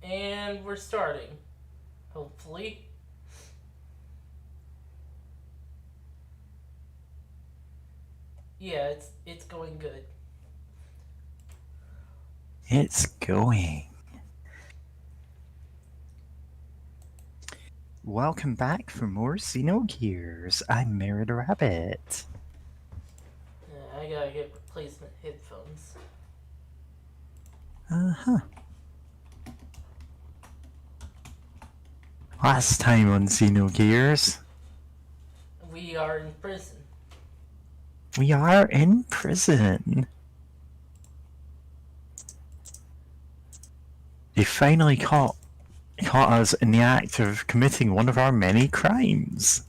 And we're starting. Hopefully. Yeah, it's going good. It's going. Welcome back for more Xenogears. I'm Merit Rabbit. I gotta get replacement headphones. Uh-huh. Last time on Xenogears, We are in prison. we are in prison. They finally caught us in the act of committing one of our many crimes.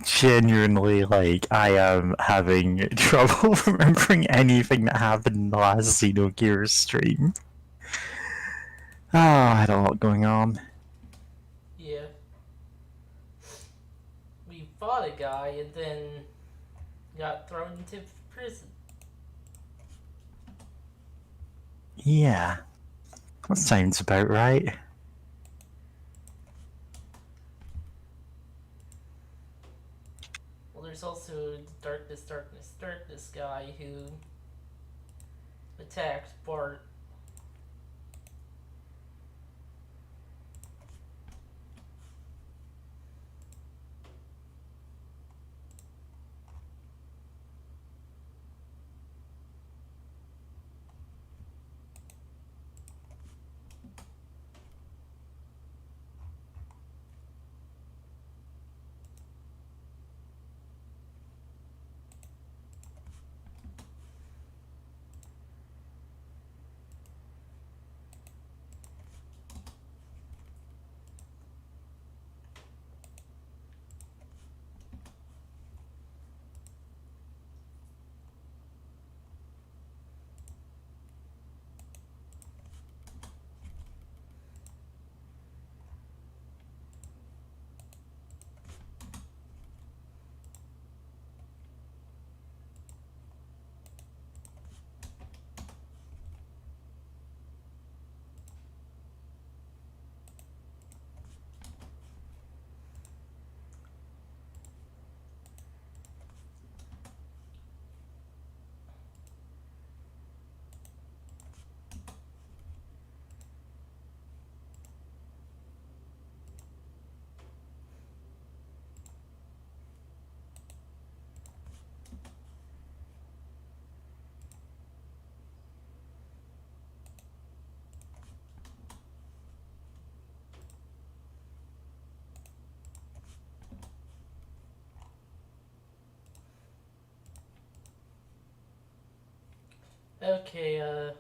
Genuinely, I am having trouble remembering anything that happened in the last Xenogears stream. Oh, I had a lot going on. Yeah. We fought a guy and then got thrown into prison. Yeah, that sounds about right. Well, there's also Darkness guy who attacked Bart. Okay, and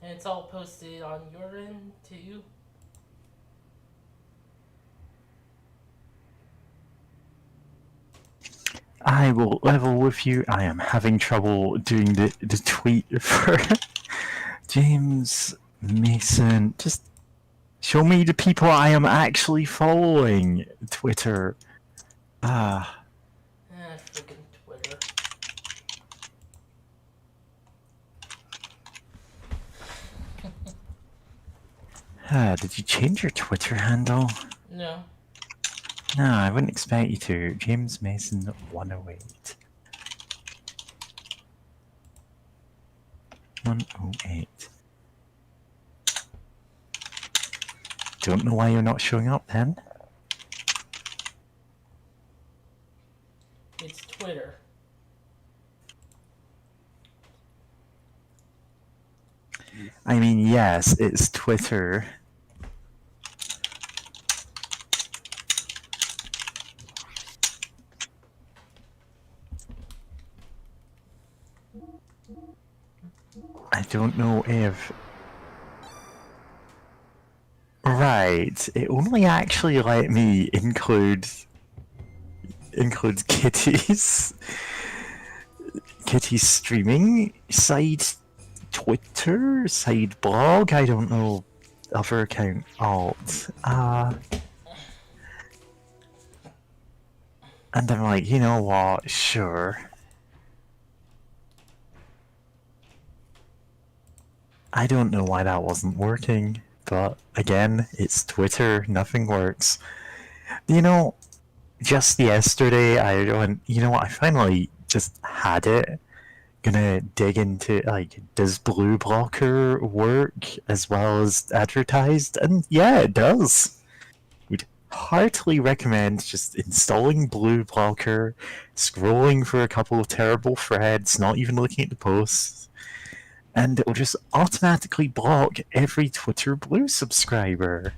it's all posted on your end too. I will level with you. I am having trouble doing the tweet for James Mason. Just show me the people I am actually following. Twitter. Ah. Freaking Twitter. Did you change your Twitter handle? No. No, I wouldn't expect you to. James Mason 108. 108. Don't know why you're not showing up then. It's Twitter. I mean, yes, it's Twitter. I don't know if... Right, it only actually let me include Kitty's streaming side Twitter, side blog, I don't know, other account alt. And I'm like, you know what, sure. I don't know why that wasn't working, but again, it's Twitter, nothing works. You know, just yesterday I went, you know what, I finally just had it. Gonna dig into, like, does blue blocker work as well as advertised? And yeah, it does. Would heartily recommend just installing blue blocker, scrolling for a couple of terrible threads, not even looking at the posts, and it will just automatically block every Twitter Blue subscriber.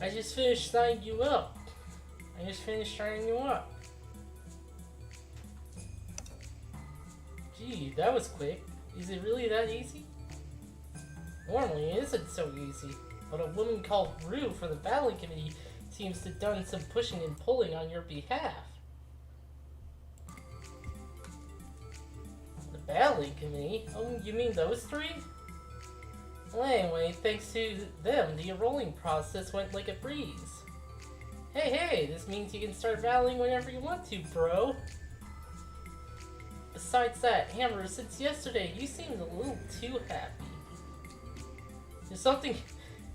I just finished signing you up. Gee, that was quick. Is it really that easy? Normally it isn't so easy, but a woman called Rue from the battling committee seems to have done some pushing and pulling on your behalf. The battling committee? Oh, you mean those three? Well, anyway, thanks to them, the enrolling process went like a breeze. Hey, this means you can start battling whenever you want to, bro. Besides that, Hammer, since yesterday, you seemed a little too happy. There's something...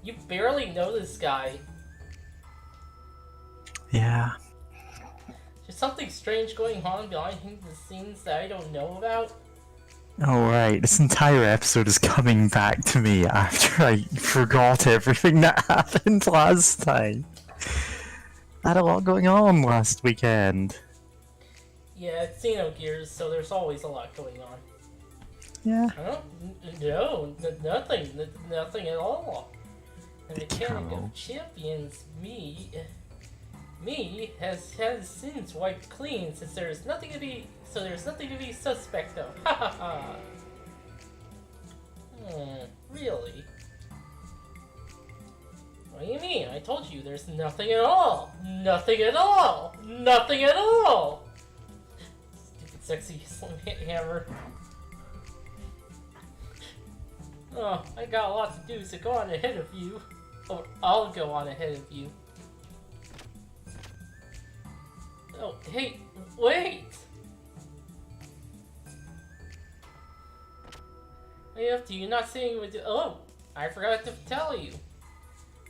You barely know this guy. Yeah. There's something strange going on behind the scenes that I don't know about. Alright, this entire episode is coming back to me after I forgot everything that happened last time. I had a lot going on last weekend. Yeah, it's xenogears, so there's always a lot going on. Yeah. Huh? No, nothing at all. The mechanic of champions, me has since wiped clean since there's nothing to be suspect of. Ha ha ha. Really? What do you mean? I told you there's nothing at all. Nothing at all. Nothing at all. Stupid sexy hammer. Oh, I got a lot to do, so go on ahead of you. Or I'll go on ahead of you. Oh, hey, wait! Hey, up to you, not saying with you. Oh, I forgot to tell you.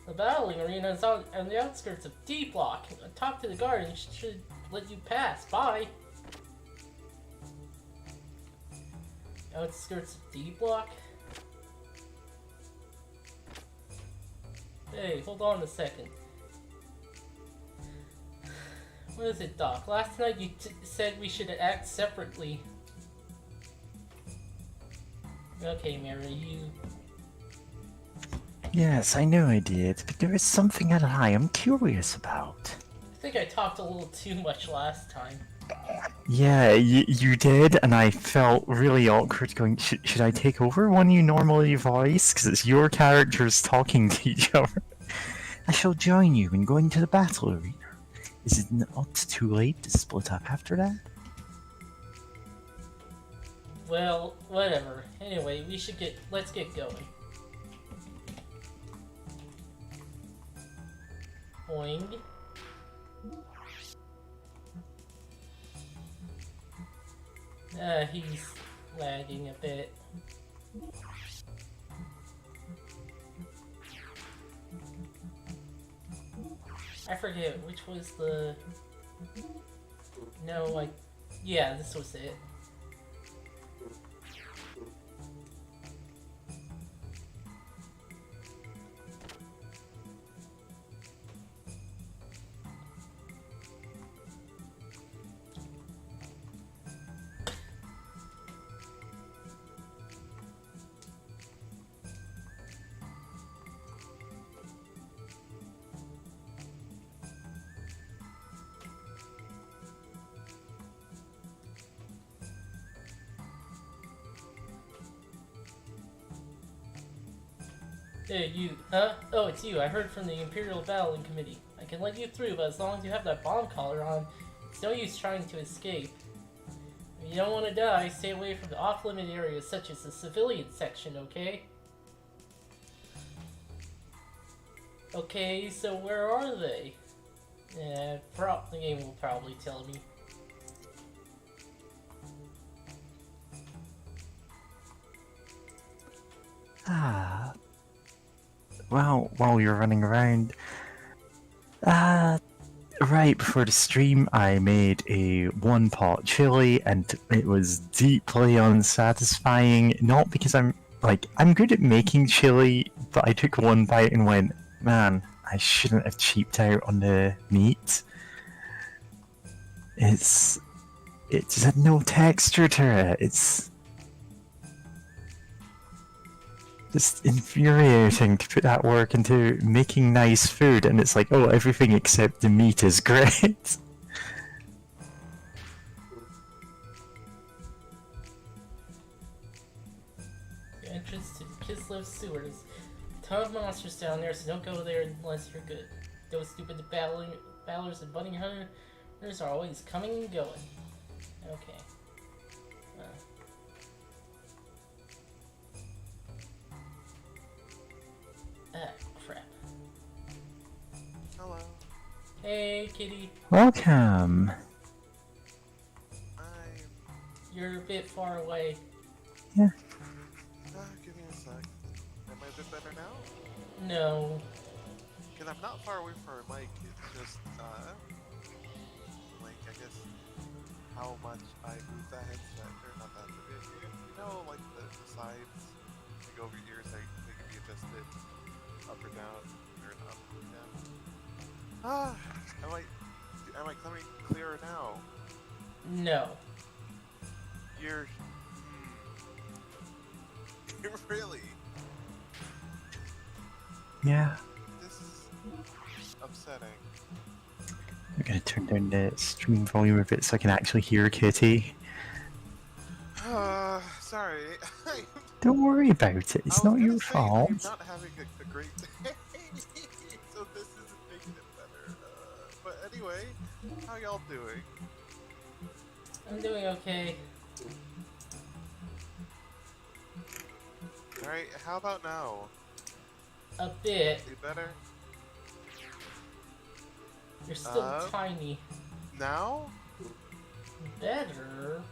The battling arena is on the outskirts of D Block. Talk to the guard and should let you pass. Bye. Outskirts of D Block? Hey, hold on a second. What is it, Doc? Last night you said we should act separately. Okay, Mary, you... Yes, I know I did, but there is something that I am curious about. I think I talked a little too much last time. Yeah, you did, and I felt really awkward going, should I take over one you normally voice? Because it's your characters talking to each other. I shall join you in going to the battle arena. Is it not too late to split up after that? Well, whatever. Anyway, let's get going. Boing. He's lagging a bit. I forget which was the No, like, yeah, this was it. Hey, you, huh? Oh, it's you. I heard from the Imperial Battling Committee. I can let you through, but as long as you have that bomb collar on, it's no use trying to escape. If you don't want to die, stay away from the off-limit areas such as the civilian section, okay? Okay, so where are they? The game will probably tell me. Ah. Well, while you're running around, right before the stream, I made a one-pot chili, and it was deeply unsatisfying. Not because I'm good at making chili, but I took one bite and went, man, I shouldn't have cheaped out on the meat. It just had no texture to it. It's just infuriating to put that work into making nice food, and it's like, oh, everything except the meat is great. The entrance to the Kislev sewers. A ton of monsters down there, so don't go there unless you're good. Those stupid battlers and bunny hunters are always coming and going. Okay. Crap. Hello. Hey, kitty. Welcome. You're a bit far away. Yeah. Give me a sec. Am I a bit better now? No. Because I'm not far away from my mic, it's just, like, I guess, how much I move that headset, or not that, you know, like, the sides, like, over here, so they can be adjusted up or down, or up or down. Am I coming clearer now? No. You're... Really? Yeah. This is upsetting. I'm gonna turn down the stream volume a bit so I can actually hear Kitty. Sorry. Don't worry about it, it's not your fault. I'm not having a great day, so this isn't making it better. But anyway, how y'all doing? I'm doing okay. Alright, how about now? A bit. You better? You're still tiny. Now? Better.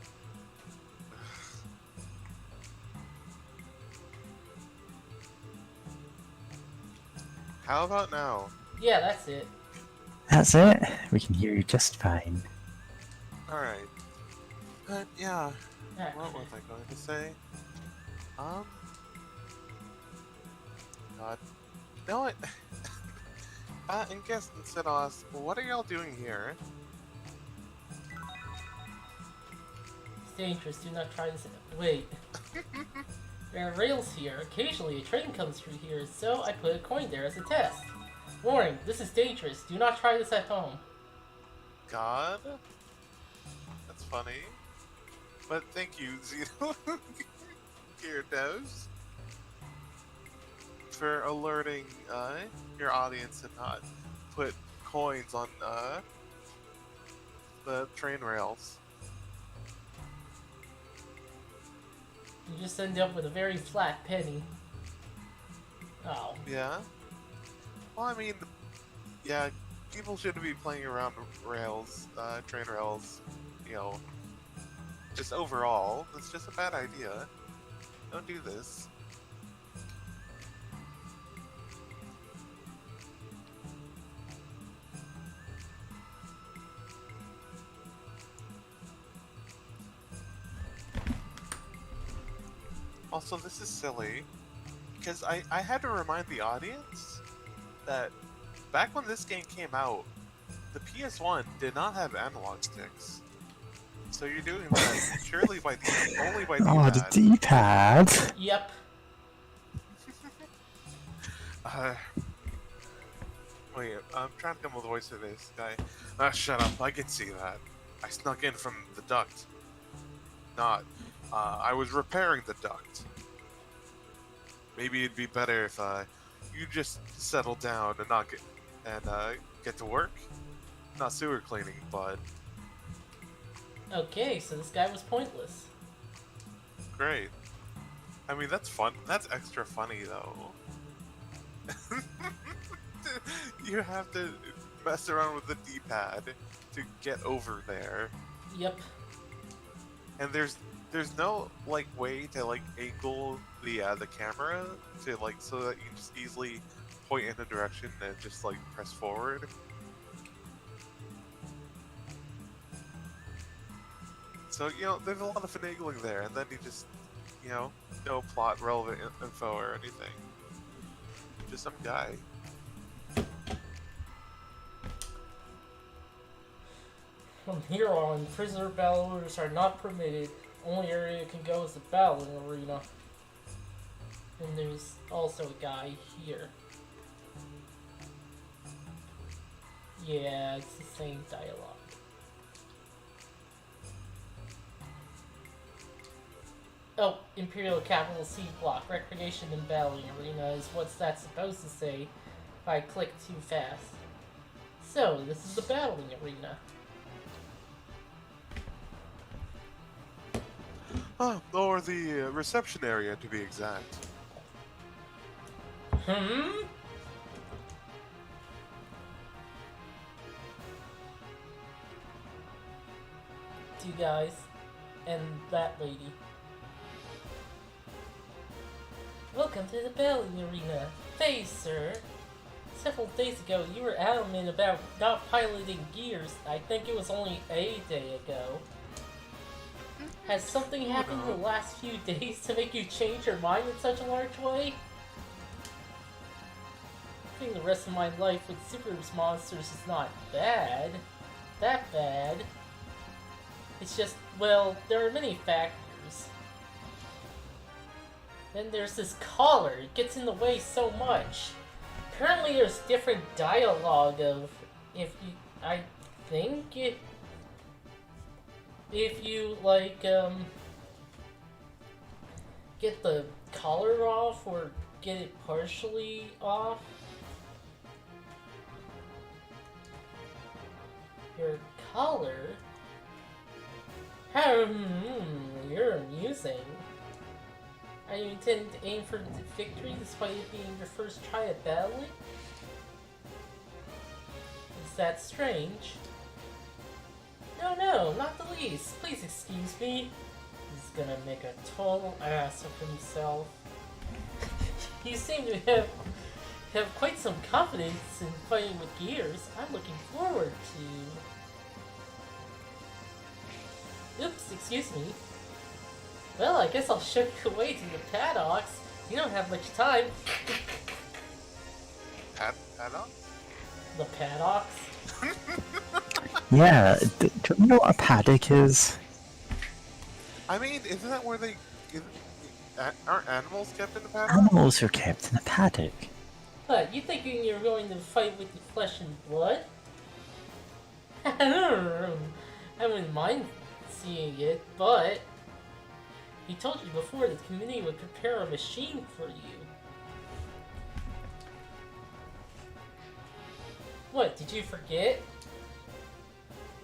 How about now? Yeah, that's it. That's it. We can hear you just fine. Alright. But yeah, Alright. what was I going to say? God. You know what? And guess instead of us, what are y'all doing here? It's dangerous. Do not try this. Wait. There are rails here. Occasionally a train comes through here, so I put a coin there as a test. Warning, this is dangerous. Do not try this at home. God? That's funny. But thank you, Zeno Gyarados, for alerting your audience to not put coins on the train rails. You just end up with a very flat penny. Oh. Yeah? Well, I mean, yeah, people shouldn't be playing around rails, train rails, you know, just overall. It's just a bad idea. Don't do this. Also, this is silly because I had to remind the audience that back when this game came out, the PS1 did not have analog sticks. So you're doing that surely by only by Oh, the D-pad. D-pad. Yep. Wait, I'm trying to come with a voice for this guy. Ah, shut up! I can see that. I snuck in from the duct. Not. I was repairing the duct. Maybe it'd be better if you just settle down and not get to work. Not sewer cleaning, but Okay, so this guy was pointless. great. I mean, that's fun. That's extra funny, though. You have to mess around with the D-pad to get over there, Yep. and there's no like way to like angle the camera to like so that you can just easily point in a direction and just like press forward. So there's a lot of finagling there, and then you just no plot relevant info or anything. Just some guy. From here on, prisoner battlers are not permitted. Only area you can go is the battling arena. And there's also a guy here. Yeah, it's the same dialogue. Oh, Imperial Capital C block. Recreation and battling arena is what's that supposed to say if I click too fast. So, this is the battling arena. Or the reception area to be exact. Two guys and that lady. Welcome to the battling arena. Phase, sir. Several days ago, you were adamant about not piloting gears. I think it was only a day ago. Has something happened in the last few days to make you change your mind in such a large way? I think the rest of my life with super monsters is not bad. That bad. It's just, well, there are many factors. Then there's this collar. It gets in the way so much. Apparently there's different dialogue of if you like get the collar off or get it partially off, your collar. You're amusing. Are you intending to aim for victory despite it being your first try at battling? Is that strange? No, not the least. Please excuse me. He's gonna make a total ass of himself. You seem to have quite some confidence in fighting with gears. I'm looking forward to... Oops, excuse me. Well, I guess I'll show you the way to the paddocks. You don't have much time. Paddock? The paddocks? Yeah, do you know what a paddock is? I mean, isn't that where aren't animals kept in the paddock? Animals are kept in a paddock. What, you thinking you're going to fight with the flesh and blood? I wouldn't mind seeing it, but... He told you before the community would prepare a machine for you. What, did you forget?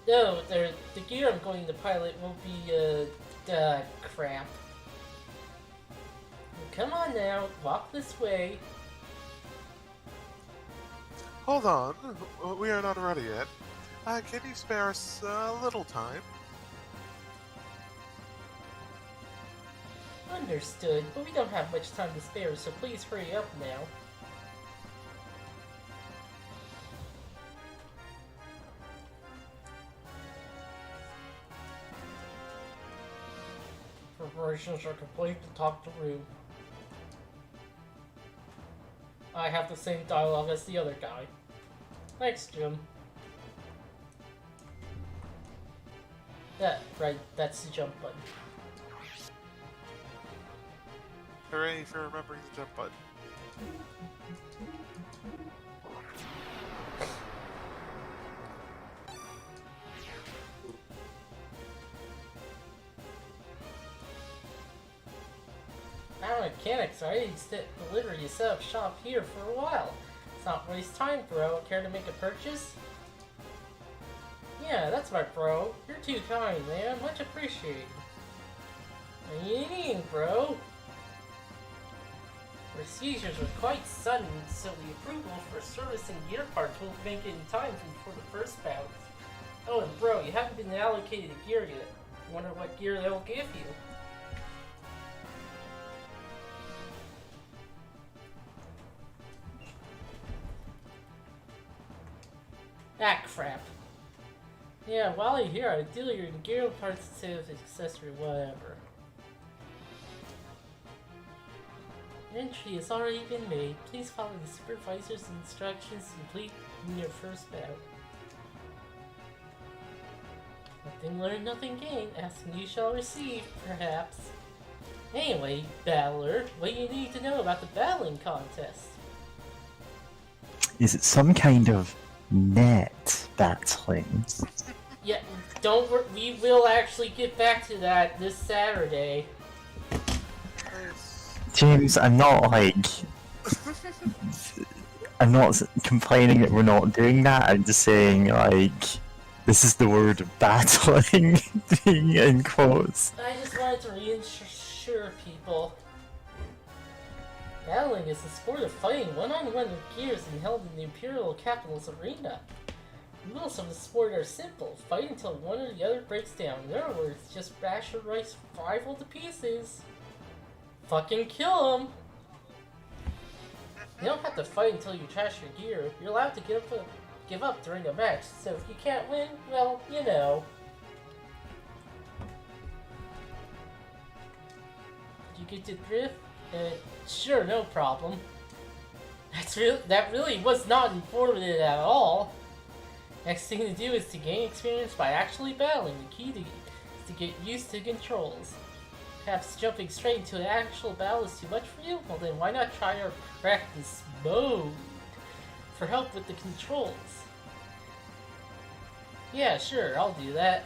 No, the gear I'm going to pilot won't be, crap. Come on now, walk this way. Hold on, we are not ready yet. Can you spare us a little time? Understood, but we don't have much time to spare, so please hurry up now. For preparations are complete to talk to Rue. I have the same dialogue as the other guy. Thanks, Jim. Yeah, right, that's the jump button. Hooray for remembering the jump button. Our mechanics are ready to deliver you set up shop here for a while. It's not waste time, bro. Care to make a purchase? Yeah, that's right, bro. You're too kind, man. Much appreciated. What are you eating, bro? Procedures were quite sudden, so the approval for servicing gear parts won't make it in time before the first bout. Oh, and bro, you haven't been allocated a gear yet. Wonder what gear they'll give you. Ah, crap. Yeah, while you're here, I deal your gear parts instead of accessory, whatever. Entry has already been made. Please follow the supervisor's instructions to complete in your first bout. Nothing learned, nothing gained. Asking you shall receive, perhaps. Anyway, battler, what do you need to know about the battling contest? Is it some kind of net battling? Yeah, don't worry, we will actually get back to that this Saturday. James, I'm not complaining that we're not doing that. I'm just saying, this is the word battling being in quotes. I just wanted to reassure people. Battling is the sport of fighting one-on-one with gears and held in the Imperial Capital's arena. The rules of the sport are simple. Fight until one or the other breaks down. In other words, just bash your rival to pieces. Fucking kill him! You don't have to fight until you trash your gear. You're allowed to give up during a match, so if you can't win, well, you know. Did you get to drift? Sure, no problem. That really was not informative at all. Next thing to do is to gain experience by actually battling. The key is to get used to controls. Perhaps jumping straight into an actual battle is too much for you? Well then why not try our practice mode for help with the controls? Yeah, sure, I'll do that.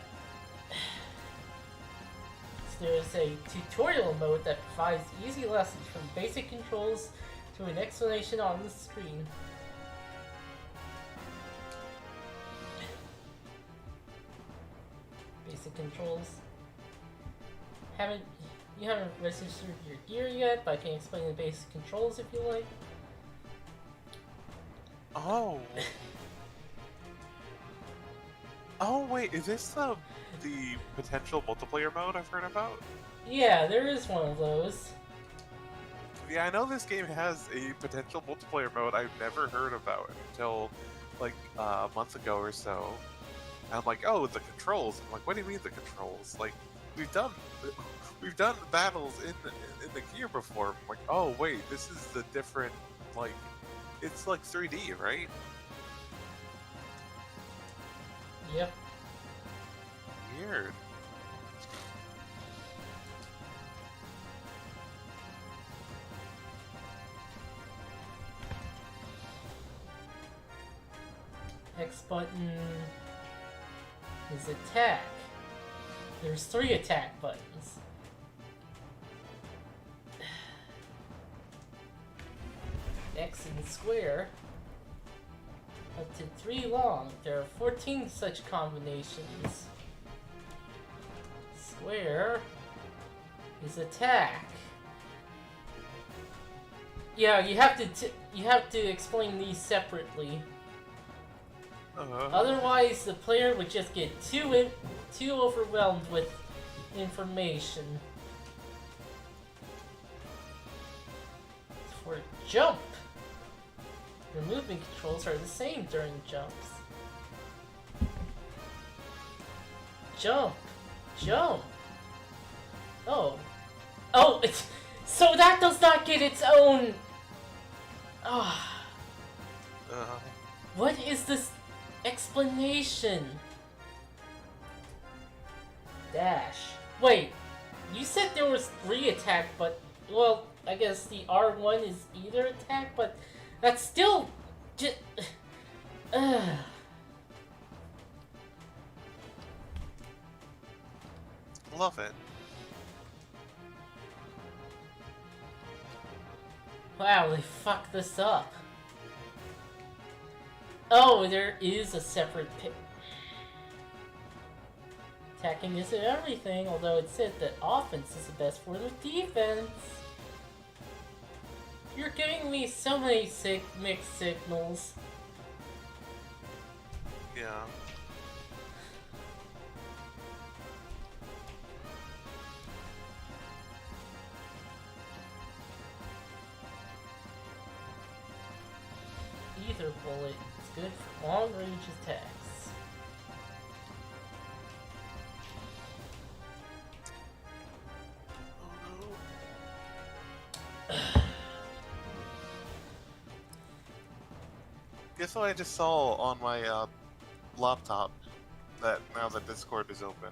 So there's a tutorial mode that provides easy lessons from basic controls to an explanation on the screen. Basic controls. You haven't registered your gear yet, but I can explain the basic controls if you like. Oh. Oh wait, is this the potential multiplayer mode I've heard about? Yeah, there is one of those. Yeah, I know this game has a potential multiplayer mode I've never heard about until like a month ago or so. And I'm like, oh, the controls. I'm like, what do you mean the controls? Like, we've done battles in the gear before. I'm like, oh wait, this is the different, like, it's like 3D, right? Yep. Weird. X button is attack. There's 3 attack buttons. X and square. Up to 3 long. There are 14 such combinations. Square is attack. Yeah, you have to explain these separately. Otherwise, the player would just get too overwhelmed with information. For jump, your movement controls are the same during jumps. Jump, jump. Oh, Oh, so that does not get its own. Ah, what is this explanation? Dash. Wait, you said there was 3 attack, but well, I guess the R1 is either attack, but that's still just. Love it. Wow, they fucked this up. Oh, there is a separate pick. Attacking isn't everything, although it said that offense is the best form of defense. You're giving me so many mixed signals. Yeah. Ether bullet is good for long-range attacks. Guess what I just saw on my laptop? That now that Discord is open.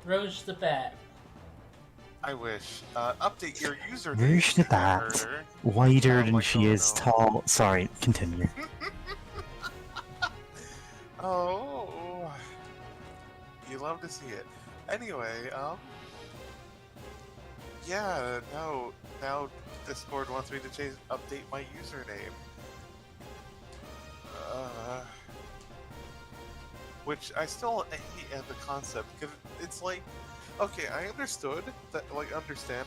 Roach the Bat. I wish. Update your username. Rouge the Bat, Murder. wider Oh than my she God, is no. tall. Sorry, continue. Oh, you love to see it. Anyway, yeah, now Discord wants me to update my username. Which I still hate at the concept, because it's like, okay, I understand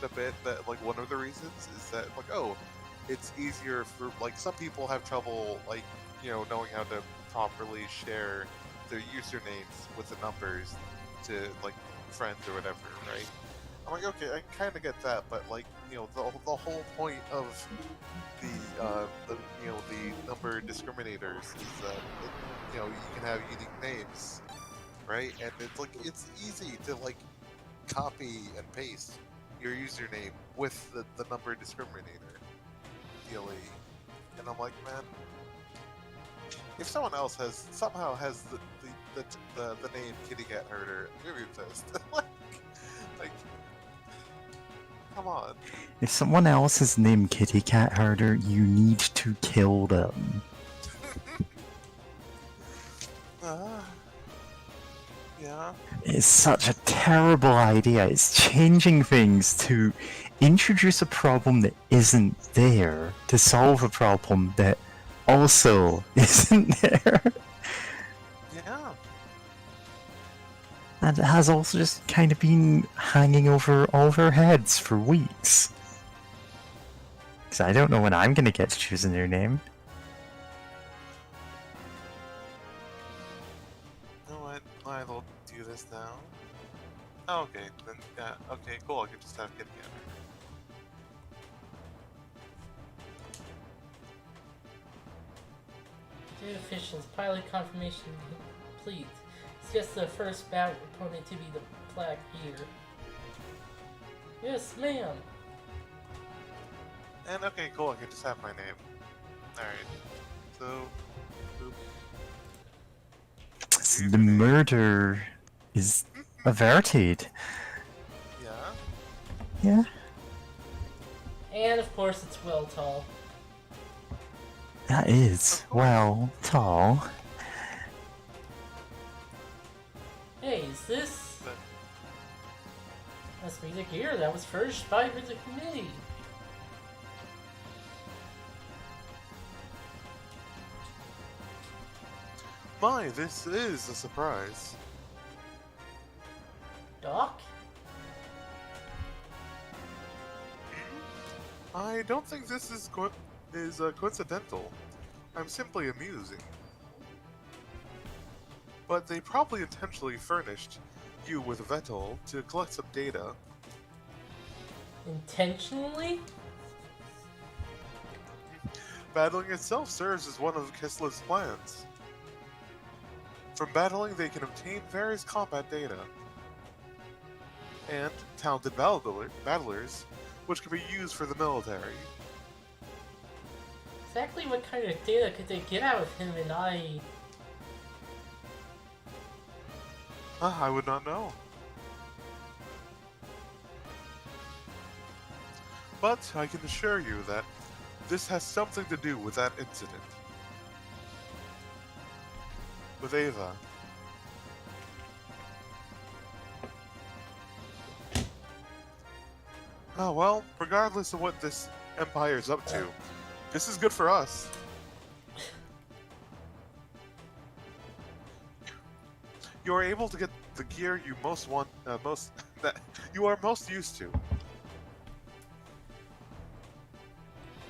a bit that, like, one of the reasons is that, like, oh, it's easier for, like, some people have trouble, like, you know, knowing how to properly share their usernames with the numbers to, like, friends or whatever, right? I'm like, okay, I kind of get that, but, like, you know, the whole point of the number discriminators is that, you know, you can have unique names, right? And it's like, it's easy to, like, copy and paste your username with the number discriminator dealy. And I'm like, man, if someone else somehow has the name Kitty Cat Herder, I'm gonna be pissed. like, come on. If someone else is named Kitty Cat Herder, you need to kill them. Yeah. It's such a terrible idea. It's changing things to introduce a problem that isn't there to solve a problem that also isn't there. Yeah. And it has also just kind of been hanging over all of our heads for weeks. Because I don't know when I'm going to get to choose a new name. You know what? I will do this now. Oh, okay, then, yeah, okay, cool, I can just have Kitty Cat. Data officials, pilot confirmation complete. It's just the first battle opponent to be the Black Gear. Yes, ma'am. And okay, cool, I can just have my name. Alright. So, boop. So the murder is averted. Yeah. Yeah. And of course, it's well tall. That is, well, tall. Hey, is this? Must be the gear that was furnished by the committee. My, this is a surprise. Doc? I don't think this is coincidental. I'm simply amusing. But they probably intentionally furnished you with Vettel to collect some data. Intentionally? Battling itself serves as one of Kessler's plans. From battling, they can obtain various combat data. and talented battlers, which can be used for the military. Exactly what kind of data could they get out of him and I? I would not know. But I can assure you that this has something to do with that incident. With Ava. Oh well, regardless of what this Empire's up to, this is good for us. You are able to get the gear you that you are most used to.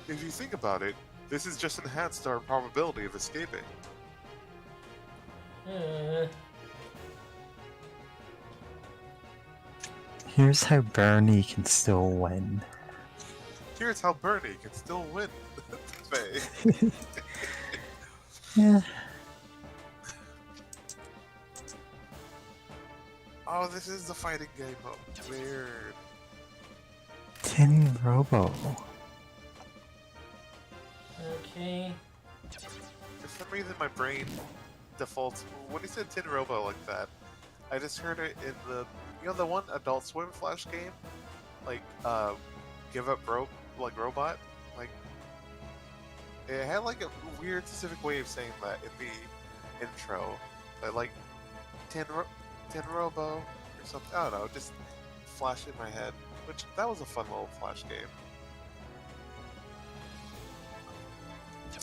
If you think about it, this has just enhanced our probability of escaping. Here's how Bernie can still win. Here's how Bernie can still win. Faye. Yeah. Oh, this is the fighting game mode. Weird. Tin Robo. Okay. For some reason, my brain defaults. When he said Tin Robo like that, I just heard it in the one Adult Swim Flash game, like Give Up Broke, like Robot, like it had like a weird specific way of saying that in the intro, but like Tin Robo or something. I don't know, just flashed in my head. Which that was a fun little Flash game.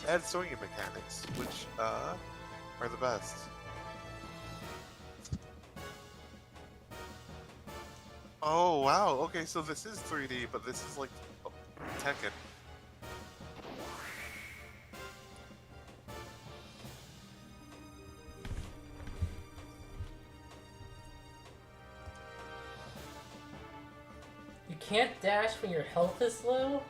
Add swinging mechanics, which are the best. Oh wow, okay, so this is 3D, but this is like Tekken. You can't dash when your health is low?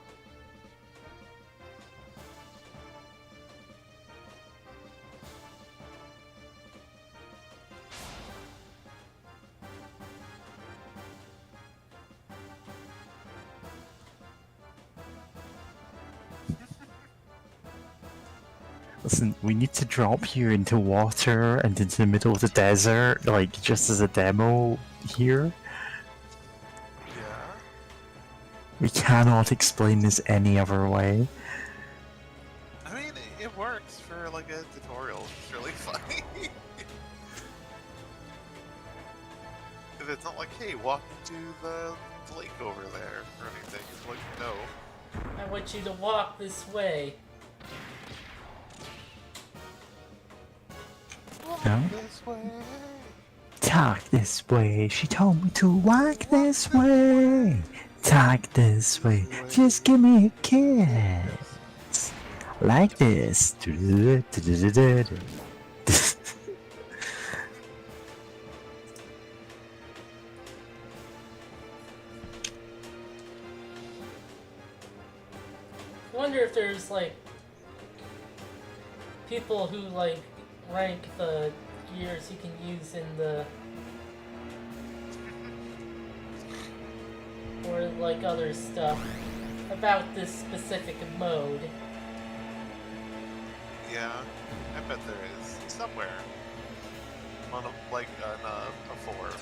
Listen, we need to drop you into water and into the middle of the desert, like just as a demo here. Yeah. We cannot explain this any other way. I mean, it works for like a tutorial. It's really funny. Because it's not like, hey, walk into the lake over there or anything. It's like, no. I want you to walk this way. No? This way. Talk this way. She told me to walk this way. Talk this way. Just give me a kiss. Like this. I wonder if there's like people who like rank the gears you can use in the or like other stuff about this specific mode. Yeah, I bet there is somewhere on a forum.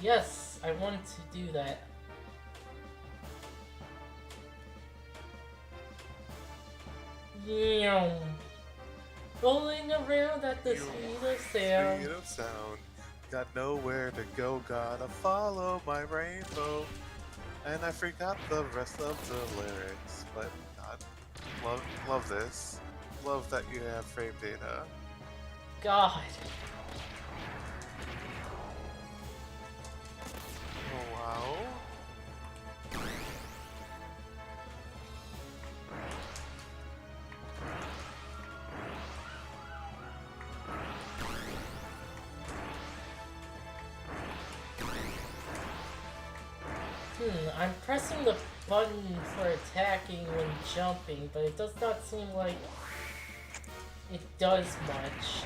Yes, I want to do that. Rolling around at the speed of sound. Speed of sound. Got nowhere to go, gotta follow my rainbow. And I forgot the rest of the lyrics, but God, love this. Love that you have frame data. God. Oh wow. I'm pressing the button for attacking when jumping, but it does not seem like it does much.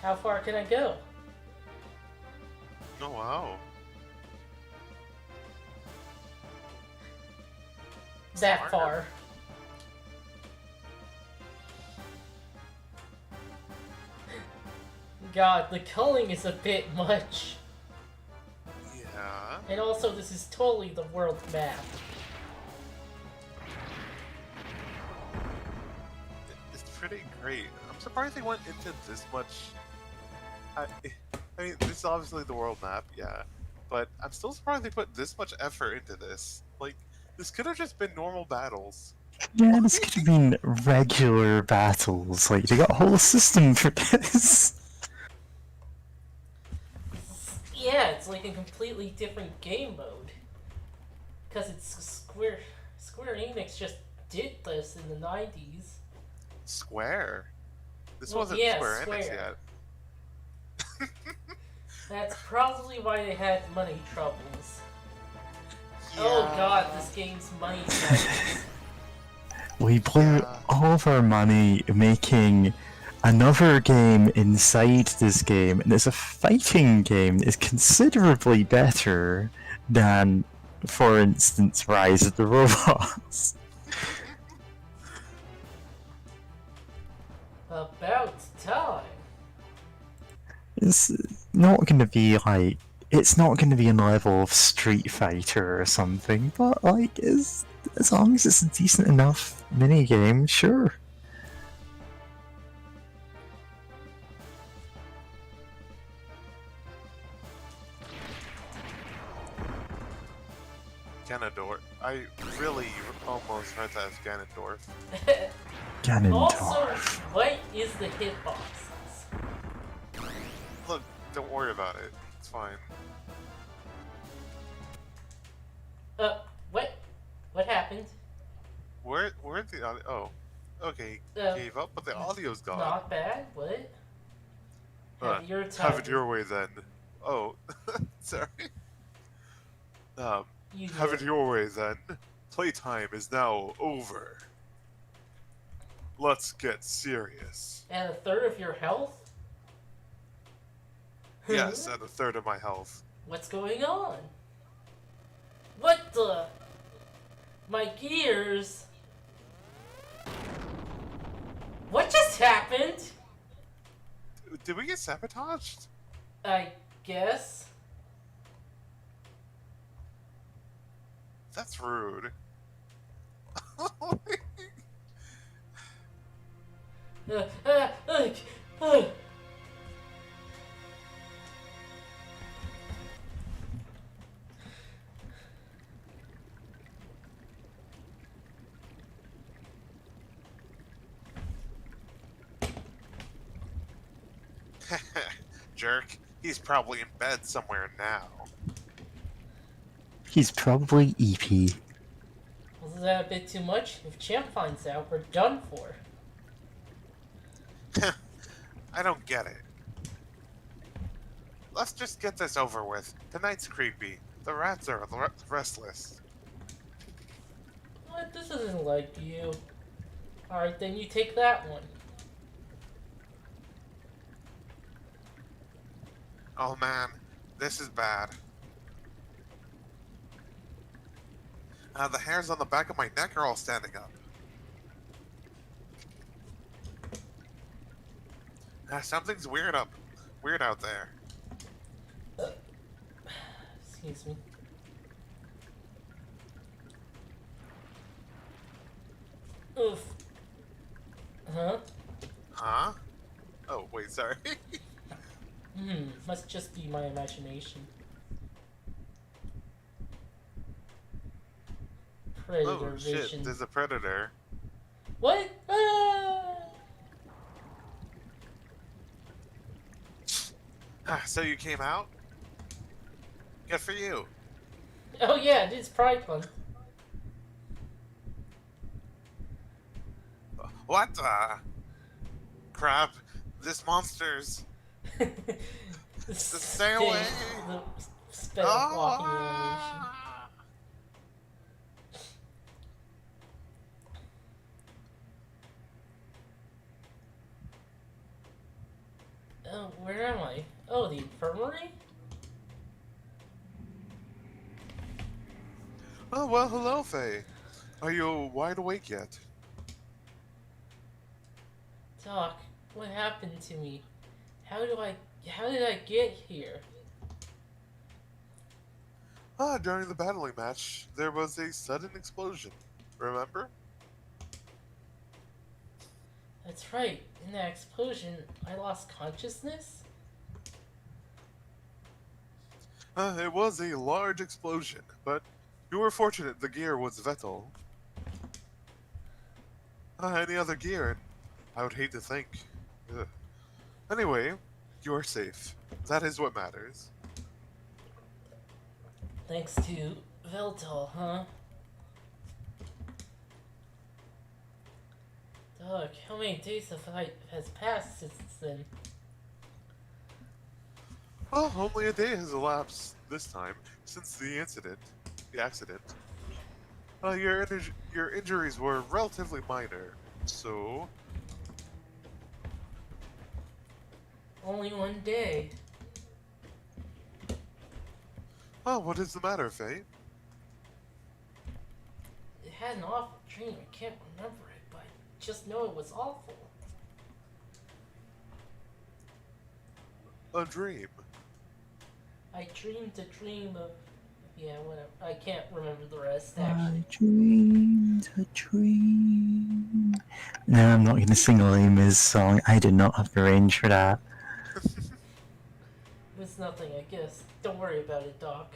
How far can I go? Oh wow. That far. God, the culling is a bit much. Yeah. And also, this is totally the world map. It's pretty great. I'm surprised they went into this much. I mean, this is obviously the world map, yeah. But I'm still surprised they put this much effort into this. Like, this could have just been normal battles. Yeah, this could have been regular battles. Like, they got a whole system for this. Yeah, it's like a completely different game mode. Because it's Square Enix just did this in the 90s. Square? This Well, wasn't yeah, Square Enix Square. yet. That's probably why they had money troubles. Oh god, this game's money troubles. We blew all of our money making another game inside this game, and it's a fighting game that is considerably better than, for instance, Rise of the Robots. About time. It's not going to be like, it's not going to be in the level of Street Fighter or something, but like, as long as it's a decent enough minigame, sure. Ganondorf. I really almost read that as Ganondorf. Also, Ganondorf. what is the hitboxes? Look, don't worry about it. It's fine. What? What happened? Where'd the audio? Oh, okay. Gave up, but the audio's gone. Not bad. What? Have your Have time. it your way then. Oh, sorry. You Have did. it your way then. Playtime is now over. Let's get serious. And a third of your health? Yes, and a third of my health. What's going on? What the? My gears? What just happened? Did we get sabotaged? I guess. That's rude. Uh. Jerk. He's probably in bed somewhere now. He's probably EP. Was that a bit too much? If Champ finds out, we're done for. I don't get it. Let's just get this over with. Tonight's creepy. The rats are restless. What? This isn't like you. Alright, then you take that one. Oh man, this is bad. The hairs on the back of my neck are all standing up. Something's weird out there. Excuse me. Oof. Huh? Huh? Oh, wait, sorry. Must just be my imagination. Predator Oh, shit, vision. there's a predator. What? Ah! So you came out? Good for you. Oh yeah, it is Pride Month. What the? Crap. This monster's... Stay away! The sped up walking animation. Ah! Oh, where am I? Oh, the infirmary? Oh, well, hello, Faye. Are you wide awake yet? Doc, what happened to me? How did I get here? During the battling match, there was a sudden explosion. Remember? That's right, in that explosion, I lost consciousness? It was a large explosion, but you were fortunate the gear was Vettel. Any other gear, and I would hate to think. Ugh. Anyway, you are safe. That is what matters. Thanks to Veltal, huh? Doc, how many days has passed since then? Well, only a day has elapsed this time since the accident. Your injuries were relatively minor, so Only one day. what is the matter, Faye? It had an awful dream. I can't remember it, but I just know it was awful. A dream. I dreamed a dream of... Yeah, whatever. I can't remember the rest, I actually. dreamed a dream. No, I'm not going to sing Les Mis song. I did not have the range for that. It's nothing, I guess. Don't worry about it, Doc.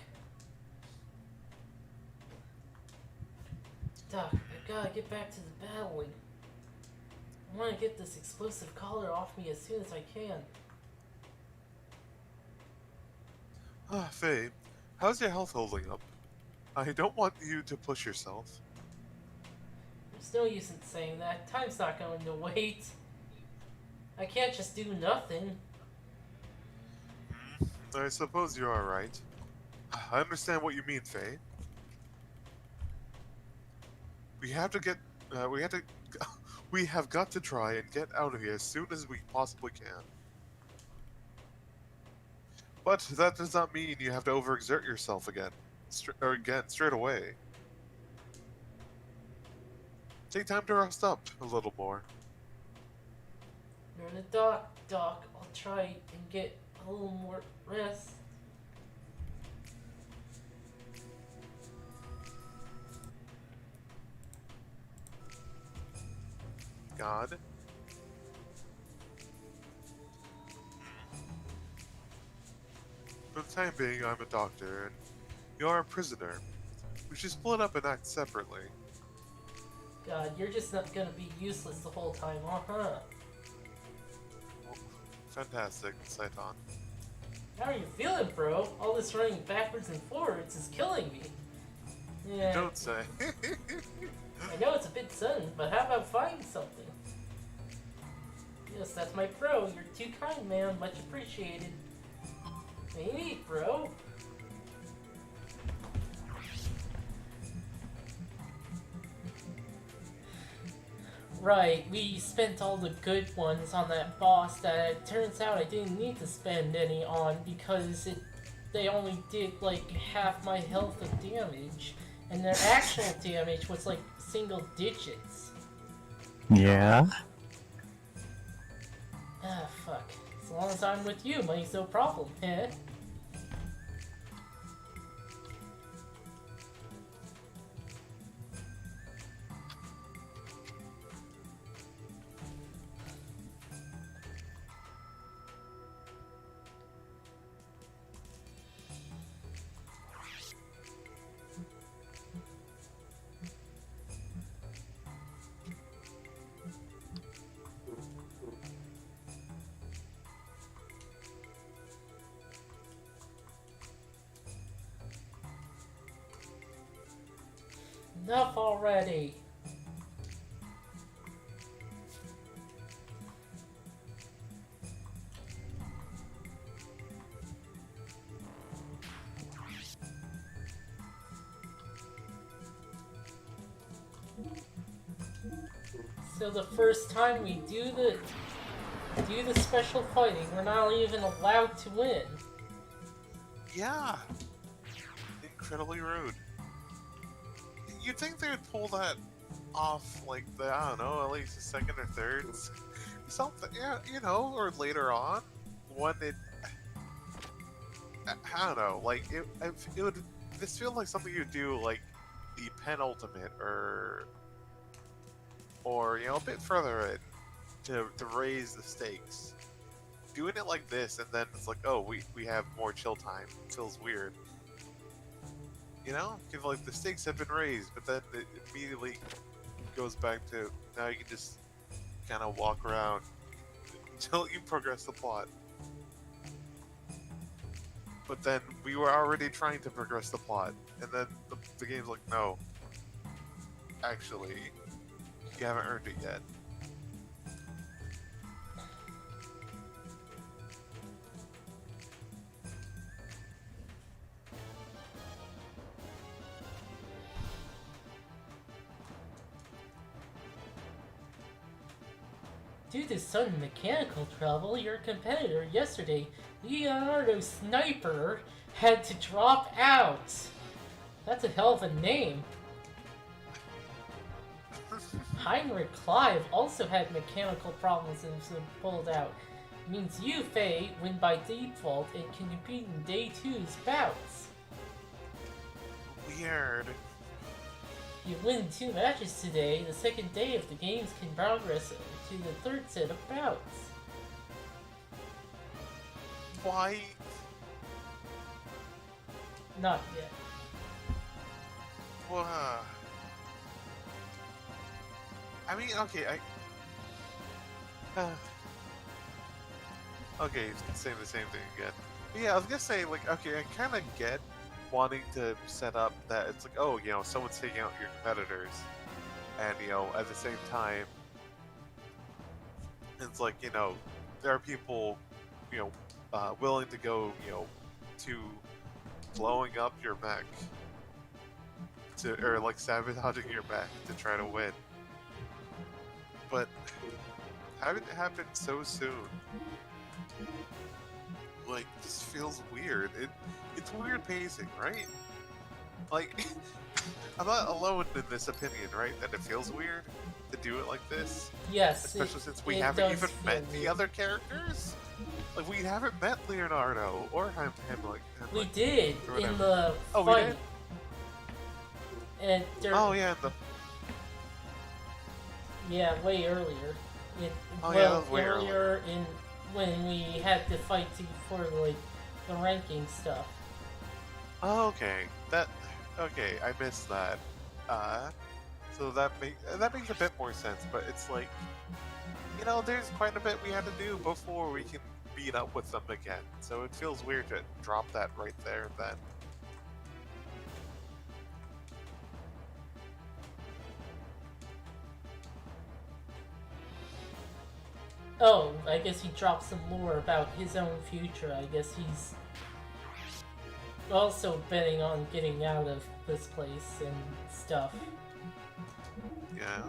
Doc, I gotta get back to the battling. I want to get this explosive collar off me as soon as I can. Faye, how's your health holding up? I don't want you to push yourself. There's no use in saying that. Time's not going to wait. I can't just do nothing. I suppose you are right. I understand what you mean, Faye. We have to get. We have got to try and get out of here as soon as we possibly can. But that does not mean you have to overexert yourself again. Straight away. Take time to rest up a little more. You're the doc, Doc. I'll try and get a little more rest. God. For the time being, I'm a doctor, and you're a prisoner. We should split up and act separately. God, you're just not gonna be useless the whole time, huh? Fantastic, Saiton. How are you feeling, bro? All this running backwards and forwards is killing me. Yeah, Don't say. I know it's a bit sudden, but how about finding something? Yes, that's my pro. You're too kind, man. Much appreciated. Maybe, bro. Right, we spent all the good ones on that boss that it turns out I didn't need to spend any on because they only did like half my health of damage and their actual damage was like single digits. Yeah? Ah, fuck. As long as I'm with you, money's no problem, eh? Enough already. So the first time we do the special fighting, we're not even allowed to win. Yeah. Incredibly rude. You'd think they would pull that off, like, I don't know, at least the second or third. Something, yeah, you know, or later on. When it. I don't know, like, it would. This feels like something you'd do, like, the penultimate, or, you know, a bit further in to raise the stakes. Doing it like this, and then it's like, oh, we have more chill time. It feels weird. You know? Because, like, the stakes have been raised, but then it immediately goes back to, now you can just kind of walk around until you progress the plot. But then we were already trying to progress the plot, and then the game's like, no. Actually, you haven't earned it yet. Due to some mechanical trouble, your competitor yesterday, Leonardo Sniper, had to drop out. That's a hell of a name. Heinrich Clive also had mechanical problems and was pulled out. It means you, Faye, win by default and can compete in Day 2's bouts. Weird. If you win 2 matches today, the second day of the games can progress to the third set of bouts. Why? Not yet. Well, I mean, okay, okay, it's saying the same thing again. But yeah, I was gonna say, like, okay, I kind of get wanting to set up that it's like, oh, you know, someone's taking out your competitors, and, you know, at the same time, it's like, you know, there are people, you know, willing to go, you know, to blowing up your mech, or like sabotaging your mech to try to win. But having it happen so soon, like, this feels weird. It's weird pacing, right? Like, I'm not alone in this opinion, right? That it feels weird to do it like this. Yes. Especially since we haven't even met the other characters. Like, we haven't met Leonardo or him like. We like, did in the oh, fight. We did? And oh yeah, yeah, way earlier. Oh, well, yeah, that was way earlier in when we had to fight for like the ranking stuff. Oh, okay. Okay, I missed that. So that makes a bit more sense, but it's like, you know, there's quite a bit we had to do before we can beat up with them again. So it feels weird to drop that right there and then. Oh, I guess he dropped some lore about his own future. I guess he's also betting on getting out of this place and stuff. Yeah.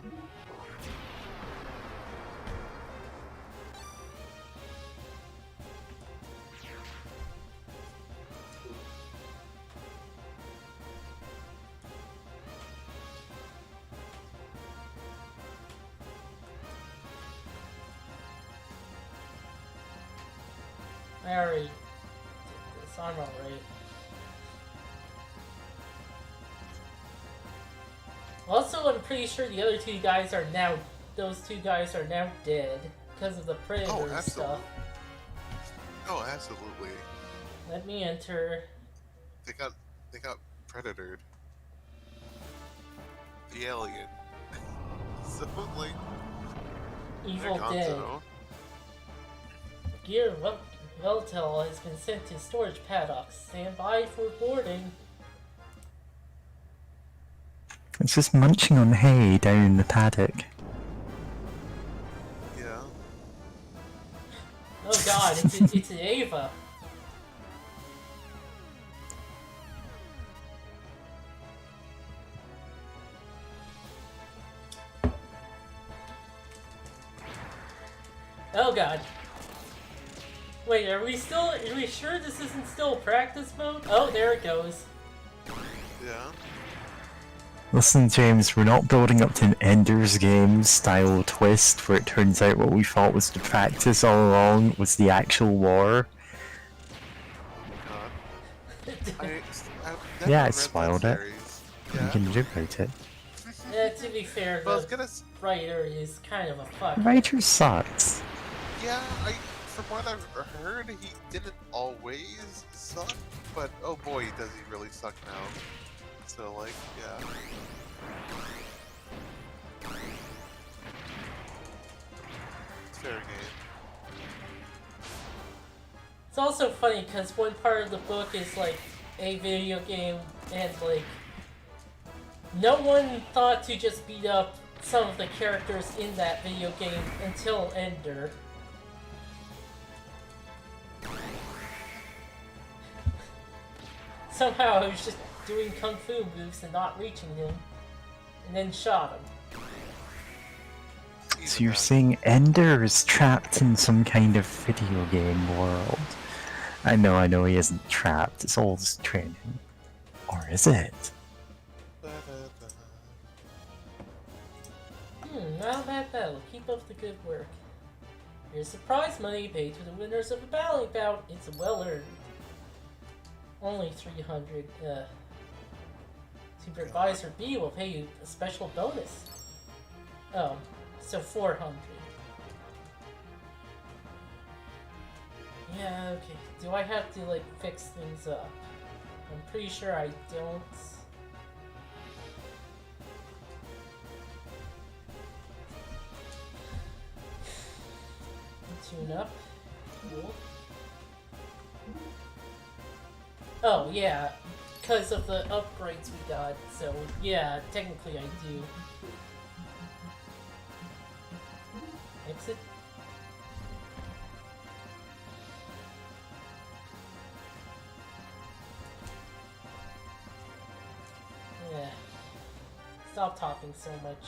I already did this. I'm alright. Also, I'm pretty sure the other two guys are now. Those two guys are now dead because of the predator stuff. Oh, absolutely. Let me enter. They got predatored. The alien. So like. Evil Dead. Gear Veltel has been sent to storage paddocks. Stand by for boarding. It's just munching on hay down in the paddock. Yeah. Oh god, it's an Ava. Oh god. Wait, are we sure this isn't still practice mode? Oh, there it goes. Yeah. Listen, James, we're not building up to an Ender's Game style twist where it turns out what we thought was the practice all along was the actual war. God. I've never Yeah, I read spoiled that it. series. What are Yeah. you gonna do about it? Yeah, to be fair, But I was the gonna. writer is kind of a fuck. The writer sucks. Yeah, from what I've heard, he didn't always suck, but oh boy, does he really suck now. So, like, yeah. It's fair game. It's also funny because one part of the book is like a video game, and like no one thought to just beat up some of the characters in that video game until Ender. Somehow I was just doing kung fu moves and not reaching him, and then shot him. So you're saying Ender is trapped in some kind of video game world? I know he isn't trapped, it's all just training. Or is it? Not a bad battle. Keep up the good work. Here's prize money paid to the winners of the battling bout. It's well earned. Only 300. Supervisor B will pay you a special bonus. Oh, so 400. Yeah, okay. Do I have to, like, fix things up? I'm pretty sure I don't. Tune up. Cool. Oh, yeah. Because of the upgrades we got. So, yeah, technically I do. Exit. Yeah. Stop talking so much.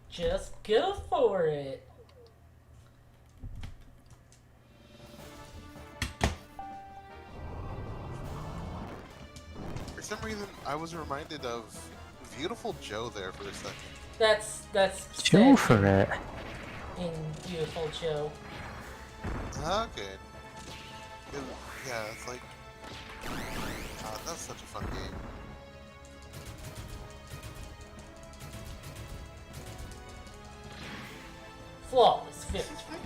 Just go for it. For some reason, I was reminded of Beautiful Joe there for a second. That's Go said for it. in Beautiful Joe. Okay. Yeah, it's like... that's such a fun game. Flawless victory.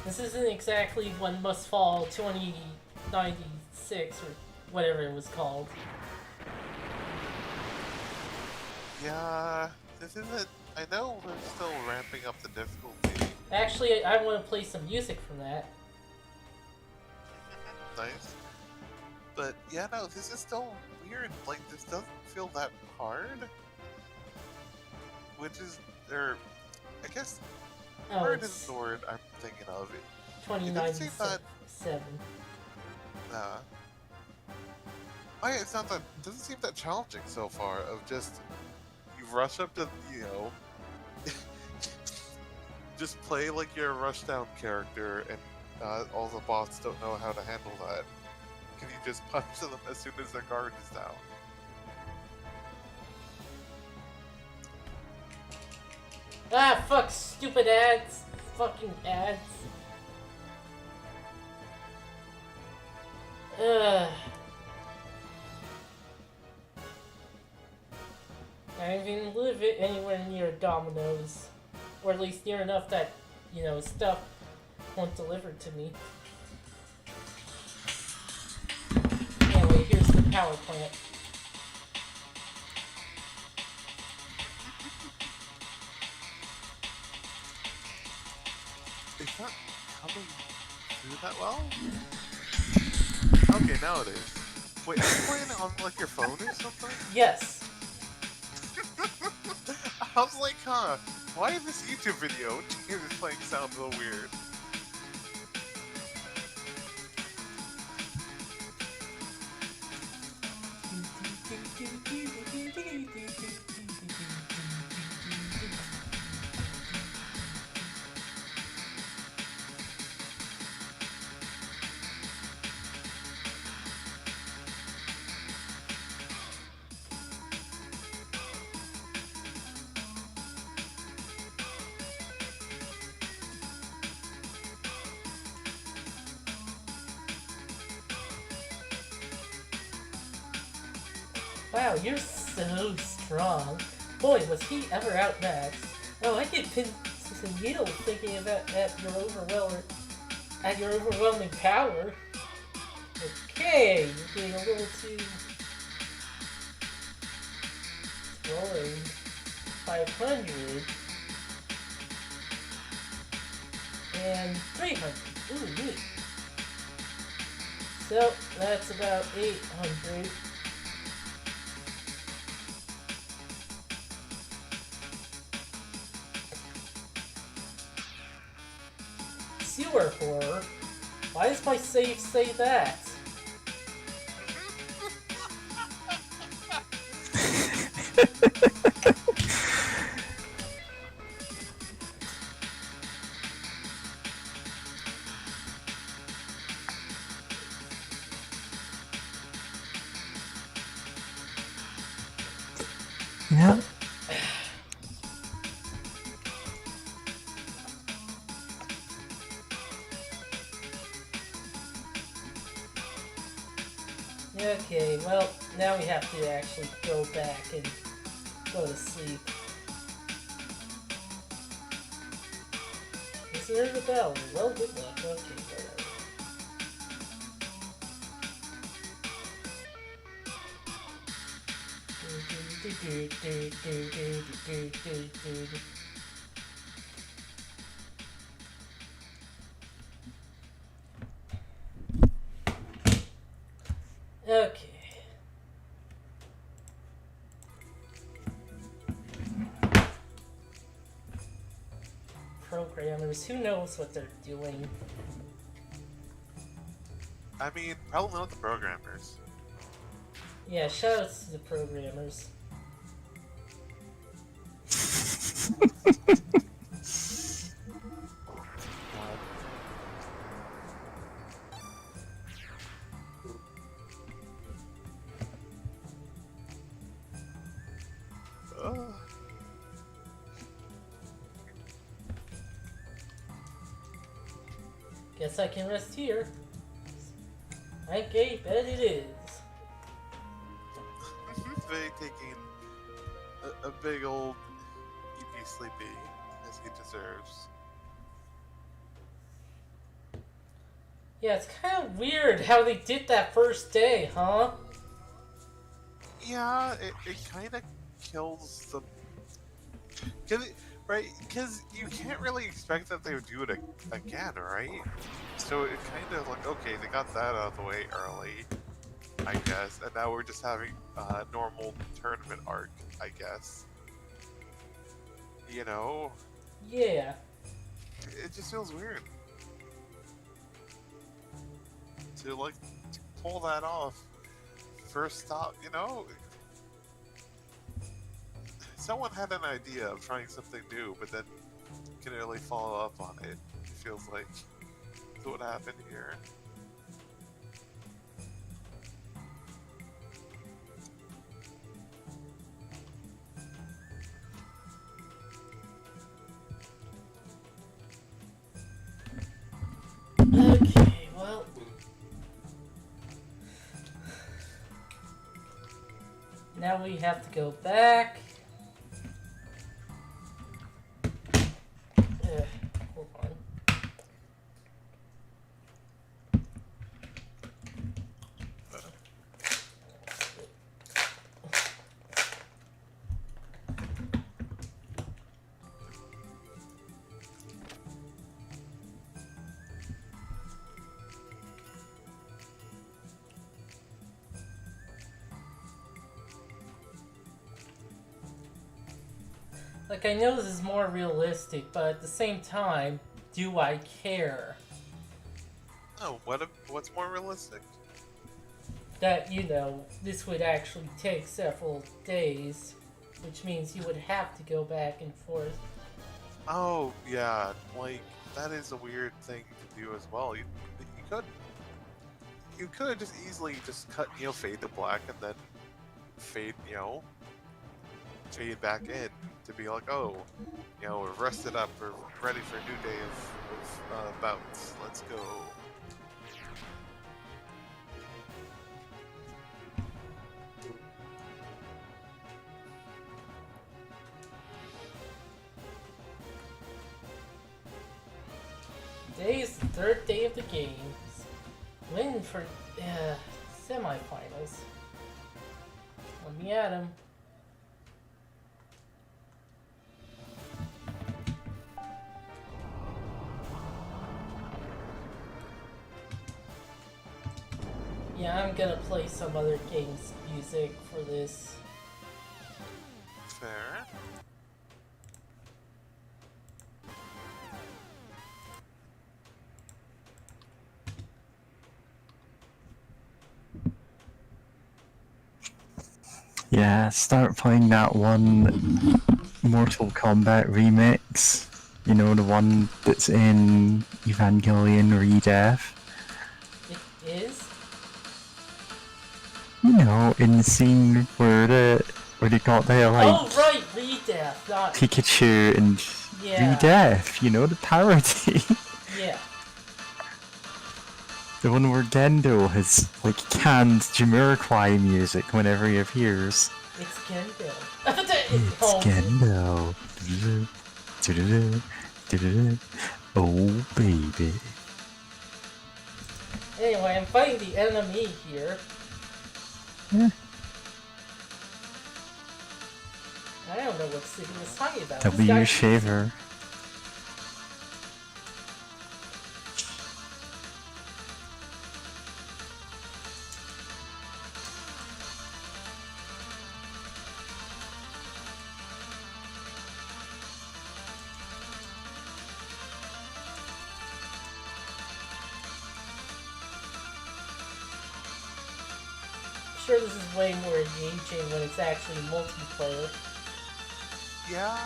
This isn't exactly One Must Fall 2096 or whatever it was called. Yeah, this isn't... I know we're still ramping up the difficulty. Actually, I want to play some music from that. Nice. But yeah, no, this is still weird. Like, this doesn't feel that hard. Which is, I guess, Oh, hard is it's the word I'm thinking of. It 2097. It's not that, it doesn't seem that challenging so far, of just, you rush up to, just play like you're a rushdown character, and all the bots don't know how to handle that. Can you just punch them as soon as their guard is down? Ah, fuck, stupid ads. Fucking ads. I don't even live it anywhere near Domino's. Or at least near enough that, you know, stuff won't deliver to me. Anyway, here's the power plant. It's not coming through that well? Okay, now it is. Wait, are you playing it on like your phone or something? Yes. I was like, huh, why is this YouTube video is playing sound a little weird? Wow, you're so strong. Boy, was he ever outmatched. Oh, I get pins and needles thinking about at your overwhelming power. Okay, you're being a little too rolling 500 and 300. Ooh, neat. So that's about 800. Sewer horror? Why does my save say that? Yeah. Okay, well, now we have to actually go back and go to sleep. Is there the bell? Well, good luck. Okay, whatever. Okay. Programmers, who knows what they're doing? I mean, probably not the programmers. Yeah, shoutouts to the programmers. Guess I can rest here. Okay, bet it is. They taking a big old EP sleepy as he deserves. Yeah, it's kind of weird how they did that first day, huh? Yeah, it kind of kills the... Right? Because you can't really expect that they would do it again, right? So it kind of like, okay, they got that out of the way early, I guess, and now we're just having a normal tournament arc, I guess. You know? Yeah. It just feels weird. To pull that off. First stop, you know? Someone had an idea of trying something new, but then couldn't really follow up on it. It feels like that's what happened here. Okay, well. Now we have to go back. Hold on. Like, I know this is more realistic, but at the same time, do I care? Oh, what's more realistic? That, you know, this would actually take several days, which means you would have to go back and forth. Oh, yeah, like, that is a weird thing to do as well. You could just easily just cut, fade to black and then fade, fade back in to be like, oh, we're rested up, we're ready for a new day of bouts. Let's go. Today is the third day of the games. Win for semifinals. Let me at him. Yeah, I'm gonna play some other game's music for this. Fair. Yeah, start playing that one Mortal Kombat remix. You know, the one that's in Evangelion Redeath. It is? You know, in the scene where they got their like Oh right, Redeath, not Pikachu and Redeath, you know, the parody. Yeah. The one where Gendo has like canned Jamiroquai music whenever he appears. It's Gendo. It's Gendo. Oh baby. Anyway, I'm fighting the enemy here. Yeah. I don't know what City was talking about. W Shaver. I'm sure this is way more engaging when it's actually multiplayer. Yeah,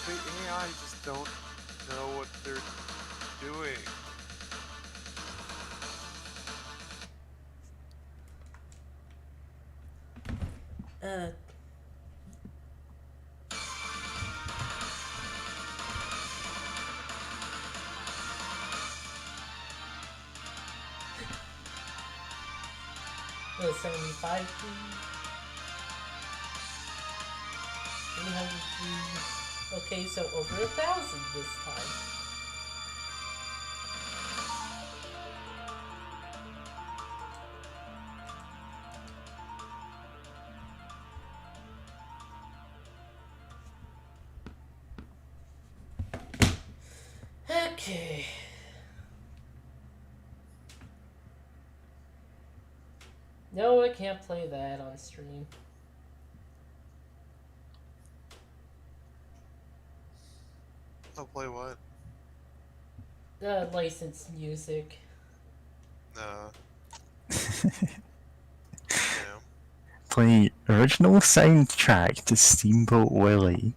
the AI just don't know what they're doing. The 75 G, 300 G. Okay, so over 1,000 this time. Okay. No, I can't play that on stream. I'll play what? Licensed music. Yeah. Play original soundtrack to Steamboat Willie.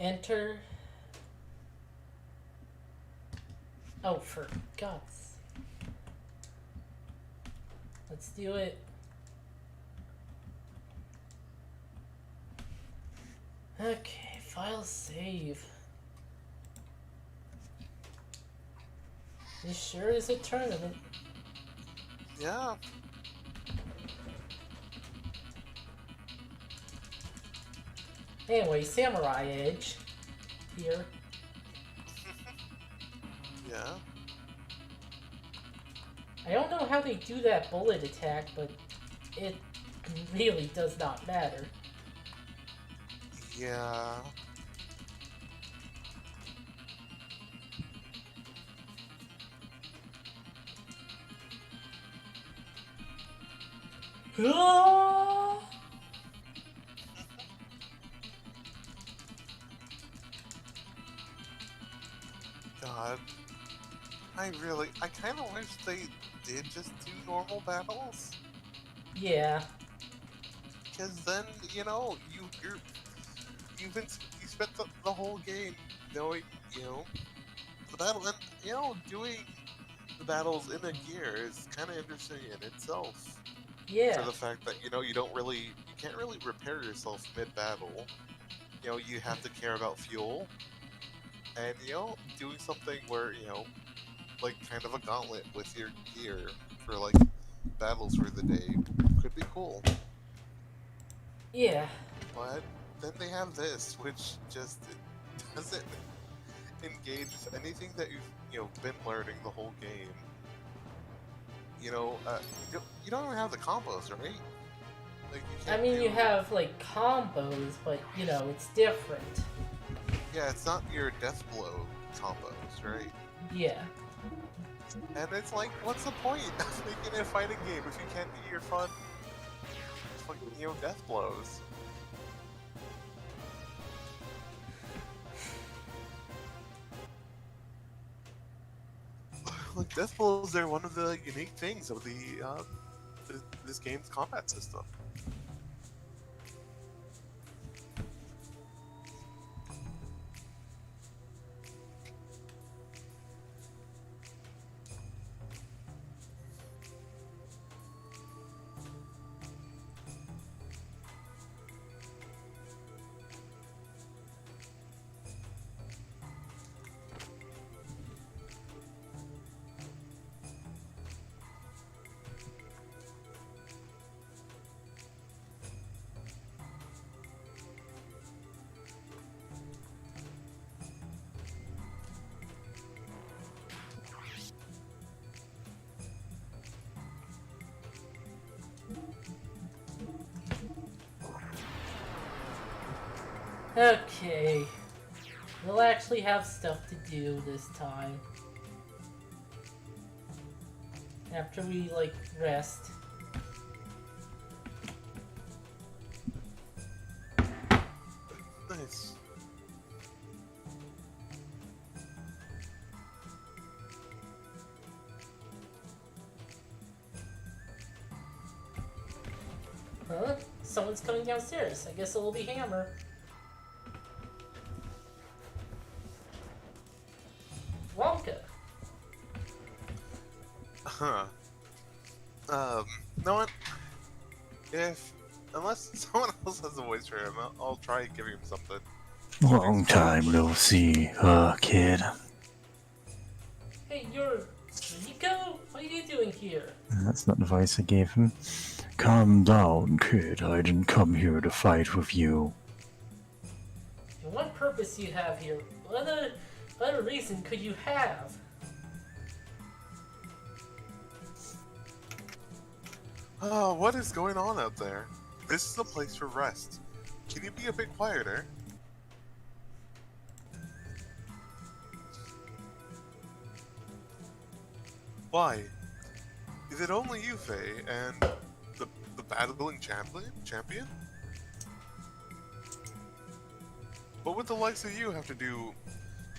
Enter. Oh, for God's. Let's do it. Okay, file save. This sure is a tournament. Yeah. Anyway, Samurai Edge here. Yeah. I don't know how they do that bullet attack, but it really does not matter. Yeah. Ah! God. I kind of wish they did just do normal battles. Yeah. Because then, you know, you spent the whole game knowing, you know, the battle, and, you know, doing the battles in a gear is kind of interesting in itself. Yeah. For the fact that, you know, you can't really repair yourself mid-battle. You know, you have to care about fuel. And, you know, doing something where, you know, like kind of a gauntlet with your gear for, like, battles for the day could be cool. Yeah. But then they have this, which just doesn't engage with anything that you've been learning the whole game. You know, you don't even have the combos, right? Like, I mean, you have, like, combos, but, you know, it's different. Yeah, it's not your death blow combos, right? Yeah. And it's like, what's the point of making a fighting game if you can't do your fun, you know, death blows? Like, death blows are one of the unique things of this game's combat system. Okay. We'll actually have stuff to do this time. After we, like, rest. Nice. Huh? Someone's coming downstairs. I guess it will be Hammer. Wonka. Huh. No one. Unless someone else has a voice for him, I'll try giving him something. Long time no see, kid. Hey, you're Rico? What are you doing here? That's not the voice I gave him. Calm down, kid. I didn't come here to fight with you. And what purpose do you have here? What other reason could you have? Oh, what is going on out there? This is a place for rest. Can you be a bit quieter? Why? Is it only you, Faye, and the battling champion? What would the likes of you have to do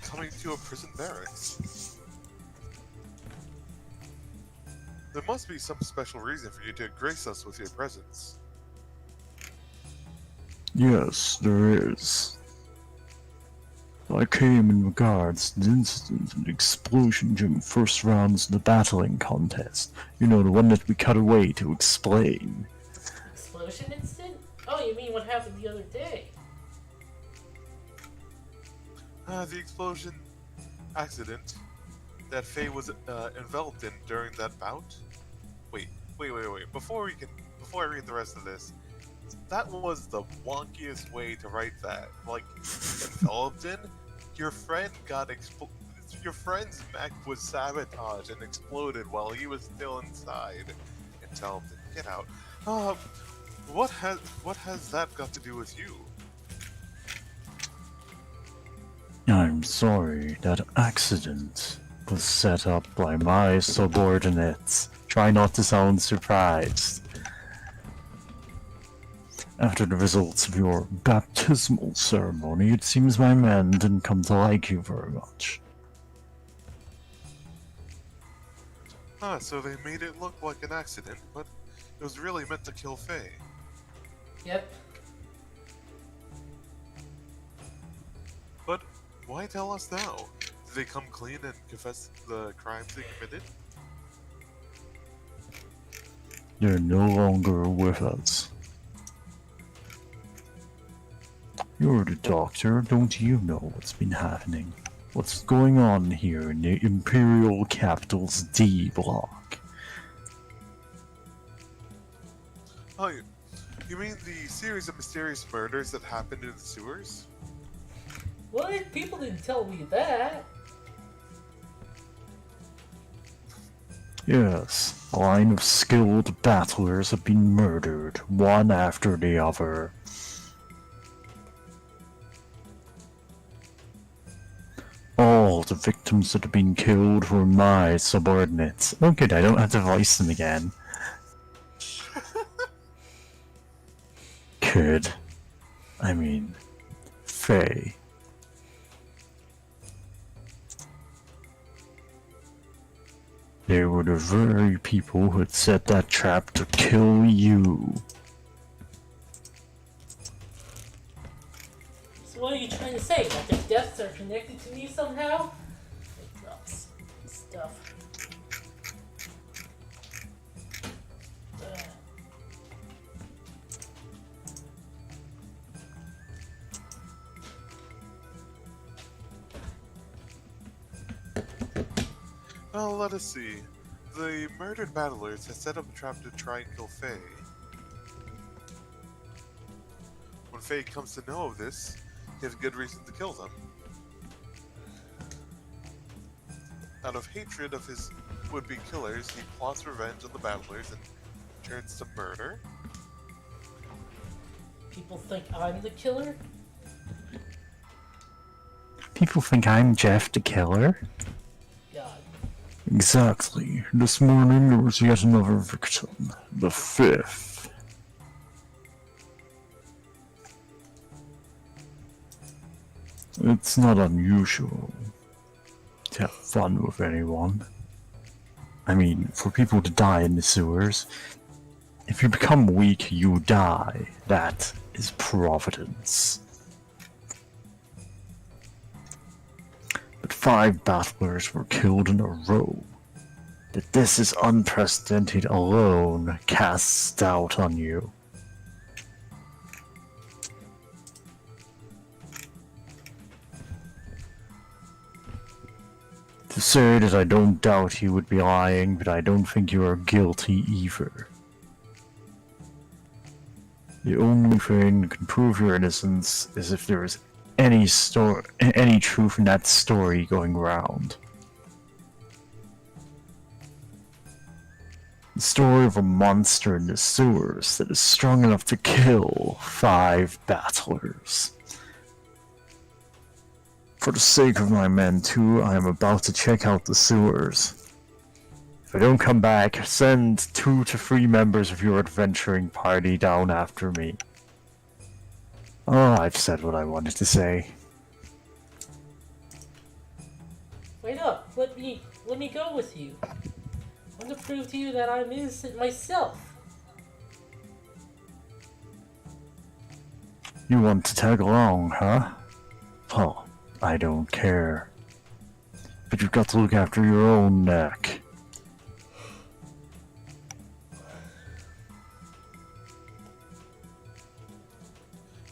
coming to a prison barracks? There must be some special reason for you to grace us with your presence. Yes, there is. I came in regards to the incident and explosion during the first rounds of the battling contest. You know, the one that we cut away to explain. Explosion incident? Oh, you mean what happened the other day? The explosion accident that Faye was enveloped in during that bout? Wait. Before I read the rest of this, that was the wonkiest way to write that. Like, enveloped in? Your friend got your friend's mech was sabotaged and exploded while he was still inside. Enveloped in. Get out. What has that got to do with you? I'm sorry, that accident was set up by my subordinates. Try not to sound surprised. After the results of your baptismal ceremony, it seems my men didn't come to like you very much. So they made it look like an accident, but it was really meant to kill Faye. Yep. But why tell us now? Did they come clean and confess the crimes they committed? They're no longer with us. You're the doctor, don't you know what's been happening? What's going on here in the Imperial Capital's D block? Oh, you mean the series of mysterious murders that happened in the sewers? What? People didn't tell me that. Yes, a line of skilled battlers have been murdered, one after the other. All the victims that have been killed were my subordinates. Oh good, I don't have to voice them again. Could. I mean, Faye. They were the very people who had set that trap to kill you. So what are you trying to say? That their deaths are connected to me somehow? Like nuts. Stuff. Well, let us see. The murdered battlers had set up a trap to try and kill Faye. When Faye comes to know of this, he has good reason to kill them. Out of hatred of his would-be killers, he plots revenge on the battlers and turns to murder. People think I'm the killer? People think I'm Jeff the Killer? God. Exactly. This morning there was yet another victim. The fifth. It's not unusual to have fun with anyone. I mean, for people to die in the sewers, if you become weak, you die. That is providence. But 5 battlers were killed in a row. That this is unprecedented alone casts doubt on you. To say that I don't doubt you would be lying, but I don't think you are guilty either. The only thing that can prove your innocence is if there is any truth in that story going around. The story of a monster in the sewers that is strong enough to kill 5 battlers. For the sake of my men too, I am about to check out the sewers. If I don't come back, send 2 to 3 members of your adventuring party down after me. Oh, I've said what I wanted to say. Wait up, let me go with you. I want to prove to you that I'm innocent myself. You want to tag along, huh? Oh, I don't care. But you've got to look after your own neck.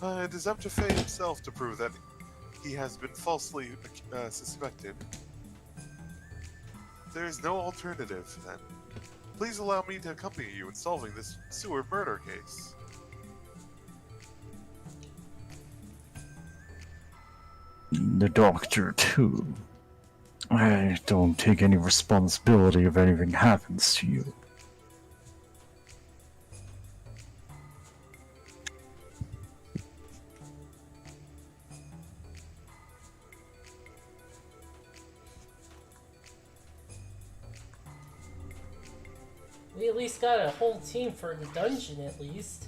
It is up to Faye himself to prove that he has been falsely suspected. There is no alternative, then. Please allow me to accompany you in solving this sewer murder case. The doctor, too. I don't take any responsibility if anything happens to you. We at least got a whole team for the dungeon, at least.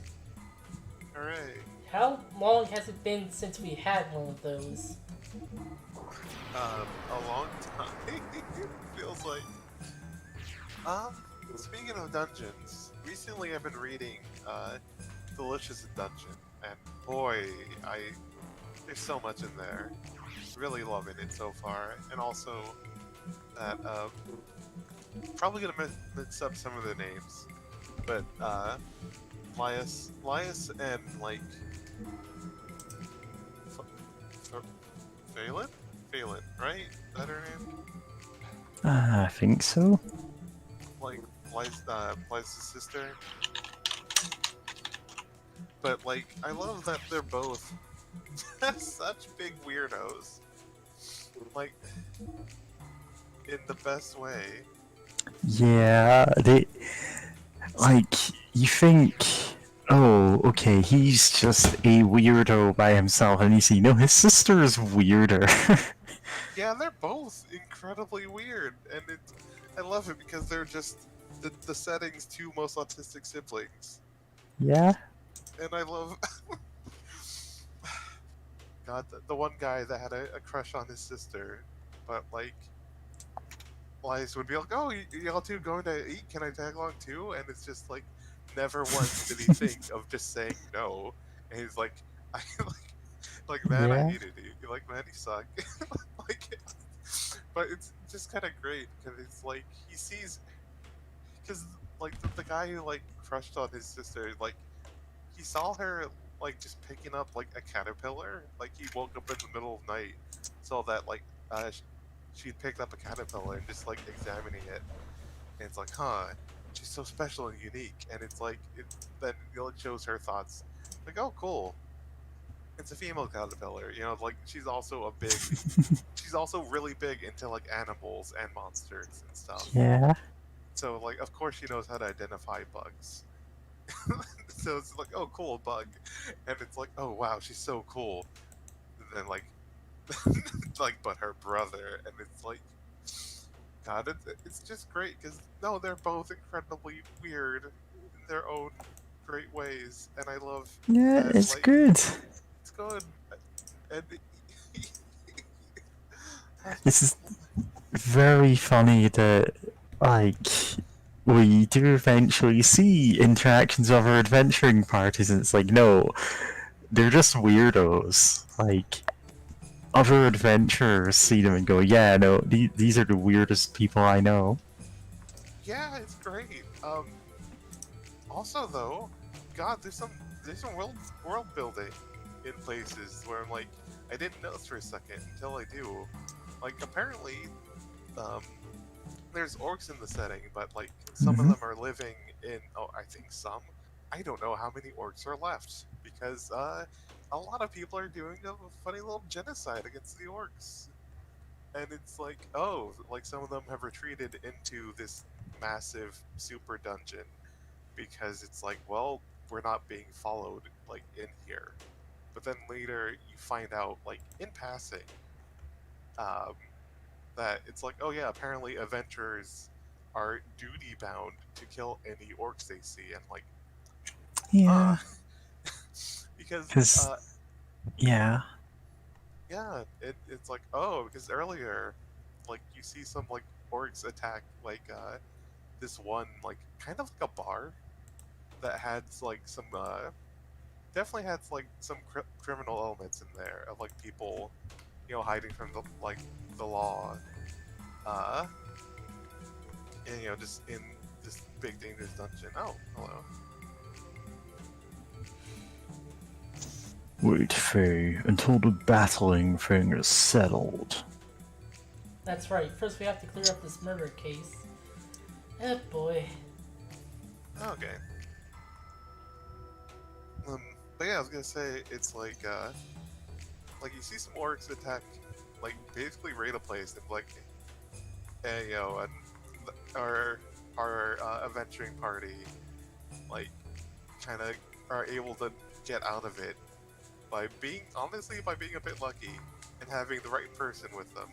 Hooray. How long has it been since we had one of those? A long time. Feels like. Speaking of dungeons, recently I've been reading, Delicious Dungeon, and boy, there's so much in there. Really loving it so far, and also that, probably gonna mix up some of the names, but, Lias and, like, Phelan, right? Is that her name? I think so. Like, Lias' sister. But, like, I love that they're both such big weirdos. Like, in the best way. Yeah, like, you think, oh, okay, he's just a weirdo by himself, and you see, no, his sister is weirder. Yeah, they're both incredibly weird, and I love it because they're just the setting's two most autistic siblings. Yeah? And I love... God, the one guy that had a crush on his sister, but, like, Lies would be like, oh, y'all two going to eat? Can I tag along too? And it's just like, never once did he think of just saying no. And he's like, I like man, I Yeah. hated you. You're like, man, you suck. Like, but it's just kind of great because it's like he sees, because like the guy who like crushed on his sister, like he saw her like just picking up like a caterpillar. Like he woke up in the middle of the night, saw that like she'd picked up a caterpillar and just like examining it, and it's like, huh, she's so special and unique. And it's like then it shows her thoughts, like, oh, cool, it's a female caterpillar, you know, like she's also she's also really big into like animals and monsters and stuff. Yeah. So like, of course she knows how to identify bugs. So it's like, oh, cool, bug. And it's like, oh wow, she's so cool. And then like like, but her brother, and it's like, God, it's just great because no, they're both incredibly weird in their own great ways, and I love. Yeah, that, it's like, good. It's good, and This is very funny that, like, we do eventually see interactions of our adventuring parties, and it's like, no, they're just weirdos. Like, other adventurers see them and go, yeah, no, these are the weirdest people I know. yeah, it's great. Also though, God, there's some world building in places where I'm like, I didn't notice for a second until I do. Like, apparently, there's orcs in the setting, but like some of them are living in. Oh, I think some. I don't know how many orcs are left because a lot of people are doing a funny little genocide against the orcs, and it's like, oh, like some of them have retreated into this massive super dungeon because it's like, well, we're not being followed like in here. But then later you find out, like in passing, that it's like, oh yeah, apparently adventurers are duty bound to kill any orcs they see, and like, Yeah. because yeah. yeah, it's like, oh, because earlier, like you see some like orcs attack like this one like kind of like a bar that had like some definitely had like some criminal elements in there of like people, hiding from the law, uh, and just in this big dangerous dungeon. Oh, hello. Wait, Faye, until the battling thing is settled. That's right. First, we have to clear up this murder case. Oh boy. Okay. But yeah, I was gonna say it's like you see some orcs attack, basically raid a place, and and our adventuring party, kind of are able to get out of it by being a bit lucky and having the right person with them.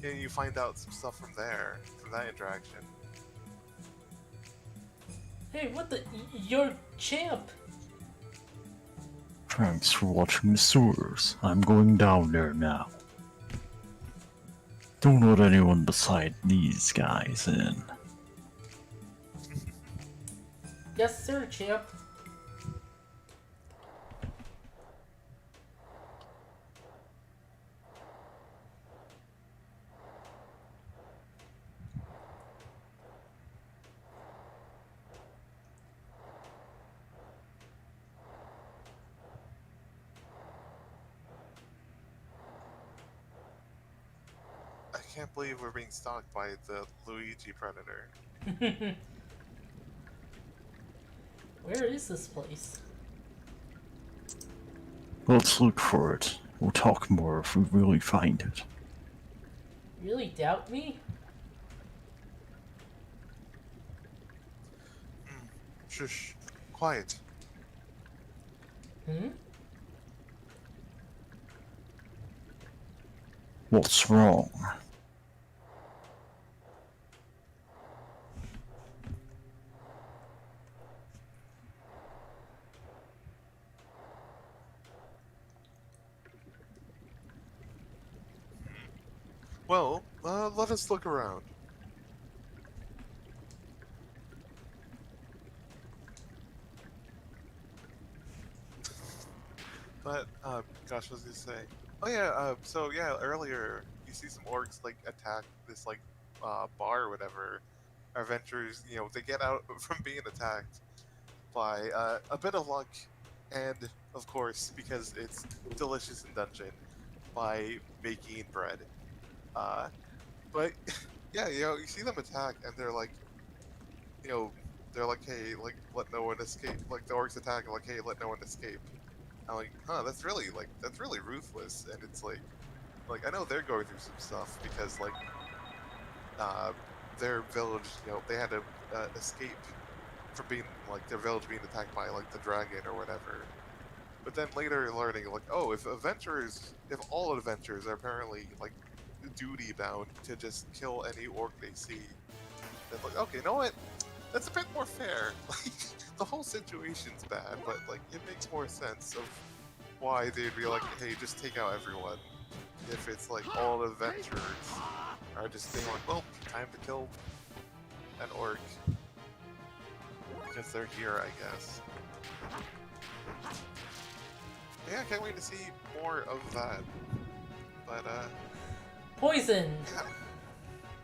And you find out some stuff from that interaction. Hey, what the? You're champ! Thanks for watching the sewers. I'm going down there now. Don't let anyone beside these guys in. Yes, sir, champ. I can't believe we're being stalked by the Luigi Predator. Where is this place? Let's look for it. We'll talk more if we really find it. Really doubt me? Shush. Quiet. Hmm? What's wrong? Well, let us look around. But, gosh, what was I gonna say? Oh yeah, so yeah, earlier, you see some orcs, attack this, bar or whatever. Our adventurers, they get out from being attacked by, a bit of luck, and, of course, because it's delicious in dungeon, by making bread. But, yeah, you see them attack, and they're they're like, hey, let no one escape. Like, the orcs attack, like, hey, let no one escape. I'm like, huh, that's really ruthless. And it's I know they're going through some stuff because their village, they had to escape from being their village being attacked by the dragon or whatever. But then later learning oh, if all adventurers are apparently duty bound to just kill any orc they see, then okay, you know what? That's a bit more fair. The whole situation's bad, but it makes more sense of why they'd be hey, just take out everyone. If it's all adventurers are just being well, time to kill an orc because they're here, I guess. Yeah, I can't wait to see more of that. But Poison! yeah.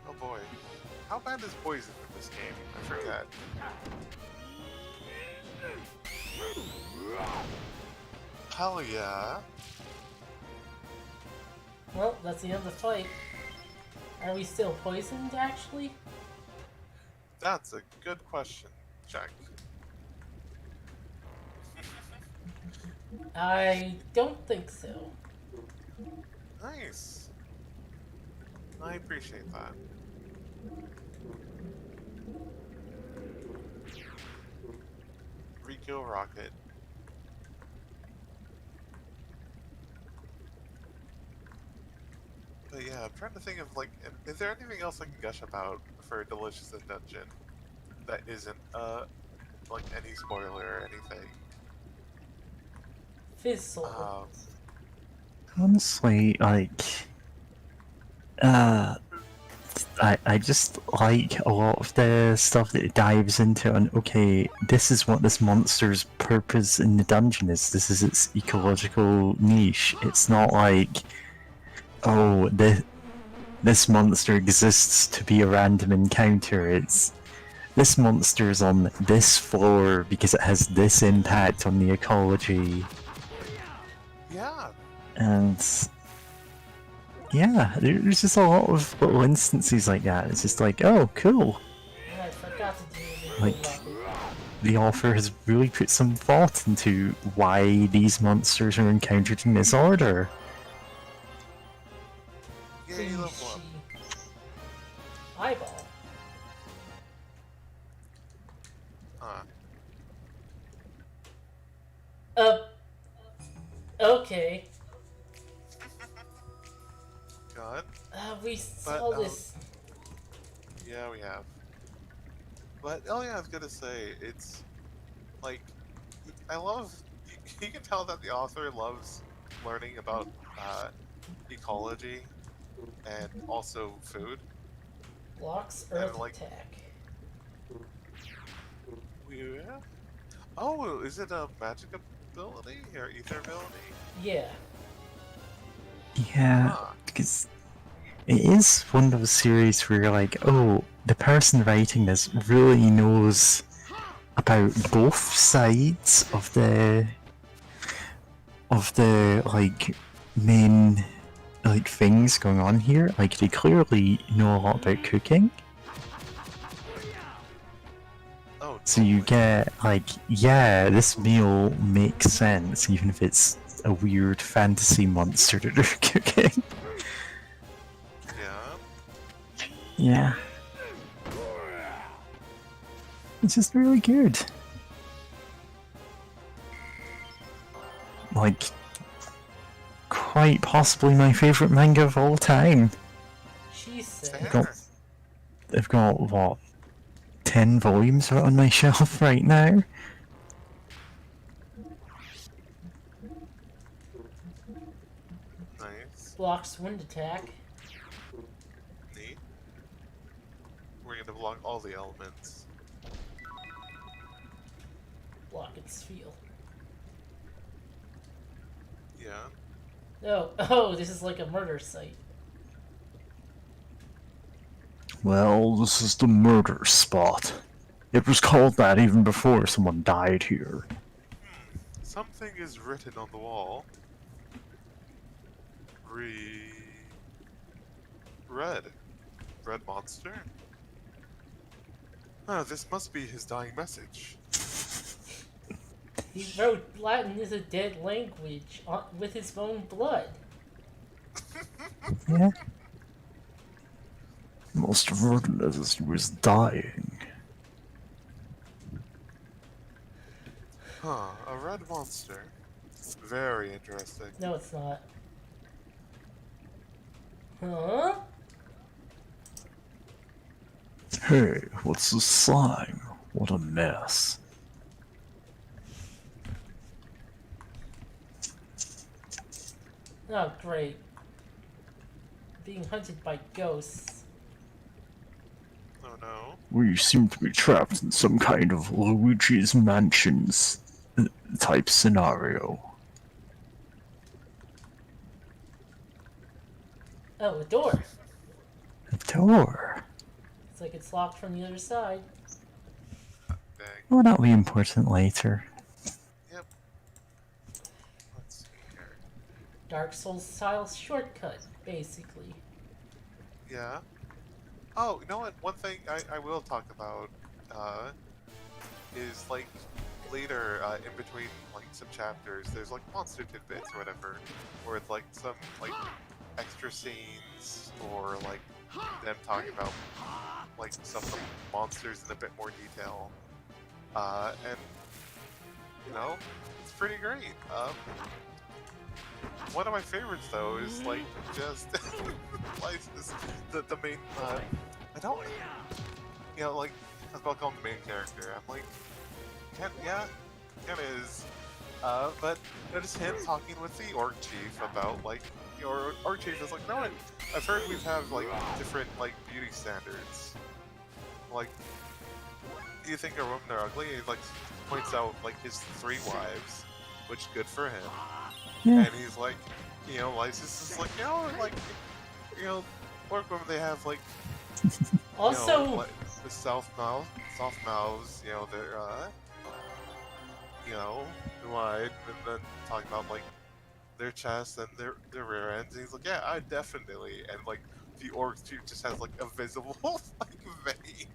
Oh boy, how bad is poison in this game? I forget. Hell yeah. Well, that's the end of the fight. Are we still poisoned, actually? That's a good question, Jack. I don't think so. Nice. I appreciate that. Rico Rocket. But yeah, I'm trying to think of is there anything else I can gush about for Delicious in Dungeon that isn't any spoiler or anything? Fizzle. Honestly, I just like a lot of the stuff that it dives into on, okay, this is what this monster's purpose in the dungeon is. This is its ecological niche. It's not like, oh, this monster exists to be a random encounter. It's this monster is on this floor because it has this impact on the ecology. Yeah. And yeah, there's just a lot of little instances like that. It's just like, oh, cool. And I forgot to do the Like, the author has really put some thought into why these monsters are encountered in this order. Yeah, you level up. Eyeball. Okay. God. We saw this. Yeah, we have. But oh yeah, I was gonna say it's like I love. You can tell that the author loves learning about ecology and also food. Blocks And, Earth like, attack. Yeah. Oh, is it a magic ability or ether ability? Yeah. Yeah, Ah. because it is one of those series where you're like, oh, the person writing this really knows about both sides of the like main like things going on here. Like they clearly know a lot about cooking. Oh, So you totally. get like, yeah, this meal makes sense even if it's a weird fantasy monster that they're cooking. Yeah. Yeah. It's just really good. Like, quite possibly my favorite manga of all time. She said. Fair. I've got, what, 10 volumes on my shelf right now? Nice. Blocks wind attack. Neat. We're gonna block all the elements. Block its field. Yeah. Oh, this is like a murder site. Well, this is the murder spot. It was called that even before someone died here. Something is written on the wall. Red. Red monster? Oh, this must be his dying message. He wrote Latin is a dead language with his own blood. Yeah. Must have written it as he was dying. Huh, a red monster. Very interesting. No, it's not. Huh? Hey, what's this sign? What a mess. Oh, great. Being hunted by ghosts. Oh no. We seem to be trapped in some kind of Luigi's Mansions type scenario. Oh, a door. A door? It's like it's locked from the other side. Dang. Well, that'll be important later. Yep. Let's see here. Dark Souls style shortcut, basically. Yeah. Oh, you know what? One thing I will talk about is like later in between like some chapters, there's like monster tidbits or whatever, where it's like some like extra scenes or like them talking about like some of the monsters in a bit more detail, and you know it's pretty great. One of my favorites though is like just like the main I don't you know like I was about to call him the main character. I'm like Ken is but you know, just him talking with the orc chief about like or change is like, no, I've heard we have like different like beauty standards. Like, you think a women are ugly? He like points out like his 3 wives, which good for him. Yeah. And he's like, Lysis is like, like, orc women, they have like, Also, like, the soft mouths, they're wide, and then talking about like their chest and their rear ends. And he's like, yeah, I definitely. And like the orc too just has like a visible like vein.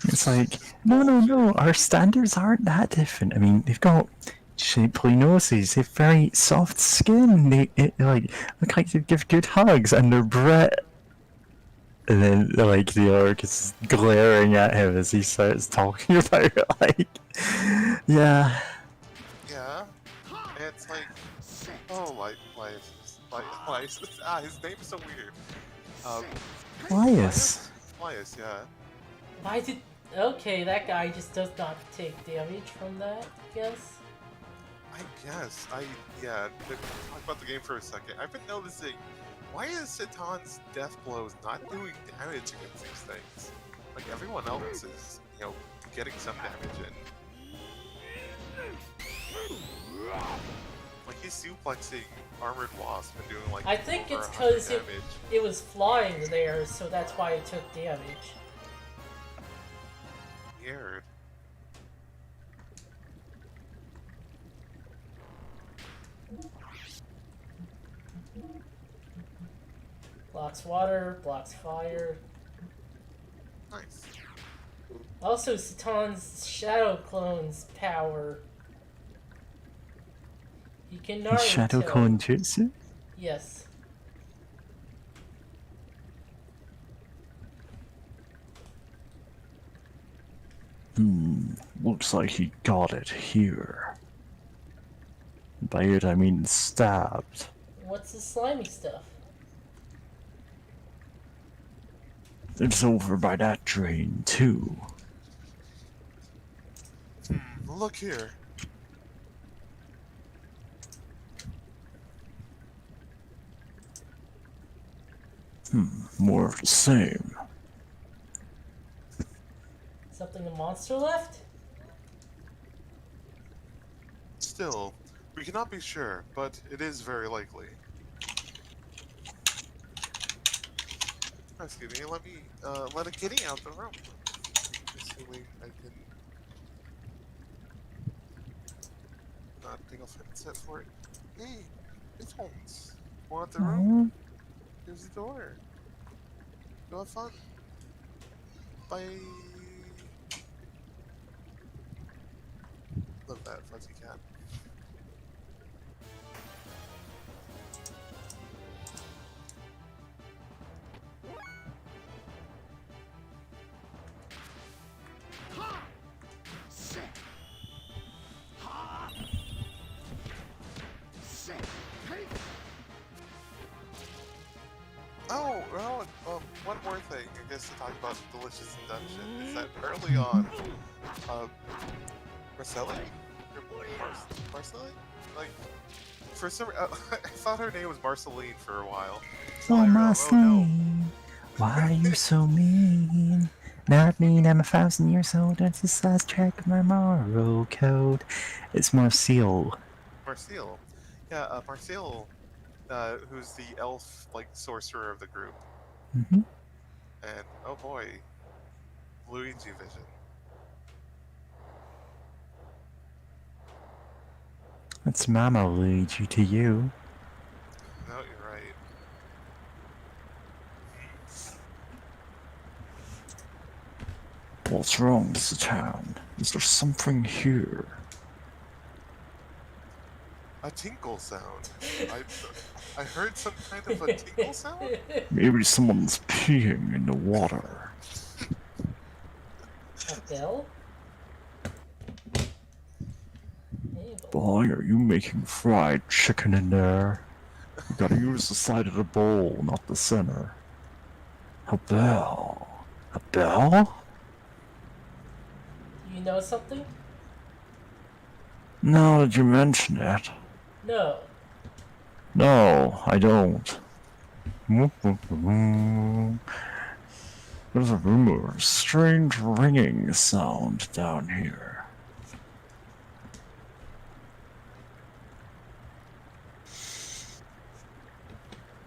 It's like, no, our standards aren't that different. I mean, they've got shapely noses, they have very soft skin, they like look like they give good hugs, and they're Brit. And then, like, the orc is glaring at him as he starts talking about it, like, yeah. Yeah, and it's like, Lysis. His name is so weird. Elias. Elias, yeah. why did... Okay, that guy just does not take damage from that, I guess. I guess. But talk about the game for a second. I've been noticing, why is Citan's death blows not doing damage against these things? Like, everyone else is, getting some damage in. Like, he's suplexing Armored Wasp and doing, like, I think over it's 100 because damage. it was flying there, so that's why it took damage. Weird. Blocks water, blocks fire. Nice. Also, Satan's Shadow Clone's power. He can Naruto. Shadow Clone Jutsu? Yes. Looks like he got it here. By it I mean stabbed. What's the slimy stuff? It's over by that drain, too. Look here. More of the same. Something a monster left? Still, we cannot be sure, but it is very likely. Excuse me, let me let a kitty out the room. Assuming I can not take off headset for it. Hey, it's Holmes. Want the room? Here's the door. Go have fun. Bye. Love that fuzzy cat. One more thing, I guess, to talk about Delicious Induction is that early on, Marcelli? Marcelli? Like, for some I thought her name was Marceline for a while. So Oh, I Marceline, why are you so mean? Not mean, I'm 1,000 years old, that's the last track of my Morrow code. It's Marcel. Marcel. Yeah, Marcel, who's the elf, like, sorcerer of the group. Mm-hmm. And, oh boy, Luigi vision. That's Mama Luigi to you. No, you're right. What's wrong, Mr. Town? Is there something here? A tinkle sound. I heard some kind of a tinkle sound? Maybe someone's peeing in the water. A bell? Boy, are you making fried chicken in there? You gotta use the side of the bowl, not the center. A bell? A bell? You know something? Now that you mention it. No. No, I don't. There's a rumor of strange ringing sound down here.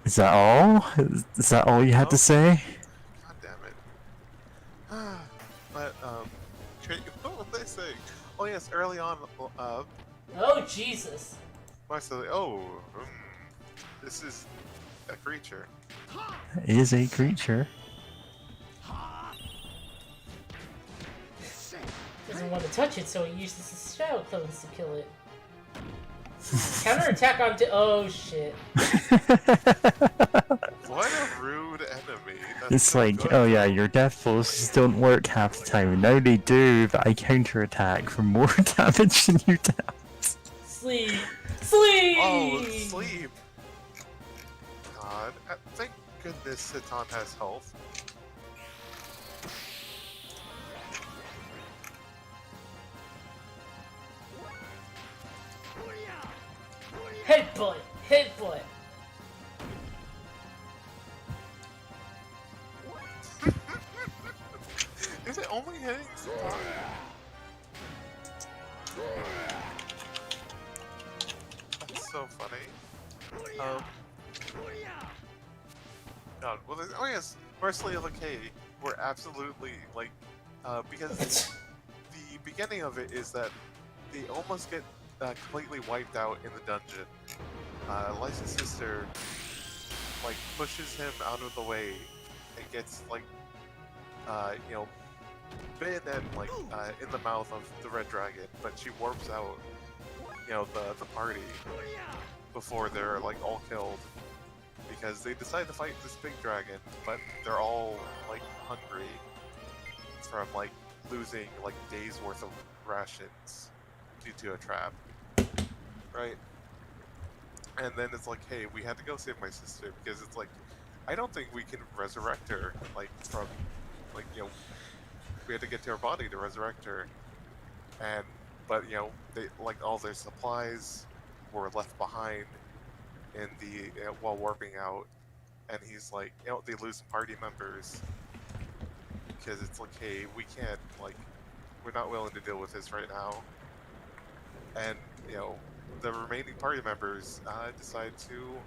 Is that all? Is that all you had to Oh. say? God damn it. But, what was I saying? Oh yes, early on, Oh, Jesus. Marcel, oh, this is a creature. It is a creature. Doesn't want to touch it, so he uses his shadow clones to kill it. Counterattack on. Oh shit. What a rude enemy. That's It's so like, good, oh yeah, though. your death forces don't work half the time. No, they do, but I counterattack for more damage than you do. Sleep. Sleep. Oh, sleep. God, thank goodness Citan has health. Headbutt. Headbutt. Is it only hitting Citan? That's so funny. God, well, oh yes, Mercilessly of the K were absolutely, like, because the beginning of it is that they almost get completely wiped out in the dungeon. Lysa's sister, like, pushes him out of the way and gets, like, you know, bit and, like, in the mouth of the red dragon, but she warps out, you know, the party before they're, like, all killed. Because they decide to fight this big dragon, but they're all, like, hungry from, like, losing, like, days worth of rations due to a trap. Right? And then it's like, hey, we had to go save my sister, because it's like, I don't think we can resurrect her, like, from, like, you know, we had to get to her body to resurrect her. And, but, you know, they, like, all their supplies were left behind in the while warping out, and he's like, you know, they lose party members because it's like, hey, we can't, like, we're not willing to deal with this right now. And you know, the remaining party members decide to,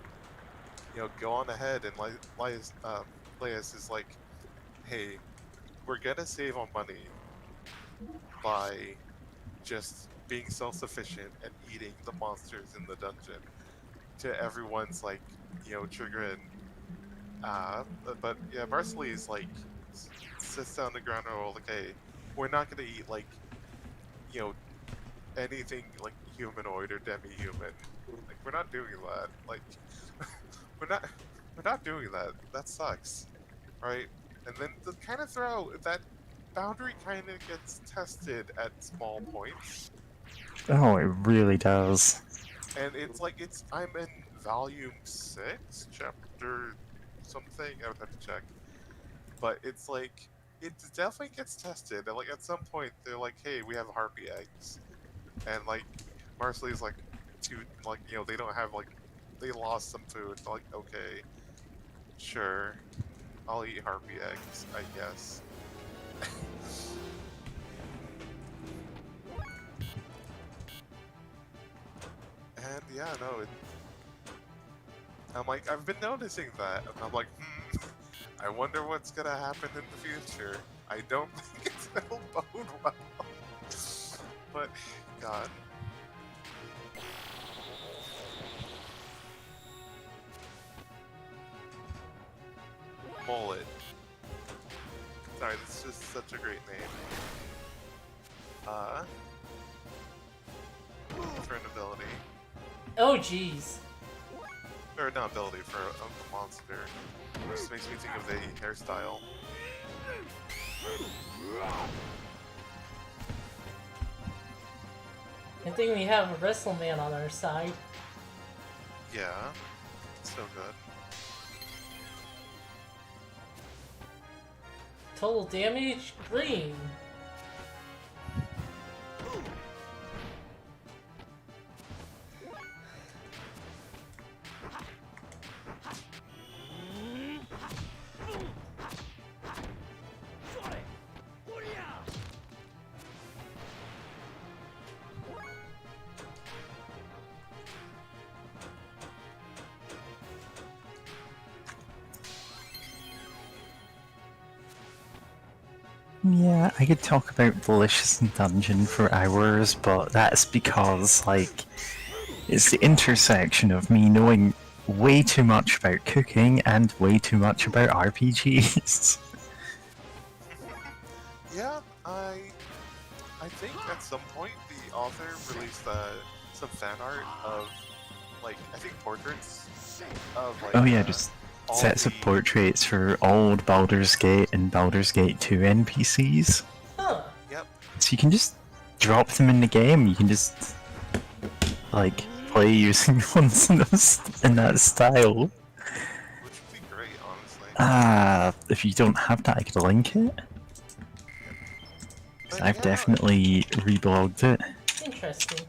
you know, go on ahead, and Laius is like, hey, we're gonna save on money by just being self-sufficient and eating the monsters in the dungeon. To everyone's, like, you know, chagrin. But yeah, Marcelly's like sits down the ground and all like, hey, we're not gonna eat, like, you know, anything like humanoid or demi-human. Like, we're not doing that. Like, we're not doing that. That sucks, right? And then to kind of throw that boundary, kind of gets tested at small points. Oh, it really does. And it's like, I'm in volume 6, chapter something, I would have to check. But it's like, it definitely gets tested, and like at some point they're like, hey, we have harpy eggs. And like, Marcelly's like, like, you know, they don't have, like, they lost some food. They're like, okay, sure, I'll eat harpy eggs, I guess. And yeah, no, I'm like, I've been noticing that, and I'm like, I wonder what's gonna happen in the future. I don't think it'll bode well. But, God. Mullet. Sorry, this is just such a great name. Turn ability. Oh, jeez. Or not ability, for a monster. Just makes me think of the hairstyle. I think we have a WrestleMan on our side. Yeah. So good. Total damage, green. Yeah, I could talk about Delicious and Dungeon for hours, but that's because, like, it's the intersection of me knowing way too much about cooking and way too much about RPGs. Yeah, I think at some point the author released some fan art of, like, I think portraits of, like, Oh yeah, just all sets of the- portraits for old Baldur's Gate and Baldur's Gate 2 NPCs. Huh. Yep. So you can just drop them in the game, you can just, like, play using ones in that style. Which would be great, honestly. If you don't have that, I could link it. 'Cause But I've yeah, definitely reblogged it. Interesting.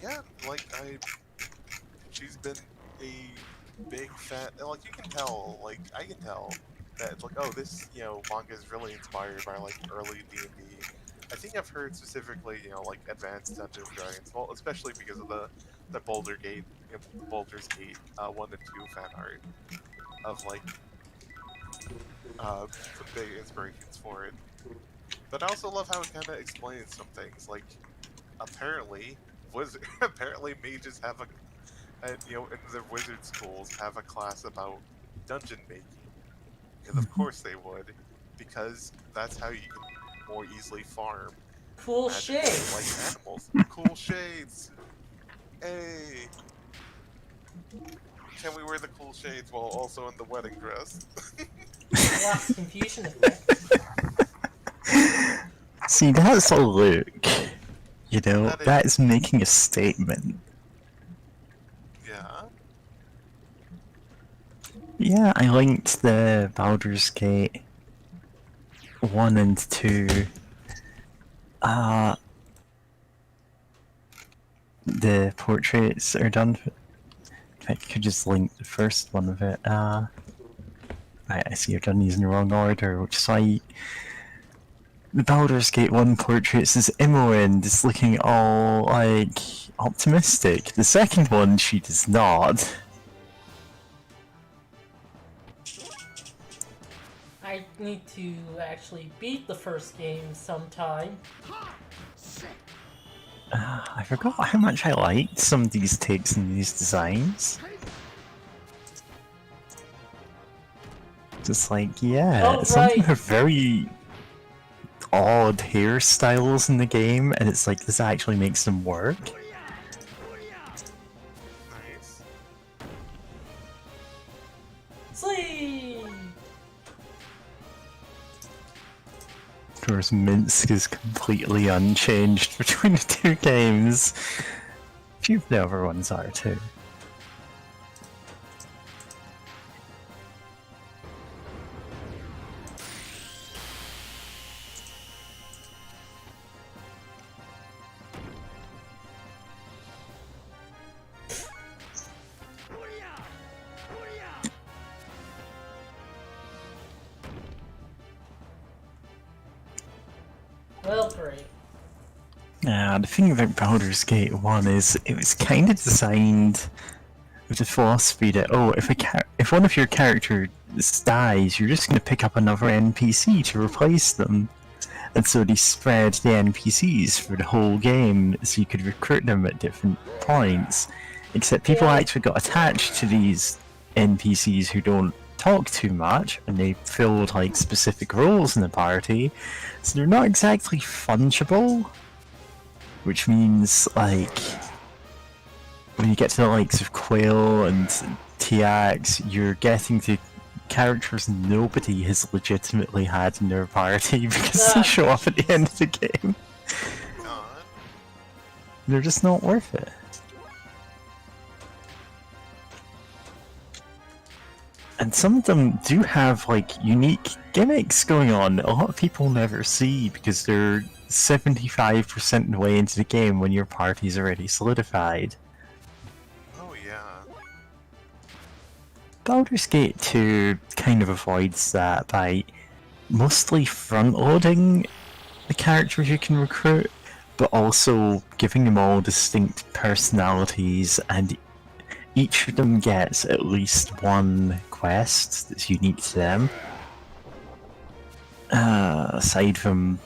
yeah, like she's been a big fan. Like, you can tell, like, I can tell that it's like, oh, this, manga is really inspired by, like, early D&D. I think I've heard specifically, like, Advanced Dungeons and Dragons, well, especially because of the Baldur's Gate 1 and 2 fan art of, like, some big inspirations for it. But I also love how it kind of explains some things, like, apparently apparently mages have in the wizard schools have a class about dungeon making, and of course they would, because that's how you can more easily farm Cool magic shade. like animals. Cool shades. Hey, can we wear the cool shades while also in the wedding dress? Lots of confusion effect. See, that's a look. You know, That is- that is making a statement. Yeah. Yeah, I linked the Baldur's Gate 1 and 2. The portraits are done. In fact, I could just link the first one of it. Right, I see I've done these in the wrong order, which is why the Baldur's Gate 1 portraits is Imoen is looking all, like, optimistic. The second one, she does not. I need to actually beat the first game sometime. I forgot how much I liked some of these takes and these designs. Just like, yeah, Oh, some of them right. are very odd hairstyles in the game, and it's like, this actually makes them work. Nice. Sleep! Of course, Minsk is completely unchanged between the two games. A few of the other ones are too. Well, great. The thing about Baldur's Gate 1 is it was kind of designed with the philosophy that, oh, if one of your characters dies, you're just going to pick up another NPC to replace them. And so they spread the NPCs for the whole game so you could recruit them at different points. Except people Yeah. actually got attached to these NPCs who don't talk too much, and they filled like specific roles in the party, so they're not exactly fungible. Which means, like, when you get to the likes of Quail and TX, you're getting to characters nobody has legitimately had in their party because they show up at the end of the game. God. They're just not worth it. And some of them do have, like, unique gimmicks going on that a lot of people never see because they're 75% of the way into the game when your party's already solidified. Oh yeah. Baldur's Gate 2 kind of avoids that by mostly front-loading the characters you can recruit, but also giving them all distinct personalities, and each of them gets at least one quest that's unique to them. Aside from...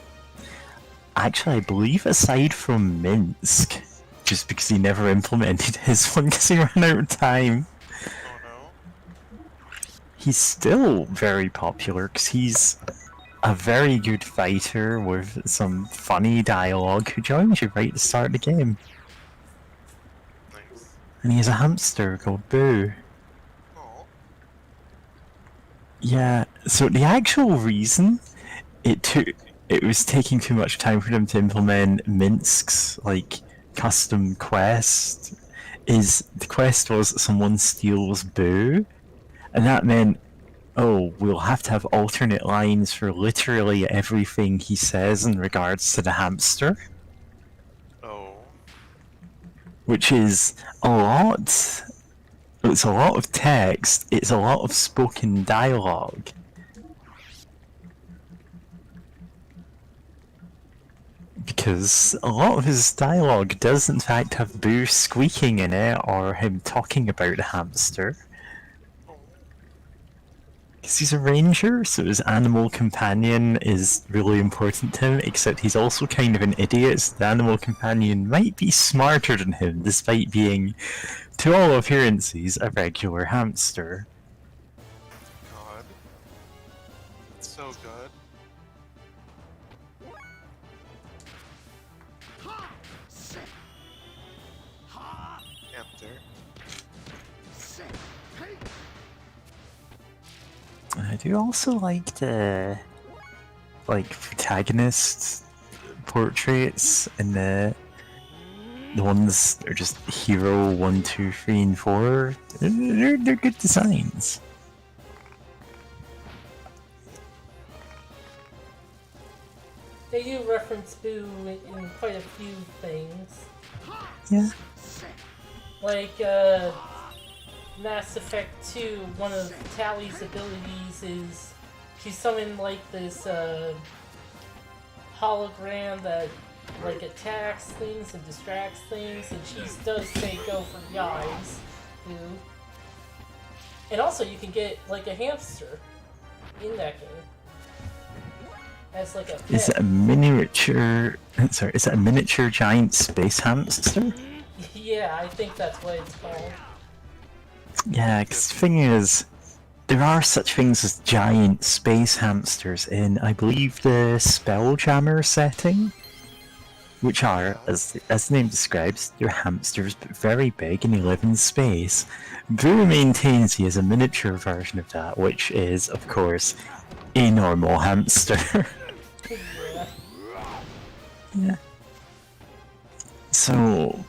Actually, I believe aside from Minsk, just because he never implemented his one because he ran out of time, Oh no. he's still very popular because he's a very good fighter with some funny dialogue who joins you right at the start of the game. Nice. And he has a hamster called Boo. Oh. Yeah, so the actual reason it was taking too much time for them to implement Minsk's like custom quest is the quest was someone steals Boo, and that meant we'll have to have alternate lines for literally everything he says in regards to the hamster, Oh. which is a lot. It's a lot of text. It's a lot of spoken dialogue. Because a lot of his dialogue does in fact have Boo squeaking in it, or him talking about the hamster. Oh. Because he's a ranger, so his animal companion is really important to him, except he's also kind of an idiot, so the animal companion might be smarter than him, despite being, to all appearances, a regular hamster. God. It's so good. Enter. I do also like the protagonist portraits and the ones that are just hero 1, 2, 3, and 4. They're good designs. They do reference Boo in quite a few things. Yeah. Like, Mass Effect 2, one of Tally's abilities is she summoned like this hologram that like attacks things and distracts things, and she does say go for guys, Boo. And also you can get like a hamster in that game. As like a pet. Is it a miniature? Sorry, is it a miniature giant space hamster? Yeah, I think that's what it's called. Yeah, because the thing is, there are such things as giant space hamsters in, I believe, the Spelljammer setting, which are, as the name describes, they're hamsters, but very big and they live in space. Boo maintains he is a miniature version of that, which is, of course, a normal hamster. Yeah. Yeah. So,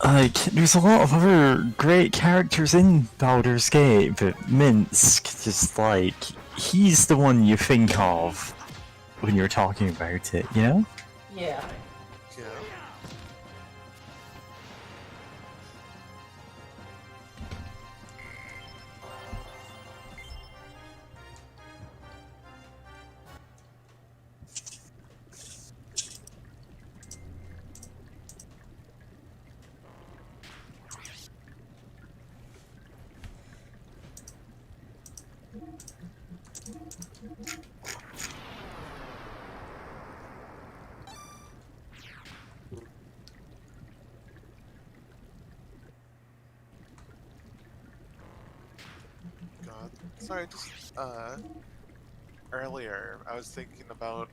like, there's a lot of other great characters in Baldur's Gate, but Minsk, just like, he's the one you think of when you're talking about it, you know? Yeah. Yeah. God. Sorry, just earlier I was thinking about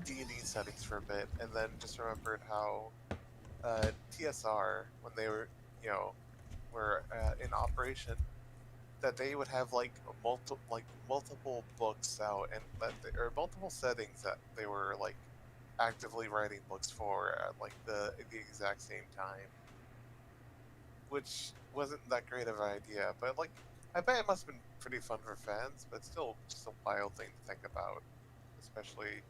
D&D settings for a bit, and then just remembered how TSR, when they were, were in operation, that they would have like multiple books out, and or multiple settings that they were like actively writing books for at like the exact same time, which wasn't that great of an idea. But like, I bet it must have been pretty fun for fans, but still just a wild thing to think about, especially.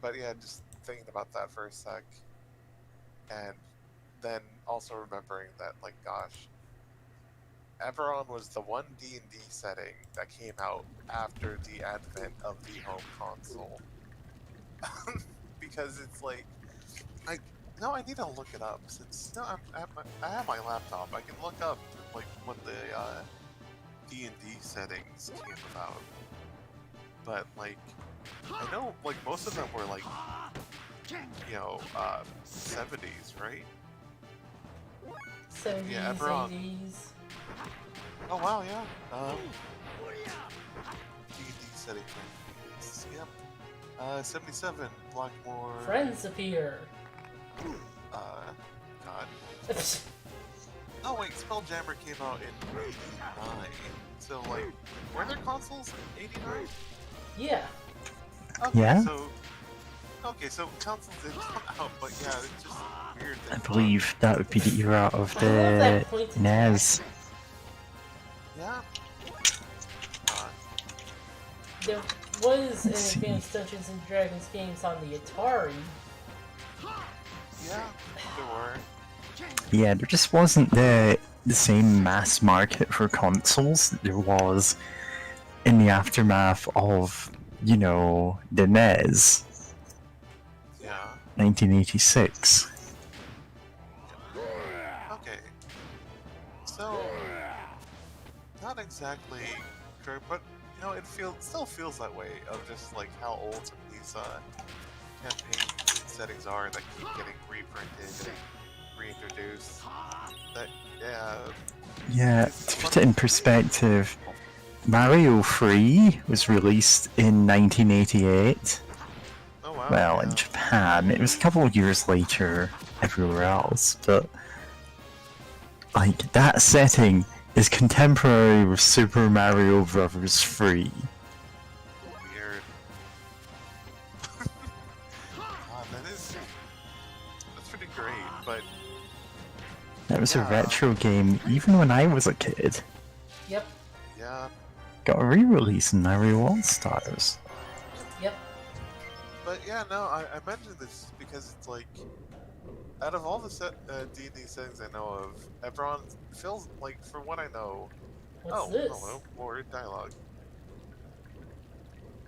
But yeah, just thinking about that for a sec, and then also remembering that, like, gosh, Eberron was the one D&D setting that came out after the advent of the home console. Because it's like, I need to look it up, since I have my laptop. I can look up like what the D&D settings came about, but like I know like most of them were like 70s, right? 70s, Yeah, Eberron. 80s. Oh wow, yeah. D&D setting. Yep. 77 Blackmore. Friends appear. God. Oh wait, Spelljammer came out in '89. So like, were there consoles in '89? Yeah. Okay, Yeah? so consoles did come out, but yeah, it's just weird. I That, believe that would be the era of I love the that point and NES. yeah. There was an Let's see. Advanced Dungeons and Dragons games on the Atari. Yeah, there were. Yeah, there just wasn't the same mass market for consoles that there was in the aftermath of, you know, the NES, Yeah. 1986. Okay. So, not exactly correct, but you know, still feels that way of just like how old some of these campaign settings are that keep getting reprinted and reintroduced. That Yeah, to put it in perspective, Mario 3 was released in 1988. Oh wow. Well, yeah. in Japan. It was a couple of years later everywhere else, but like that setting is contemporary with Super Mario Bros. 3. Weird. God, that's pretty great, but That was a Yeah. retro game even when I was a kid. Yep. yeah. Got a re-release in Mario All-Stars. Yep. But yeah, no, I mentioned this because it's like, out of all the D&D settings I know of, Eberron feels like, from what I know. What's this? Hello, more dialogue.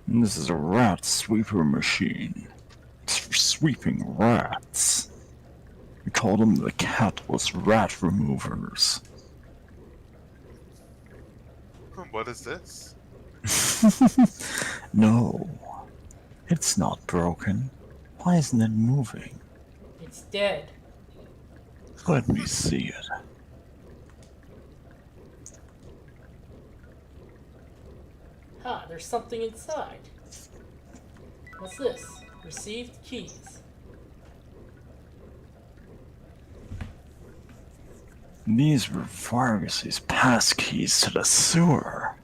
This is a rat sweeper machine. It's for sweeping rats. We call them the catless rat removers. What is this? No, it's not broken. Why isn't it moving? It's dead. Let me see it. Ha, there's something inside. What's this? Received keys. These were Vargas's passkeys to the sewer.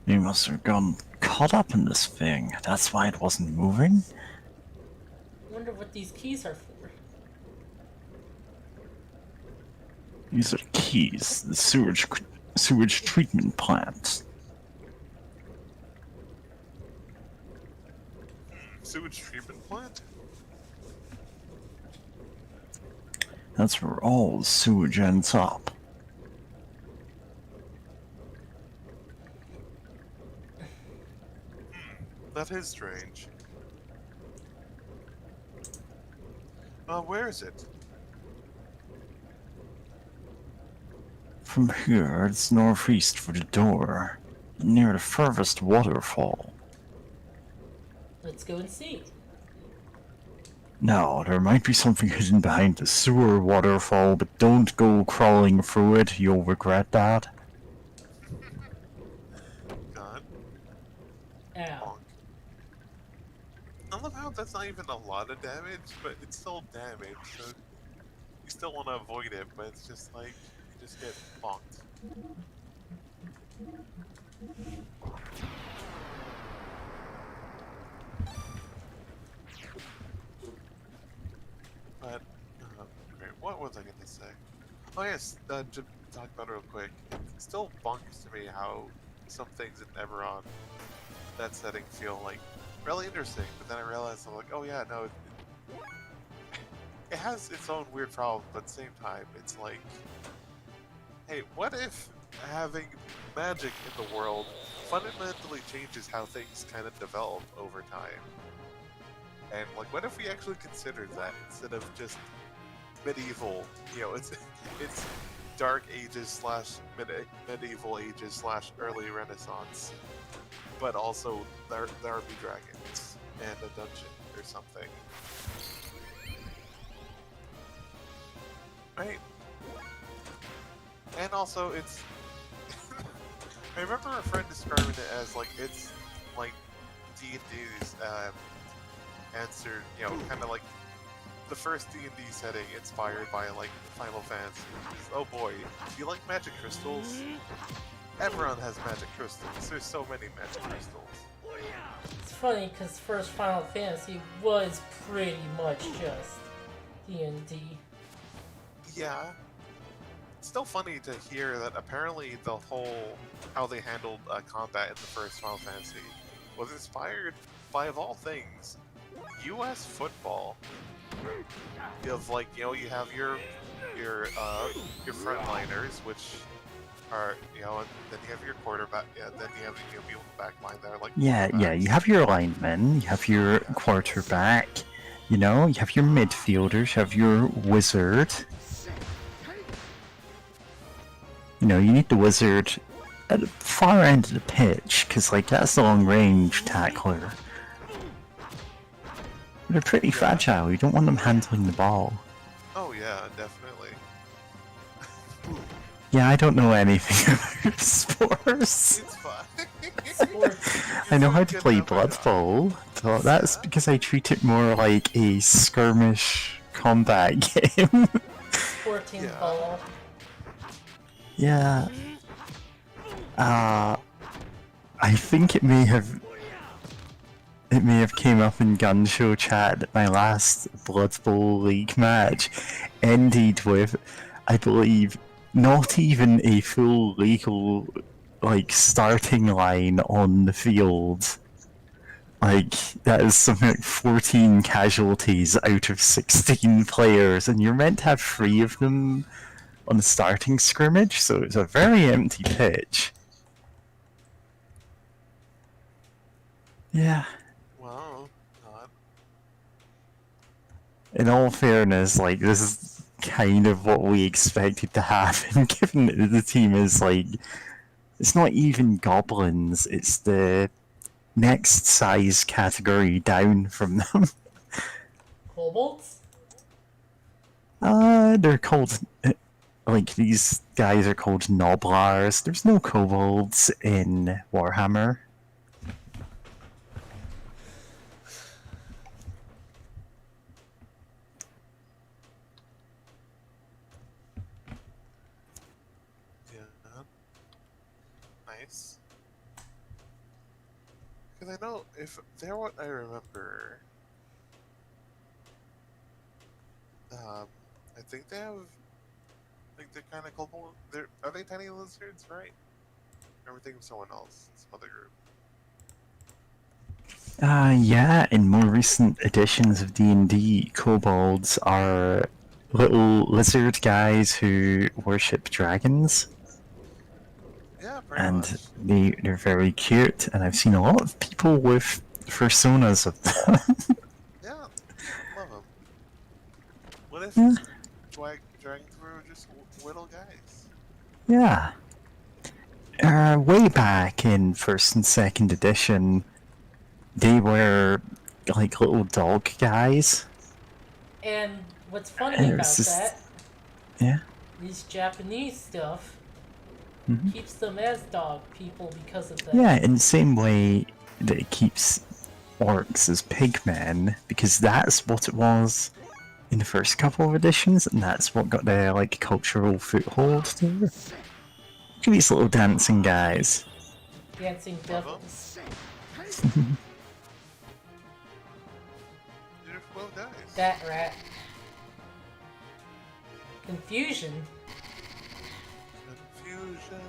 He must have gotten caught up in this thing. That's why it wasn't moving. Wonder what these keys are for. These are keys. The sewage treatment plant. Sewage treatment plant? That's where all the sewage ends up. That is strange. Where is it? From here, it's northeast for the door, near the furthest waterfall. Let's go and see. Now, there might be something hidden behind the sewer waterfall, but don't go crawling through it, you'll regret that. God. Ow. Bonk. I love how that's not even a lot of damage, but it's still damage, so you still want to avoid it, but it's just like, you just get bonked. But, great. What was I going to say? Oh yes, to talk about it real quick, it still bonkers to me how some things in Eberron, that setting, feel like really interesting, but then I realized I'm like, oh yeah, no, it has its own weird problems, but at the same time, it's like, hey, what if having magic in the world fundamentally changes how things kind of develop over time? And like, what if we actually considered that instead of just medieval. You know, it's Dark Ages slash medieval ages slash early Renaissance, but also there be dragons and a dungeon or something. Right. And also, it's. I remember a friend describing it as like it's like D&D's answer, you know, kind of like the first D&D setting inspired by like Final Fantasy. Oh boy, do you like magic crystals? Everyone has magic crystals. There's so many magic crystals. It's funny because first Final Fantasy was pretty much just D&D. Yeah. It's still funny to hear that apparently the whole how they handled combat in the first Final Fantasy was inspired by, of all things, U.S. football. You have like, you know, you have your frontliners, which are, you know, and then you have your quarterback. Yeah, then you have people in the back line that are like. Yeah, you have your linemen, you have your quarterback, you know, you have your midfielders, you have your wizard. You know, you need the wizard at the far end of the pitch, because, like, that's the long-range tackler. They're pretty fragile, you don't want them handling the ball. Oh yeah, definitely. Yeah, I don't know anything about sports. It's fine. Sports. I know how to play Blood Bowl, but that's because I treat it more like a skirmish combat game. 14 ball. Yeah. I think it may have came up in Gun Show chat that my last Blood Bowl League match ended with, I believe, not even a full legal, like, starting line on the field. Like, that is something like 14 casualties out of 16 players, and you're meant to have 3 of them on the starting scrimmage, so it's a very empty pitch. Yeah. Wow. God. In all fairness, like, this is kind of what we expected to happen, given that the team is, like, it's not even goblins, it's the next size category down from them. Kobolds? They're called, like, these guys are called Noblars. There's no kobolds in Warhammer. Nice. Because I know if they're what I remember, I think they have, like, they're kind of called. Are they tiny lizards, right? Or am I thinking of someone else? Some other group. Yeah, in more recent editions of D&D, kobolds are little lizard guys who worship dragons. Yeah, pretty And much. they're very cute, and I've seen a lot of people with personas of them. Yeah, love them. What if Yeah. dragons were just little guys? Yeah. Way back in 1st and 2nd edition, they were like little dog guys. And what's funny And it about was just- that, Yeah. these Japanese stuff Mhm. keeps them as dog people because of that. Yeah, in the same way that it keeps orcs as pigmen, because that's what it was in the first couple of editions, and that's what got their, like, cultural foothold there. Look at these little dancing guys. Dancing devils. They're well guys. That rat. Confusion. Confusion.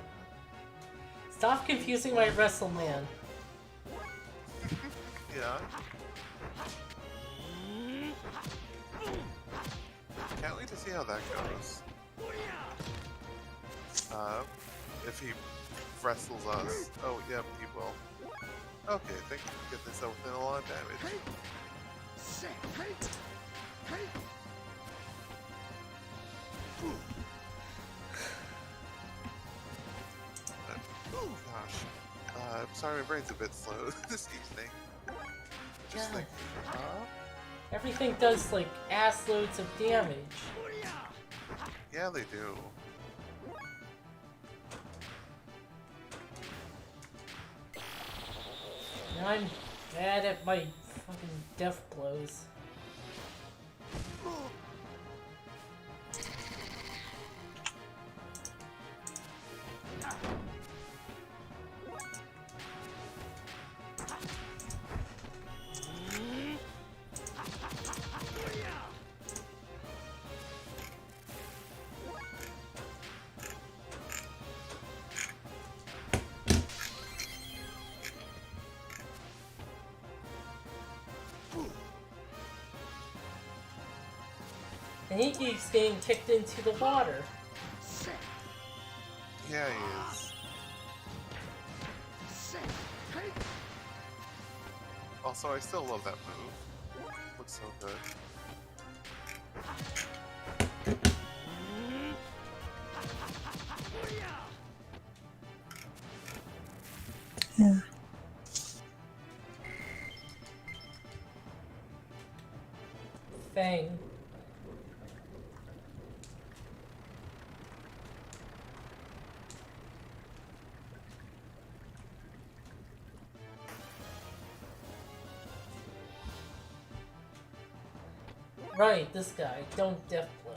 Stop confusing my WrestleMan. Yeah. Can't wait to see how that goes. If he wrestles us. Oh, yeah, he will. Okay, thank you for getting this out within a lot of damage. Sorry, my brain's a bit slow this evening. Just God. like, huh? Everything does like ass loads of damage. Yeah, they do. And I'm bad at my fucking death blows. And he keeps getting kicked into the water. Yeah, he is. Also, I still love that move. Looks so good. Yeah. Fang. Right, this guy. Don't death blow.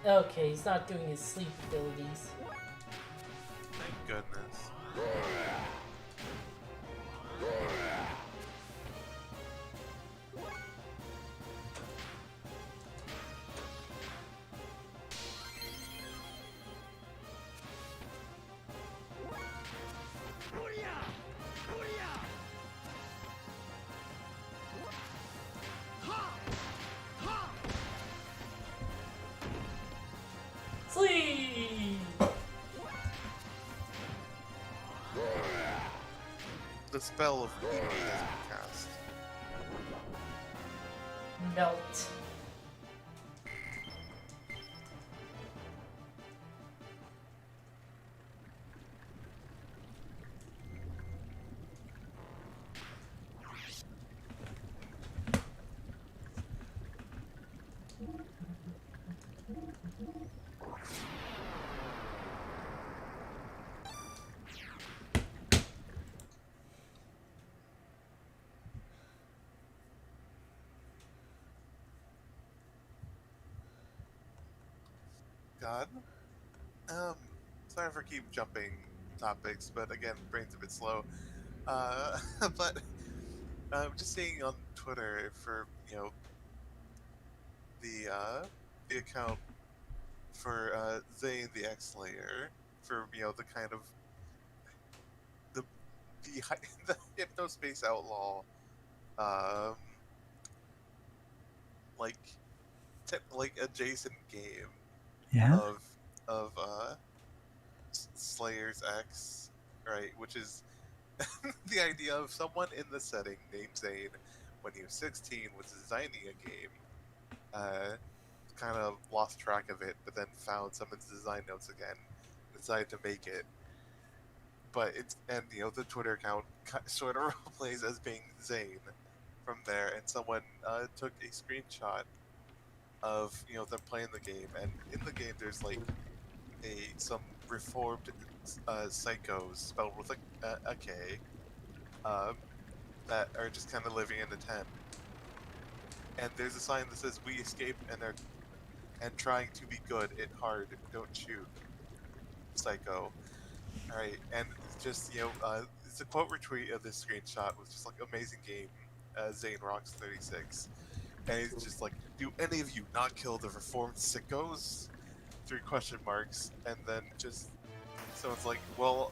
Okay, he's not doing his sleep abilities. Thank goodness. Sleep! The spell of EB has been cast. Melt. God. Sorry for keep jumping topics, but again, brain's a bit slow. But just seeing on Twitter for the account for Zane the X Layer for the kind of the the hypnospace outlaw um like like adjacent game Yeah. of Slayer's X, right? Which is the idea of someone in the setting named Zane when he was 16 was designing a game. Kind of lost track of it, but then found some of his design notes again, and decided to make it. But the Twitter account sort of plays as being Zane from there, and someone took a screenshot of them playing the game, and in the game there's like some reformed psychos spelled with a K that are just kind of living in a tent, and there's a sign that says "We escape and are trying to be good. It hard, don't shoot, psycho." All right, and just it's a quote retweet of this screenshot with just like amazing game, Zane Rocks 36, and he's just like, "Do any of you not kill the reformed sickos?" 3 question marks, and then just someone's like, "Well,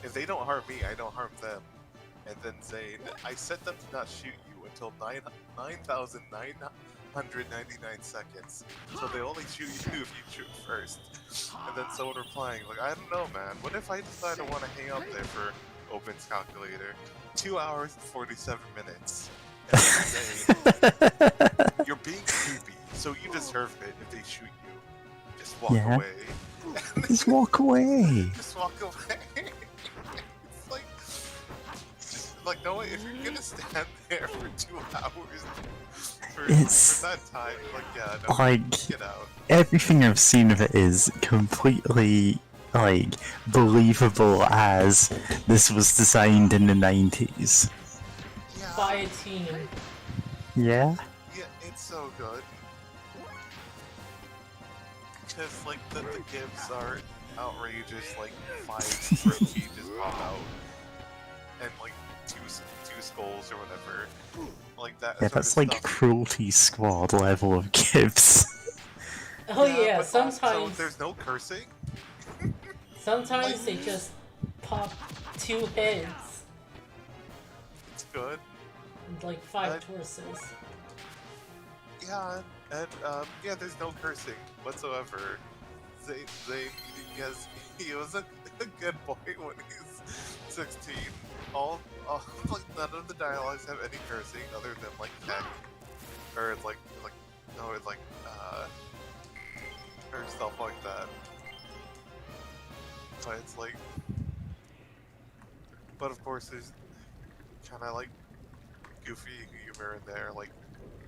if they don't harm me, I don't harm them." And then Zane, "I set them to not shoot you until 199 seconds. So they only shoot you if you shoot first. And then someone replying, like, I don't know, man. What if I decide I want to hang out there for opens calculator? 2 hours and 47 minutes. And they say, you're being creepy, so you deserve it if they shoot you. Just walk Yeah. away. Just walk away. Just walk away. It's like, just like, no, if you're gonna stand there for 2 hours for that time, like, yeah, no, Like, get out. everything I've seen of it is completely, like, believable as this was designed in the 90s. Yeah, By a team. Yeah? yeah, it's so good. Because, like, the gifs are outrageous, like, 5 rookie just pop out. And, like, two skulls or whatever. Like, that Yeah, sort that's of like stuff. Cruelty Squad level of gifts. Oh yeah, but sometimes also, there's no cursing. sometimes they just pop 2 heads It's good. and like 5 Uh, torsos. Yeah, and yeah, there's no cursing whatsoever. Because he was a good boy when he's 16. Like none of the dialogues have any cursing other than like heck, or or stuff like that. But it's like, but of course there's kind of like goofy humor in there, like,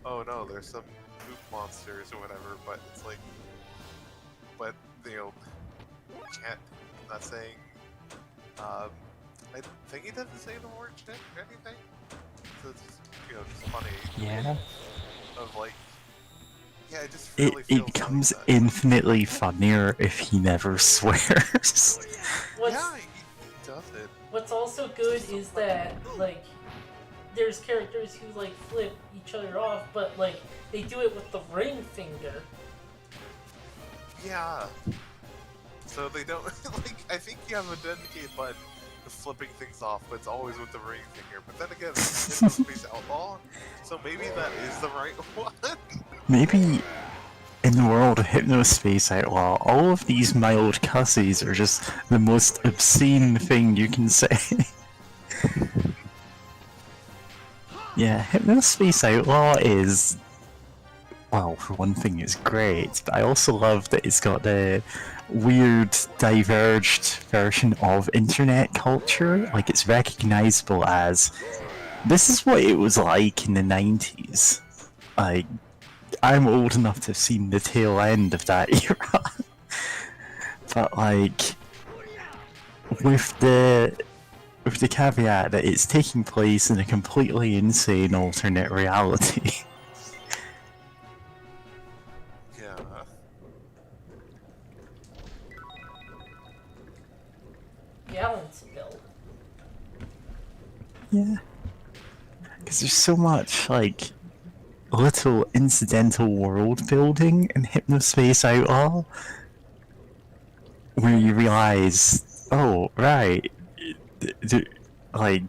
oh no, there's some poop monsters or whatever, but it's like, but, you know, can't, I'm not saying, I think he doesn't say the word shit or anything, so it's just, you know, just funny. Yeah. Of like, yeah, it just really It feels becomes like that. infinitely funnier if he never swears. What's Yeah, he does it. What's also good is that, like, there's characters who, like, flip each other off, but, like, they do it with the ring finger. Yeah. So they don't, like, I think you have a dedicated button to flipping things off, but it's always with the ring finger. But then again, it's a Space Outlaw, so maybe that is the right one. Maybe in the world of Hypnospace Outlaw, all of these mild cussies are just the most obscene thing you can say. Yeah, Hypnospace Outlaw is, well, for one thing, it's great, but I also love that it's got the weird, diverged version of internet culture. Like, it's recognizable as, this is what it was like in the 90s. Like, I'm old enough to have seen the tail end of that era. But, like, with the caveat that it's taking place in a completely insane alternate reality. Yeah. Balance build. Yeah. Because there's so much, like, little incidental world building in Hypnospace Outlaw, where you realize, oh, right, like,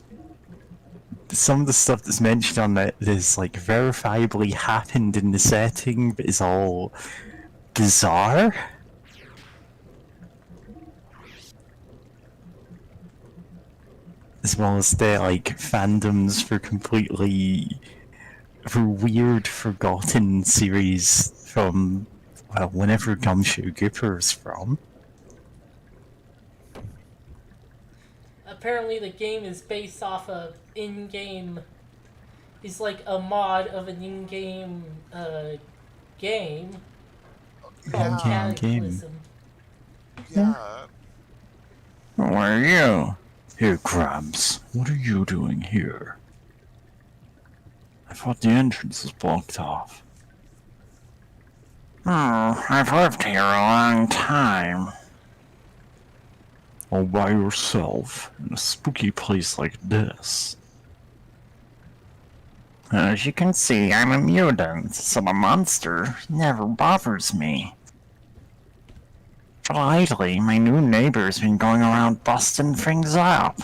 some of the stuff that's mentioned on that is, like, verifiably happened in the setting, but is all bizarre. As well as the, like, fandoms for weird, forgotten series from, well, whenever Gumshoe Gooper's from. Apparently the game is based off of in-game... It's like a mod of an in-game, game called Yeah. In-game game. Cataclysm. Yeah. Who are you? Here, Krabs. What are you doing here? I thought the entrance was blocked off. Oh, I've lived here a long time. All by yourself, in a spooky place like this. As you can see, I'm a mutant, so a monster never bothers me. Lately, my new neighbor's been going around busting things up.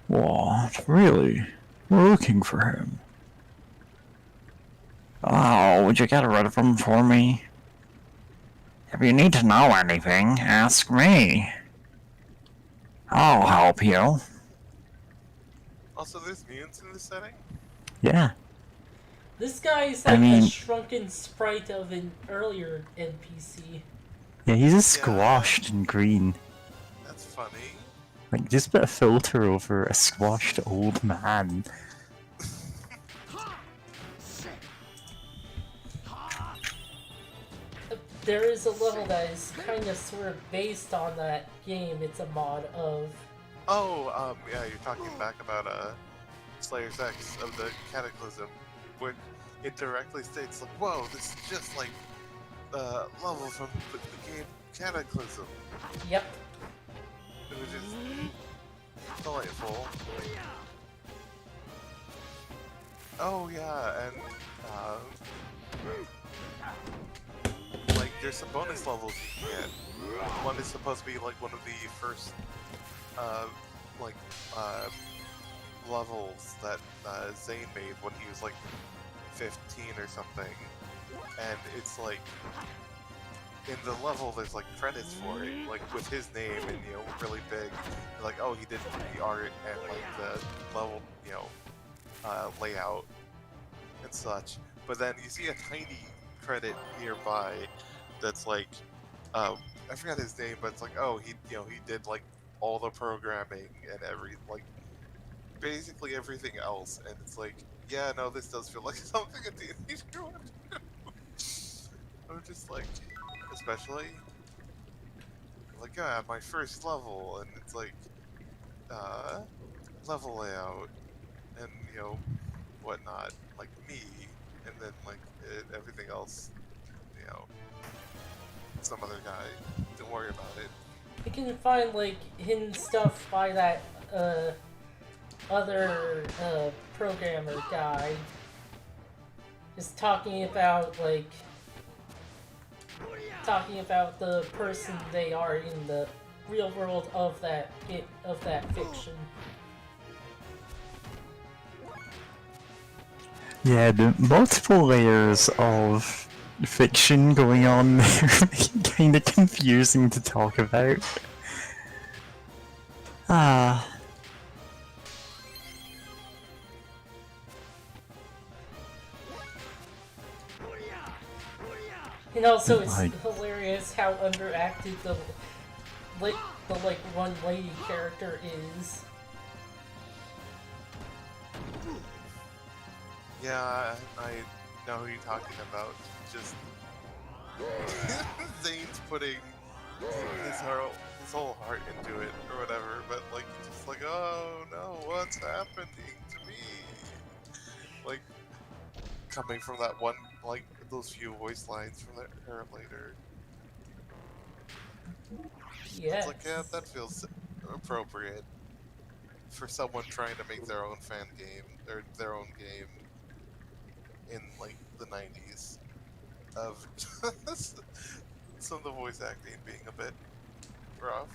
What? Really? We're looking for him. Oh, would you get rid of them for me? If you need to know anything, ask me. I'll help you. Also, there's mutants in this setting? Yeah. This guy is I like the mean- shrunken sprite of an earlier NPC. Yeah, he's a squashed and green. That's funny. Like, just put a filter over a squashed old man. There is a level that is kind of sort of based on that game. It's a mod of. Oh, yeah, you're talking back about Slayer's X of the Cataclysm, where it directly states like, "Whoa, this is just like the level from the game Cataclysm," Yep. which is delightful. Oh yeah, and like there's some bonus levels you can get. One is supposed to be like one of the first like levels that Zane made when he was like 15 or something, and it's like in the level there's like credits for it, like with his name and really big, like oh he did the art and like the level layout and such. But then you see a tiny credit nearby that's like I forgot his name, but it's like oh he did like all the programming and basically everything else, and it's like yeah no this does feel like something a teenager would do. I'm just like, especially like yeah my first level, and it's like level layout and whatnot, like me, and then like everything else, some other guy. Don't worry about it. You can find like hidden stuff by that other programmer guy. Just talking about the person they are in the real world of that fiction. Yeah, the multiple layers of fiction going on there kind of confusing to talk about. Ah. And also, it's Like- hilarious how underacted the one lady character is. Yeah, I know who you're talking about. Just Zane's putting his whole heart into it or whatever, but like just like oh no, what's happening to me? Like coming from that one like those few voice lines from her later. Yes. It's like yeah, that feels appropriate for someone trying to make their own fan game or their own game in like the 90s of some of the voice acting being a bit rough.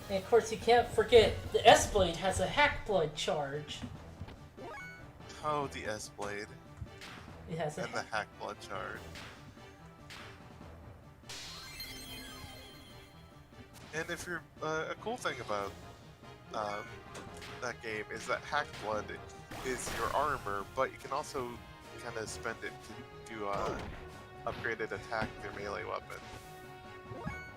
And of course, you can't forget the S-Blade has a hack blood charge. Oh, the S-Blade It has a and the hack blood charge. And if you're a cool thing about that game is that hack blood is your armor, but you can also kind of spend it to do upgraded attack with your melee weapon.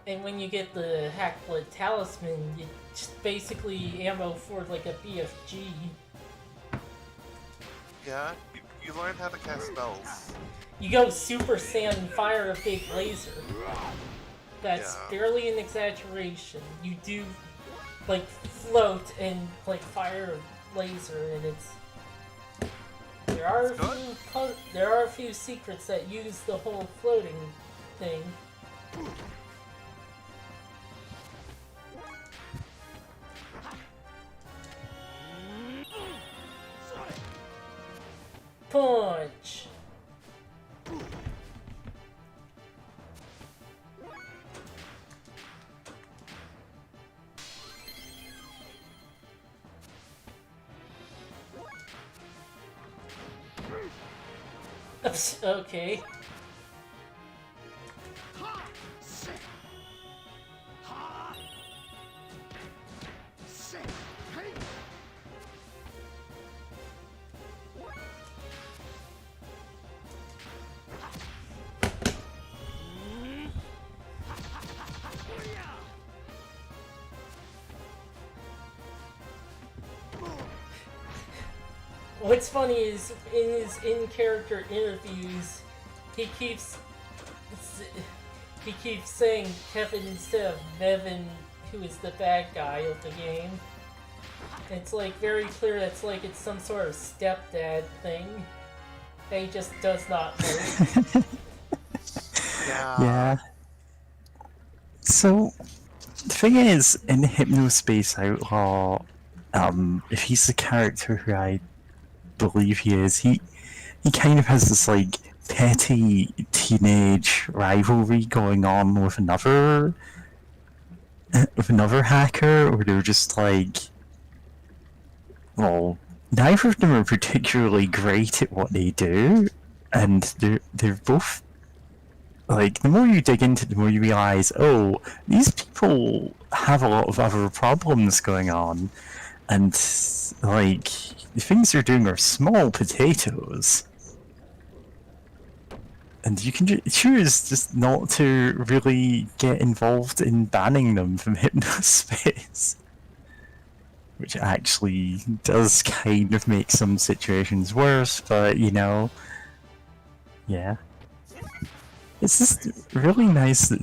And when you get the hack blood talisman, you just basically ammo for like a BFG. Yeah, you learn how to cast spells. You go Super Saiyan and fire a big laser. That's Yeah. barely an exaggeration. You do like float and like fire a laser, and it's there are a few secrets that use the whole floating thing. Punch. Okay. What's funny is in his in-character interviews, he keeps saying Kevin instead of Nevin, who is the bad guy of the game. It's like very clear that's like it's some sort of stepdad thing that he just does not know. Yeah. So, the thing is, in Hypnospace Outlaw, if he's the character who I believe he is, he kind of has this, like, petty teenage rivalry going on with another hacker, where they're just like, well, neither of them are particularly great at what they do, and they're both, like, the more you dig into it, the more you realize, oh, these people have a lot of other problems going on, and, like, the things they're doing are small potatoes. And you can choose just not to really get involved in banning them from Hypnospace. Which actually does kind of make some situations worse, but, you know, yeah. It's just really nice that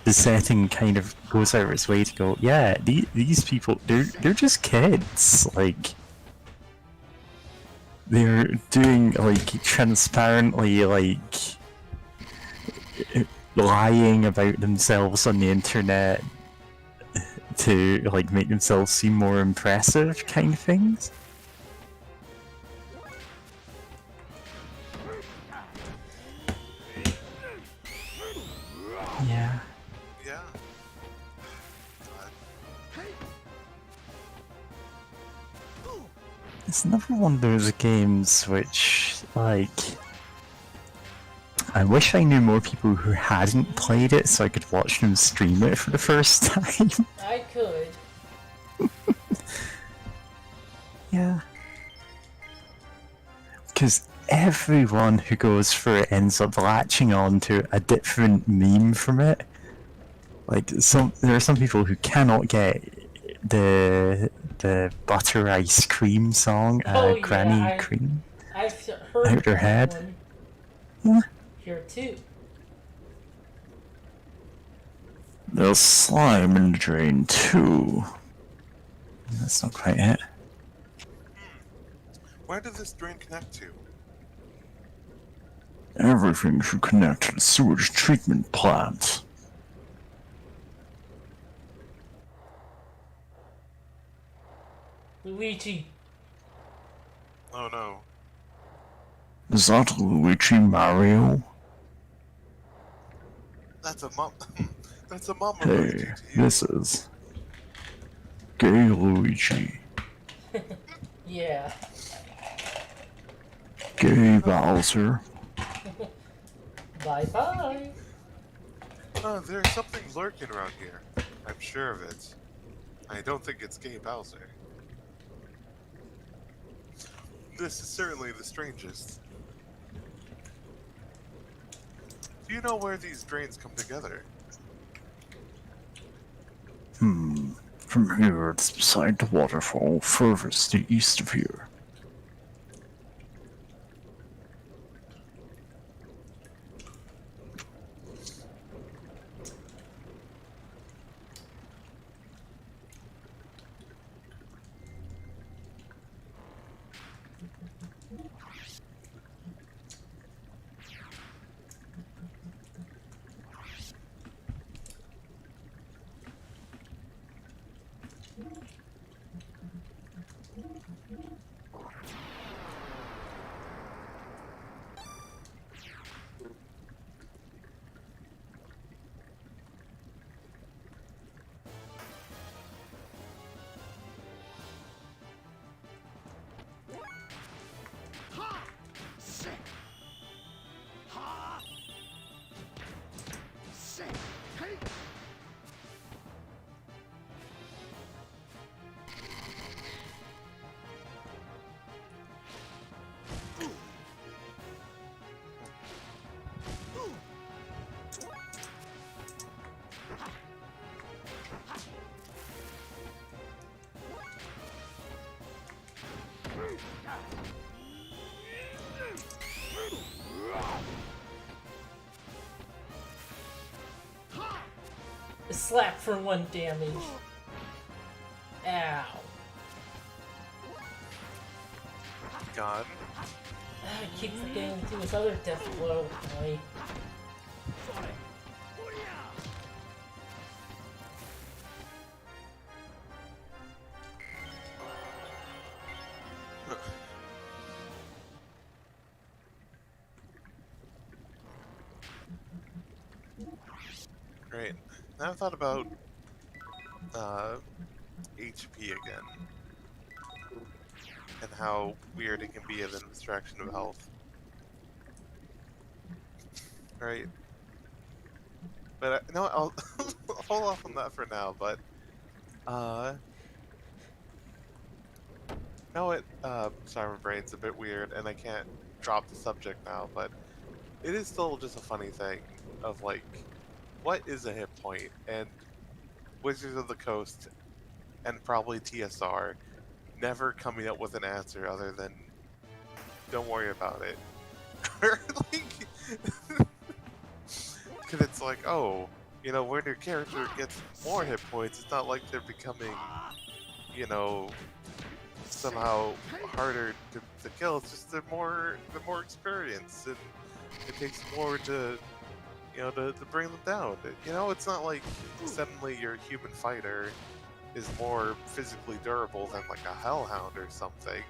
the setting kind of goes out of its way to go, yeah, these people, they're just kids, like, they're doing, like, transparently, like, lying about themselves on the internet to, like, make themselves seem more impressive kind of things. Yeah. Yeah. It's another one of those games which, like, I wish I knew more people who hadn't played it so I could watch them stream it for the first time. I could. Yeah. Because everyone who goes for it ends up latching on to a different meme from it. Like, there are some people who cannot get the butter ice cream song, Granny Cream, I've heard out their that head. one Yeah. here too. There's slime in the drain too. That's not quite it. Where does this drain connect to? Everything should connect to the sewage treatment plant. Luigi. Oh no. Is that Luigi Mario? That's a mom. That's a mama Hey, Luigi to you. this is Gay Luigi. Yeah. Gay Bowser. Bye bye. Oh, there's something lurking around here. I'm sure of it. I don't think it's Gay Bowser. This is certainly the strangest. Do you know where these drains come together? From here, it's beside the waterfall, furthest to east of here. A slap for 1 damage. Ow. God. I keep forgetting to do his other death blow. Boy. Great. Now I've thought about HP again. And how weird it can be as an abstraction of health. Right? But no, I'll hold off on that for now, but know what? Sorry, my brain's a bit weird, and I can't drop the subject now, but it is still just a funny thing of like, what is a hit point? And Wizards of the Coast, and probably TSR, never coming up with an answer other than, don't worry about it. Because it's like, oh, you know, when your character gets more hit points, it's not like they're becoming, you know, somehow harder to kill. It's just they're more experienced, and it takes more to, you know, to bring them down. You know, it's not like suddenly your human fighter is more physically durable than like a hellhound or something,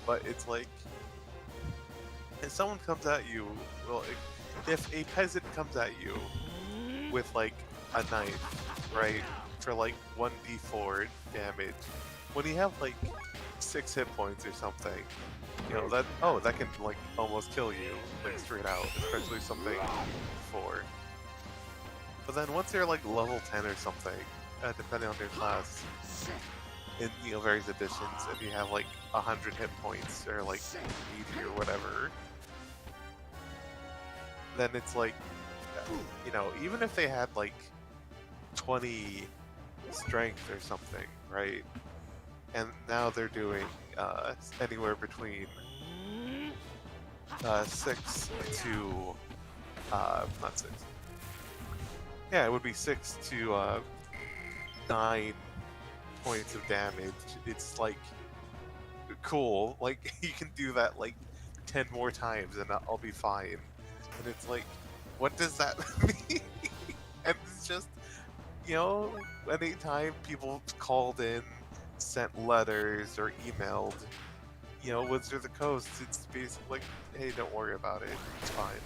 but it's like, if someone comes at you, well, if a peasant comes at you with like a knife, right, for like 1d4 damage, when you have like 6 hit points or something, you know, that can like almost kill you, like straight out, especially something 4. But then once you're like level 10 or something, depending on your class, in, you know, various editions, if you have like 100 hit points or like 80 or whatever, then it's like, you know, even if they had like 20 strength or something, right? And now they're doing anywhere between 6 to not 6. Yeah, it would be 6 to 9 points of damage. It's like cool. Like you can do that like 10 more times and I'll be fine. And it's like, what does that mean? And it's just, you know, anytime people called in, sent letters or emailed, you know, Wizards of the Coast, it's basically like, hey, don't worry about it, it's fine.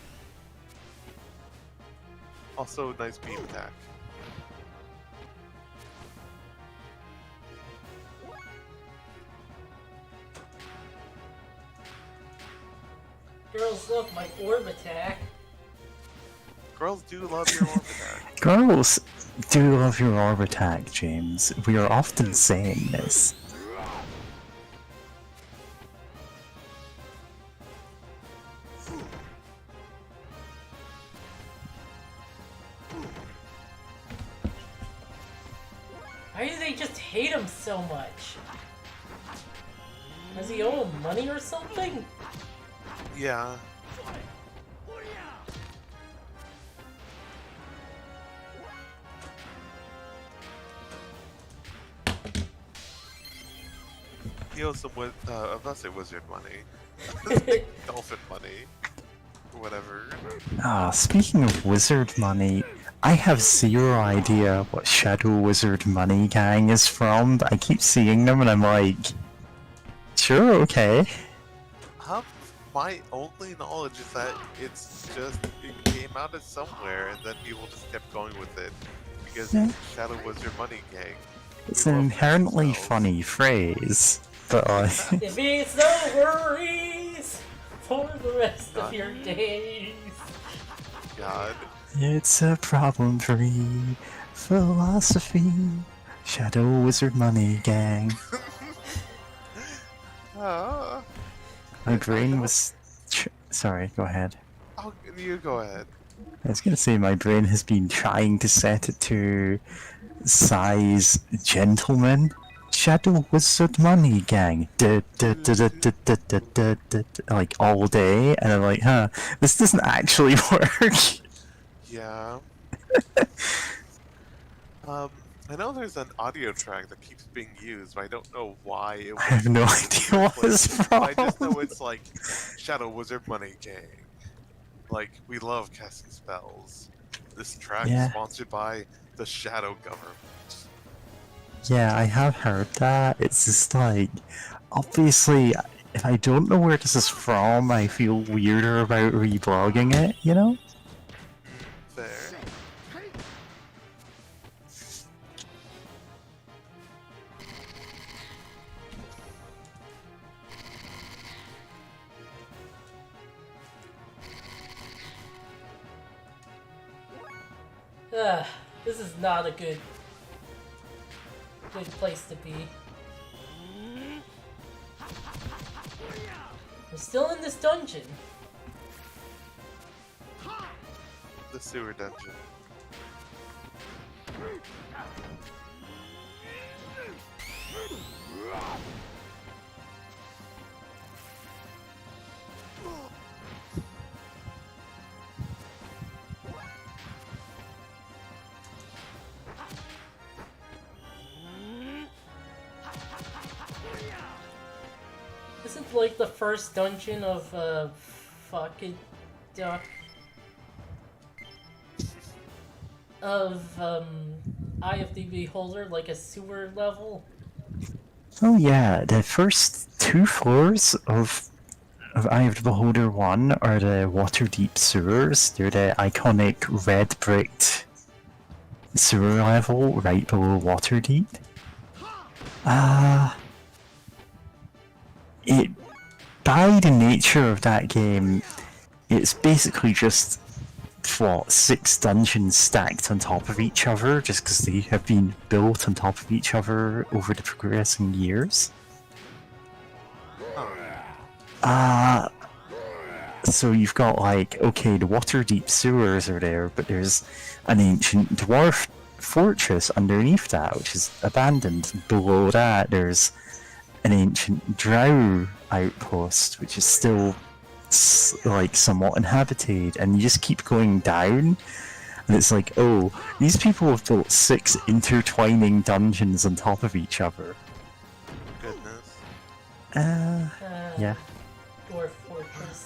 Also, nice beam attack. Girls, look, my orb attack. Girls do love your orb attack. Girls do love your orb attack, James. We are often saying this. Why do they just hate him so much? Does he owe him money or something? Yeah. He owes some I'm not saying wizard money. Dolphin money. Whatever. Speaking of wizard money, I have zero idea what Shadow Wizard Money Gang is from, but I keep seeing them and I'm like, sure, okay. My only knowledge is that it's just, it came out of somewhere and then people just kept going with it. Because Yeah. Shadow Wizard Money Gang. It's an inherently funny phrase, but It means no worries for the rest of your days. God. it's a problem-free philosophy. Shadow Wizard Money Gang. My brain was... Sorry, go ahead. Oh, you go ahead. I was gonna say my brain has been trying to set it to size gentleman, Shadow Wizard Money Gang, like all day, and I'm like, huh, this doesn't actually work. Yeah. I know there's an audio track that keeps being used, but I don't know why it I was have no used in the idea first what place. it's I just know from. it's like Shadow Wizard Money Gang. Like, we love casting spells. This track is Yeah, sponsored by the Shadow Government. yeah, I have heard that. It's just like, obviously, if I don't know where this is from, I feel weirder about reblogging it, you know? Fair. This is not a good place to be. We're still in this dungeon. The sewer dungeon. Isn't like the first dungeon of fucking Eye of the Beholder like a sewer level? Oh yeah, the first 2 floors of Eye of the Beholder 1 are the Waterdeep sewers. They're the iconic red bricked sewer level right below Waterdeep. It by the nature of that game, it's basically just 6 dungeons stacked on top of each other, just because they have been built on top of each other over the progressing years. So you've got like, okay, the Waterdeep sewers are there, but there's an ancient dwarf fortress underneath that, which is abandoned. Below that, there's an ancient drow outpost, which is still like somewhat inhabited, and you just keep going down, and it's like, oh, these people have built 6 intertwining dungeons on top of each other. Goodness. Yeah. Dwarf Fortress.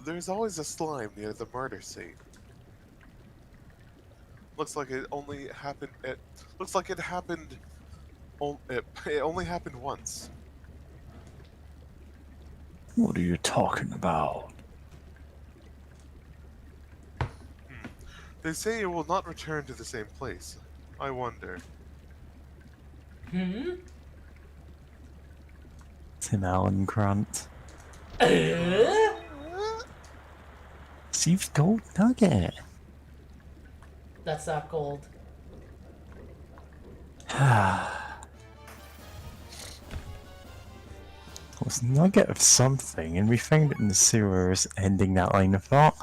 There's always a slime near the murder scene. Looks like it only happened. It looks like it happened. It only happened once. What are you talking about? They say it will not return to the same place. I wonder. Tim Allen grunt. Received gold nugget. That's not gold. It was a nugget of something, and we found it in the sewers, ending that line of thought.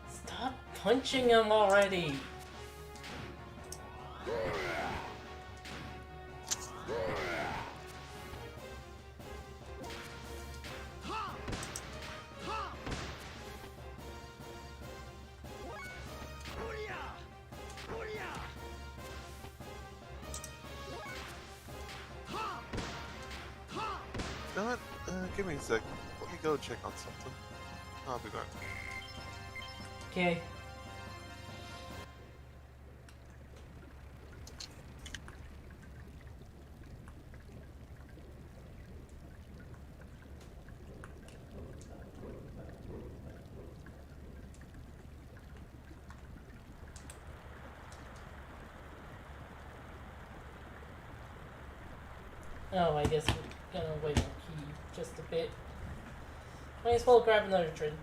Stop punching him already. give me a sec. Let me go check on something. I'll be back. Okay. Oh, I guess we're gonna wait on Key just a bit. Might as well grab another drink.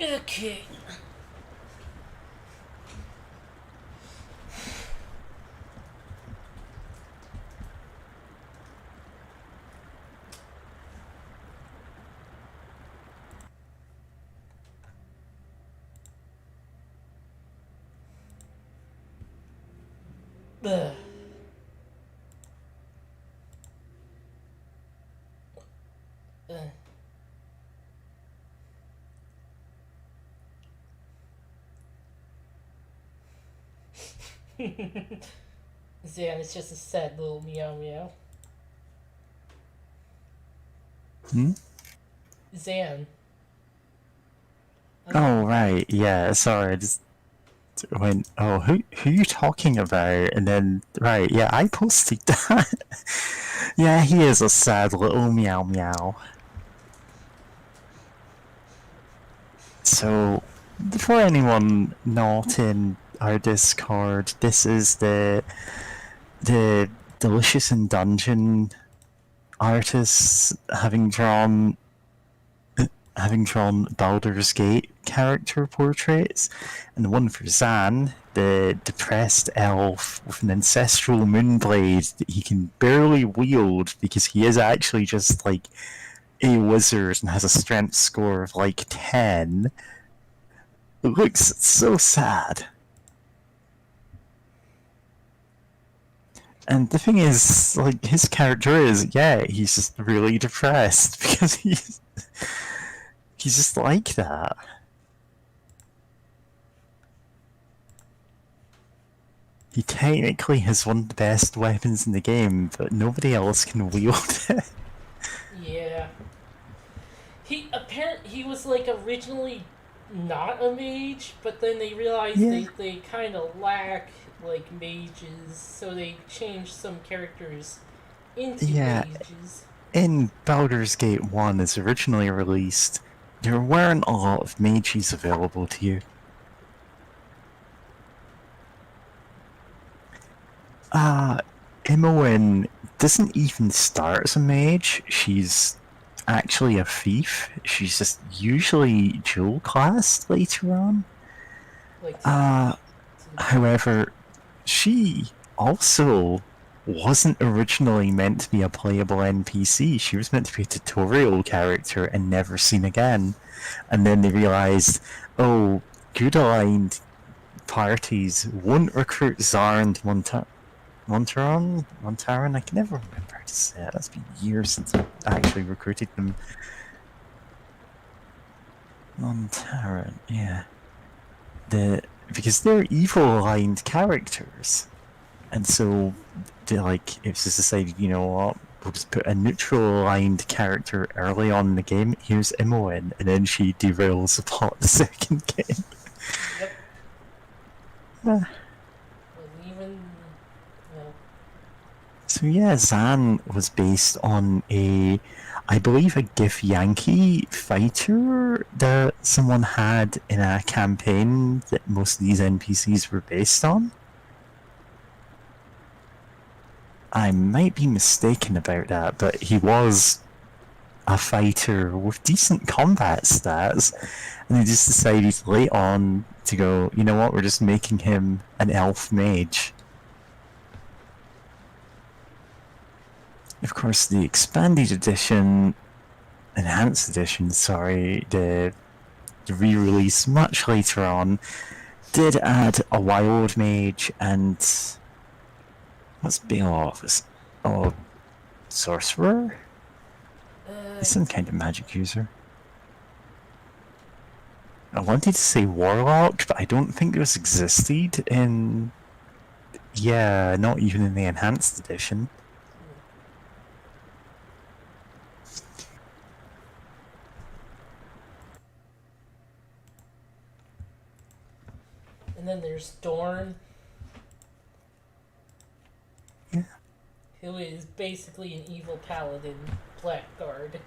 Okay. Ugh. Ugh. Zan is just a sad little meow meow. Hmm? Zan. Oh, right, yeah, sorry, I just went, oh, who are you talking about? And then, right, yeah, I posted that. Yeah, he is a sad little meow meow. So, for anyone not in our Discord, this is the Delicious in Dungeon artists having drawn Baldur's Gate character portraits, and the one for Zan, the depressed elf with an ancestral moonblade that he can barely wield because he is actually just like a wizard and has a strength score of like 10. It looks so sad. And the thing is, like, his character is, yeah, he's just really depressed because he's just like that. He technically has one of the best weapons in the game, but nobody else can wield it. Yeah. He was like originally not a mage, but then they realized Yeah. they kind of lack like mages, so they changed some characters into Yeah. mages. In Baldur's Gate 1 as originally released, there weren't a lot of mages available to you. Imoen doesn't even start as a mage. She's actually a thief. She's just usually dual classed later on. Like, However, she also wasn't originally meant to be a playable NPC. She was meant to be a tutorial character and never seen again. And then they realized, oh, good aligned parties won't recruit Zar and Montaran? I can never remember how to say it. It's been years since I actually recruited them. Montaran, yeah. Because they're evil-aligned characters. And so, it's just decided, you know what, we'll just put a neutral-aligned character early on in the game. Here's Imoen, and then she derails the plot the second game. Yep. Even, So yeah, Zan was based on a I believe a GIF Yankee fighter that someone had in a campaign that most of these NPCs were based on. I might be mistaken about that, but he was a fighter with decent combat stats, and they just decided late on to go, you know what, we're just making him an elf mage. Of course, the expanded edition, enhanced edition, sorry, the re-release much later on, did add a wild mage and what's Beowulf? Oh, sorcerer? He's some kind of magic user. I wanted to say warlock, but I don't think this existed in... Yeah, not even in the enhanced edition. And then there's Dorn, Yeah. who is basically an evil paladin, blackguard.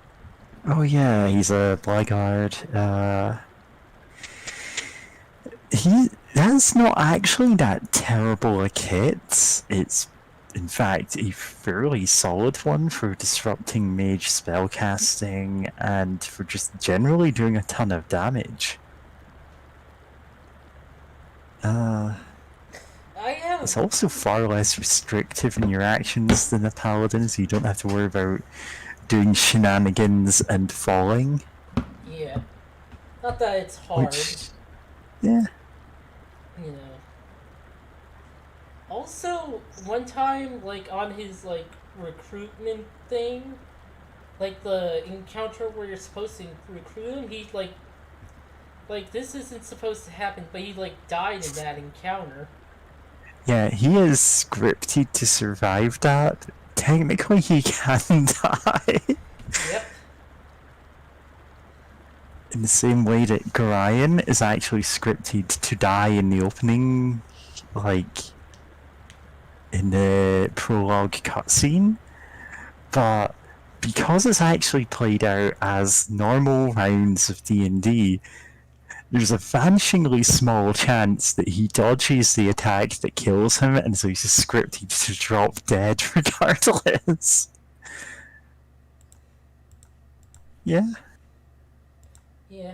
Oh yeah, he's a blackguard. That's not actually that terrible a kit. It's, in fact, a fairly solid one for disrupting mage spellcasting and for just generally doing a ton of damage. It's also far less restrictive in your actions than a paladin, so you don't have to worry about doing shenanigans and falling. Yeah. Not that it's hard. Yeah. You know. Also, one time, like, on his, like, recruitment thing, like, the encounter where you're supposed to recruit him, he, like, this isn't supposed to happen, but he, like, died in that encounter. Yeah, he is scripted to survive that. Technically, he can die. Yep. In the same way that Gorion is actually scripted to die in the opening, like, in the prologue cutscene. But because it's actually played out as normal rounds of D&D, there's a vanishingly small chance that he dodges the attack that kills him, and so he's just scripted to drop dead regardless. Yeah. Yeah.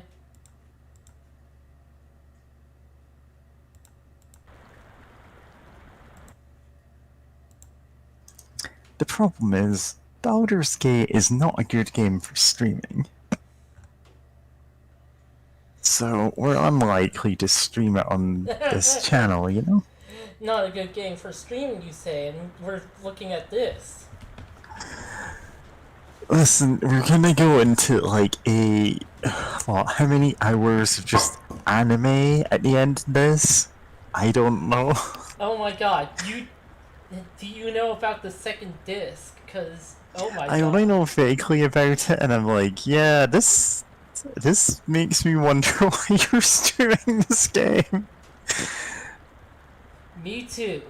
The problem is, Baldur's Gate is not a good game for streaming. So we're unlikely to stream it on this channel, you know? Not a good game for streaming, you say, and we're looking at this. Listen, we're gonna go into like a... Well, how many hours of just anime at the end of this? I don't know. Oh my god, do you know about the second disc? Because, oh my god. I only know vaguely about it, and I'm like, yeah, this makes me wonder why you're streaming this game. Me too.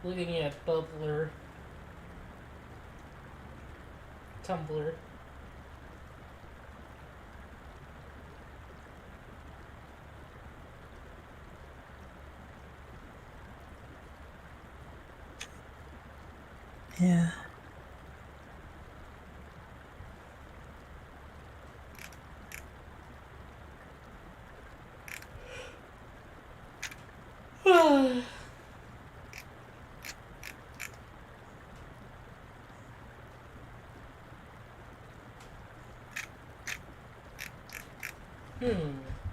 Looking at Bubbler. Tumblr. Yeah.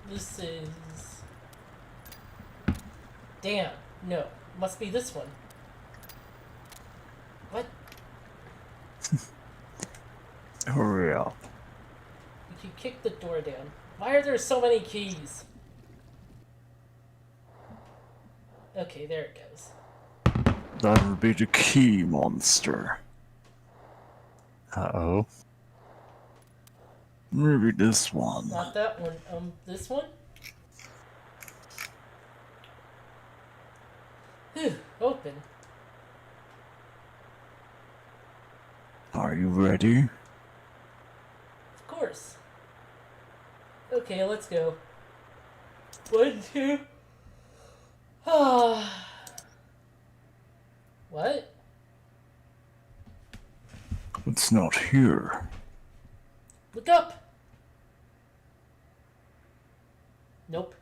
This is... Damn, no. Must be this one. What? Hurry up. You can kick the door down. Why are there so many keys? Okay, there it goes. That'll be the key monster. Uh-oh. Maybe this one. Not that one. This one? Whew, open. Are you ready? Of course. Okay, let's go. 1, 2. Ah. What? It's not here. Look up! Nope.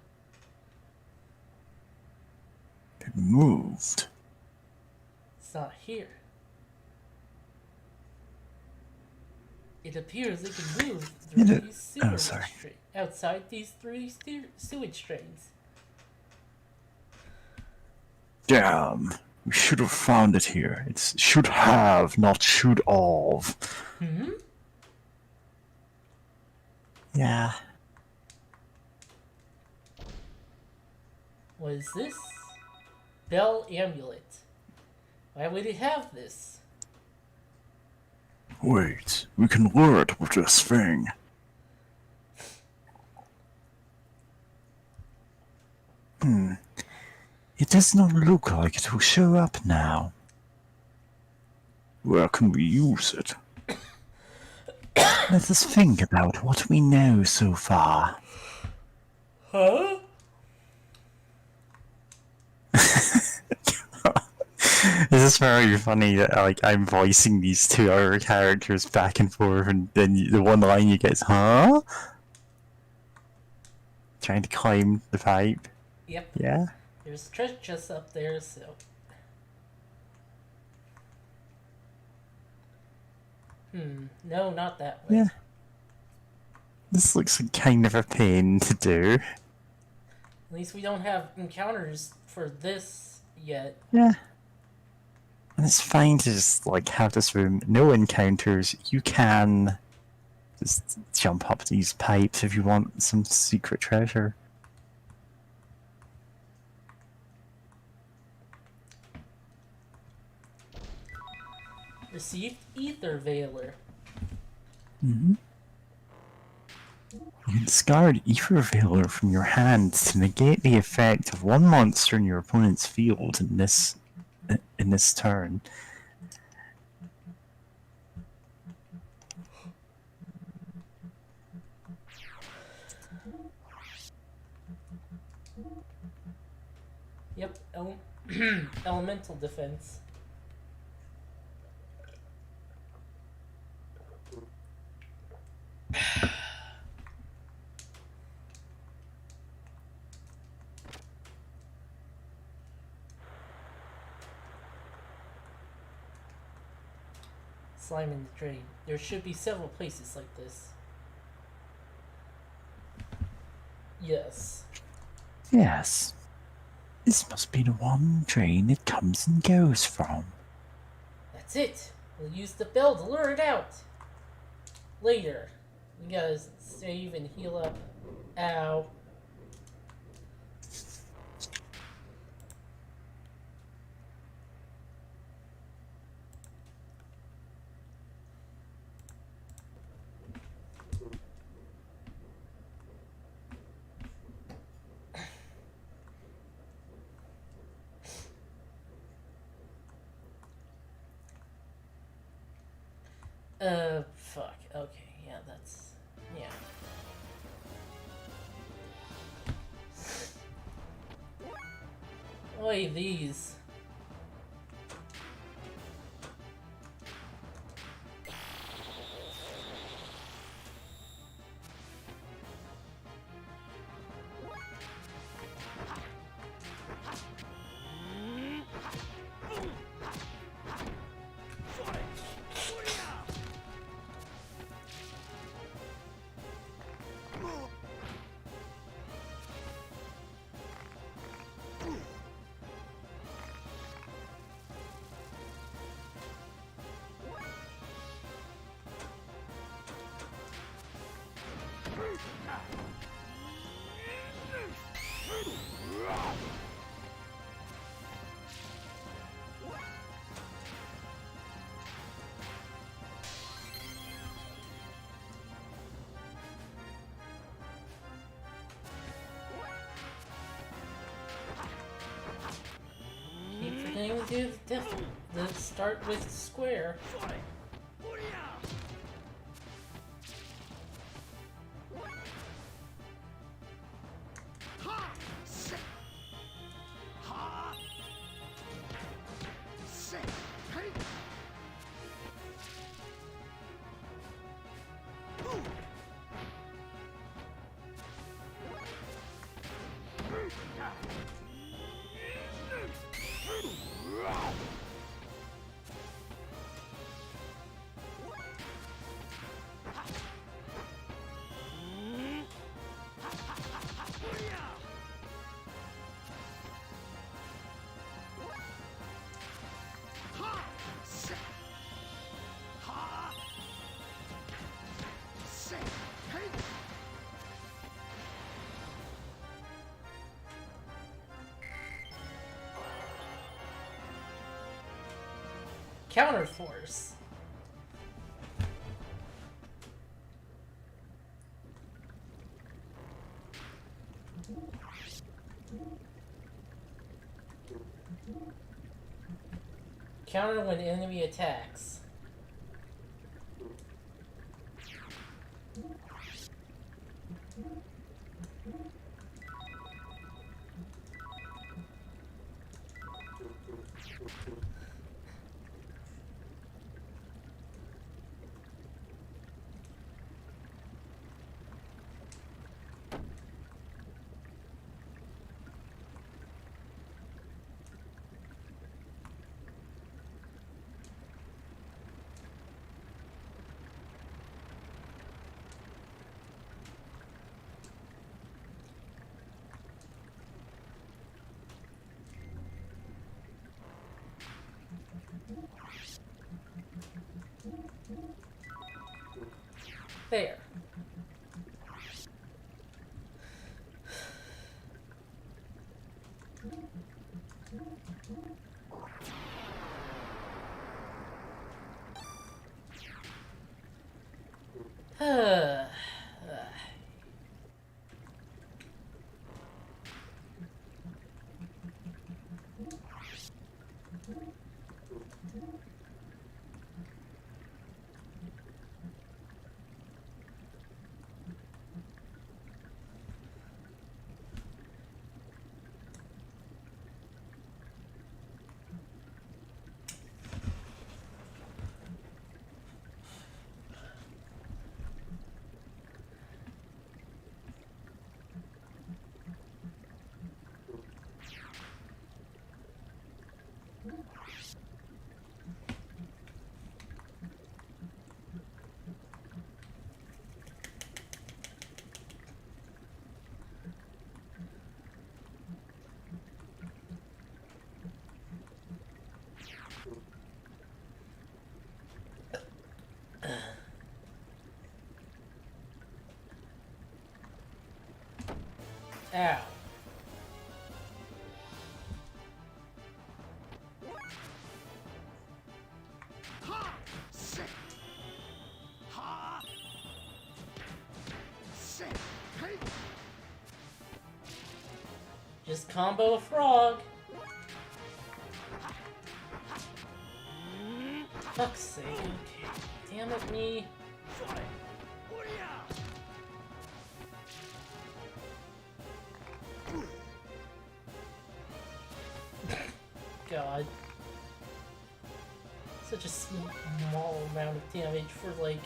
It moved. It's not here. It appears it can move through these sewage drains. Outside these 3 sewage drains. Damn. We should have found it here. It's should have, not should of. Yeah. What is this? Bell amulet. Why would it have this? Wait, we can lure it with this thing. It does not look like it will show up now. Where can we use it? Let us think about what we know so far. Huh? This is very funny that I'm voicing these 2 other characters back and forth, and then the one line you get is, huh? Trying to climb the pipe. Yep. Yeah. There's treasure chests up there, so... No, not that way. Yeah. This looks like kind of a pain to do. At least we don't have encounters for this yet. Yeah. And it's fine to just, have this room. No encounters. You can just jump up these pipes if you want some secret treasure. Received Ether Veiler. You can discard Ether Veiler from your hand to negate the effect of one monster in your opponent's field in this turn. Yep, elemental defense. Slime in the drain. There should be several places like this. Yes. Yes. This must be the one drain it comes and goes from. That's it. We'll use the bell to lure it out. Later. We gotta save and heal up. Ow. Fuck. Okay, yeah, that's... yeah. Oi, these. do definitely. Let's start with square. Counterforce. Counter when enemy attacks. There. Ow. Just combo a frog. Fuck's sake. Okay. Damn it, me. God. Such a small amount of damage for, like,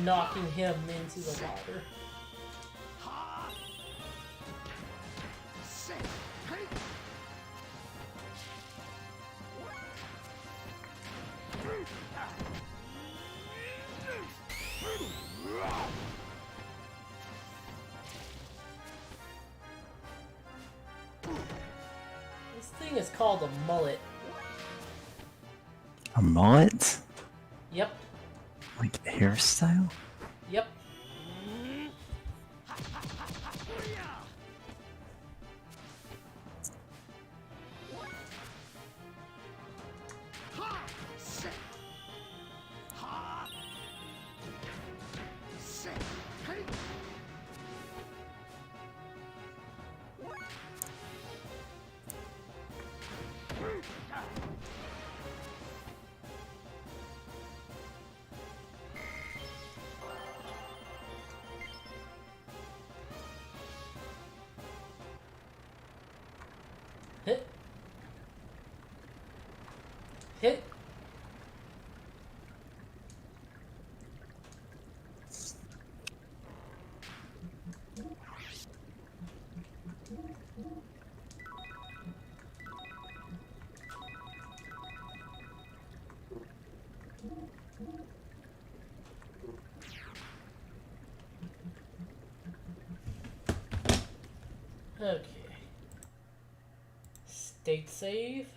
knocking him into the water. This thing is called a mullet. A mullet? Yep. Like hairstyle? Yep. Hit. Okay. State save.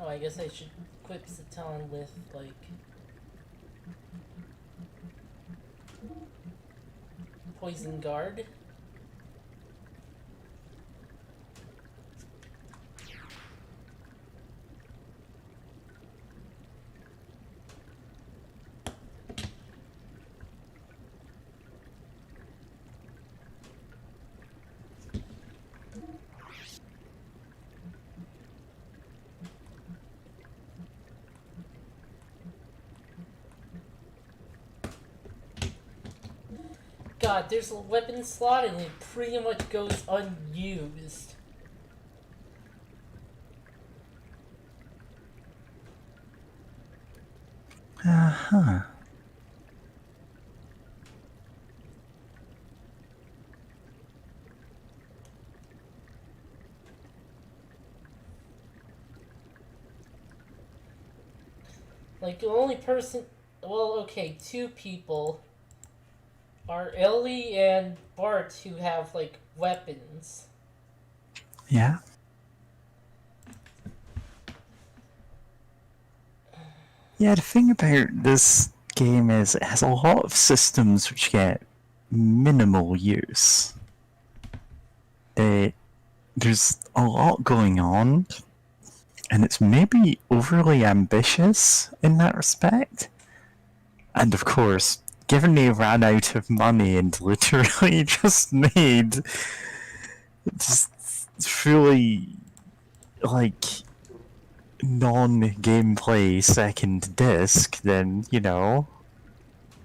Oh, I guess I should equip Satan with, like... Poison Guard. God, there's a weapon slot and it pretty much goes unused. Uh-huh. Like, the only person... Well, okay, two people are Ellie and Bart who have, like, weapons. Yeah. Yeah, the thing about this game is it has a lot of systems which get minimal use. There's a lot going on, and it's maybe overly ambitious in that respect. And of course, given they ran out of money and literally just made just fully, like, non-gameplay second disc, then, you know,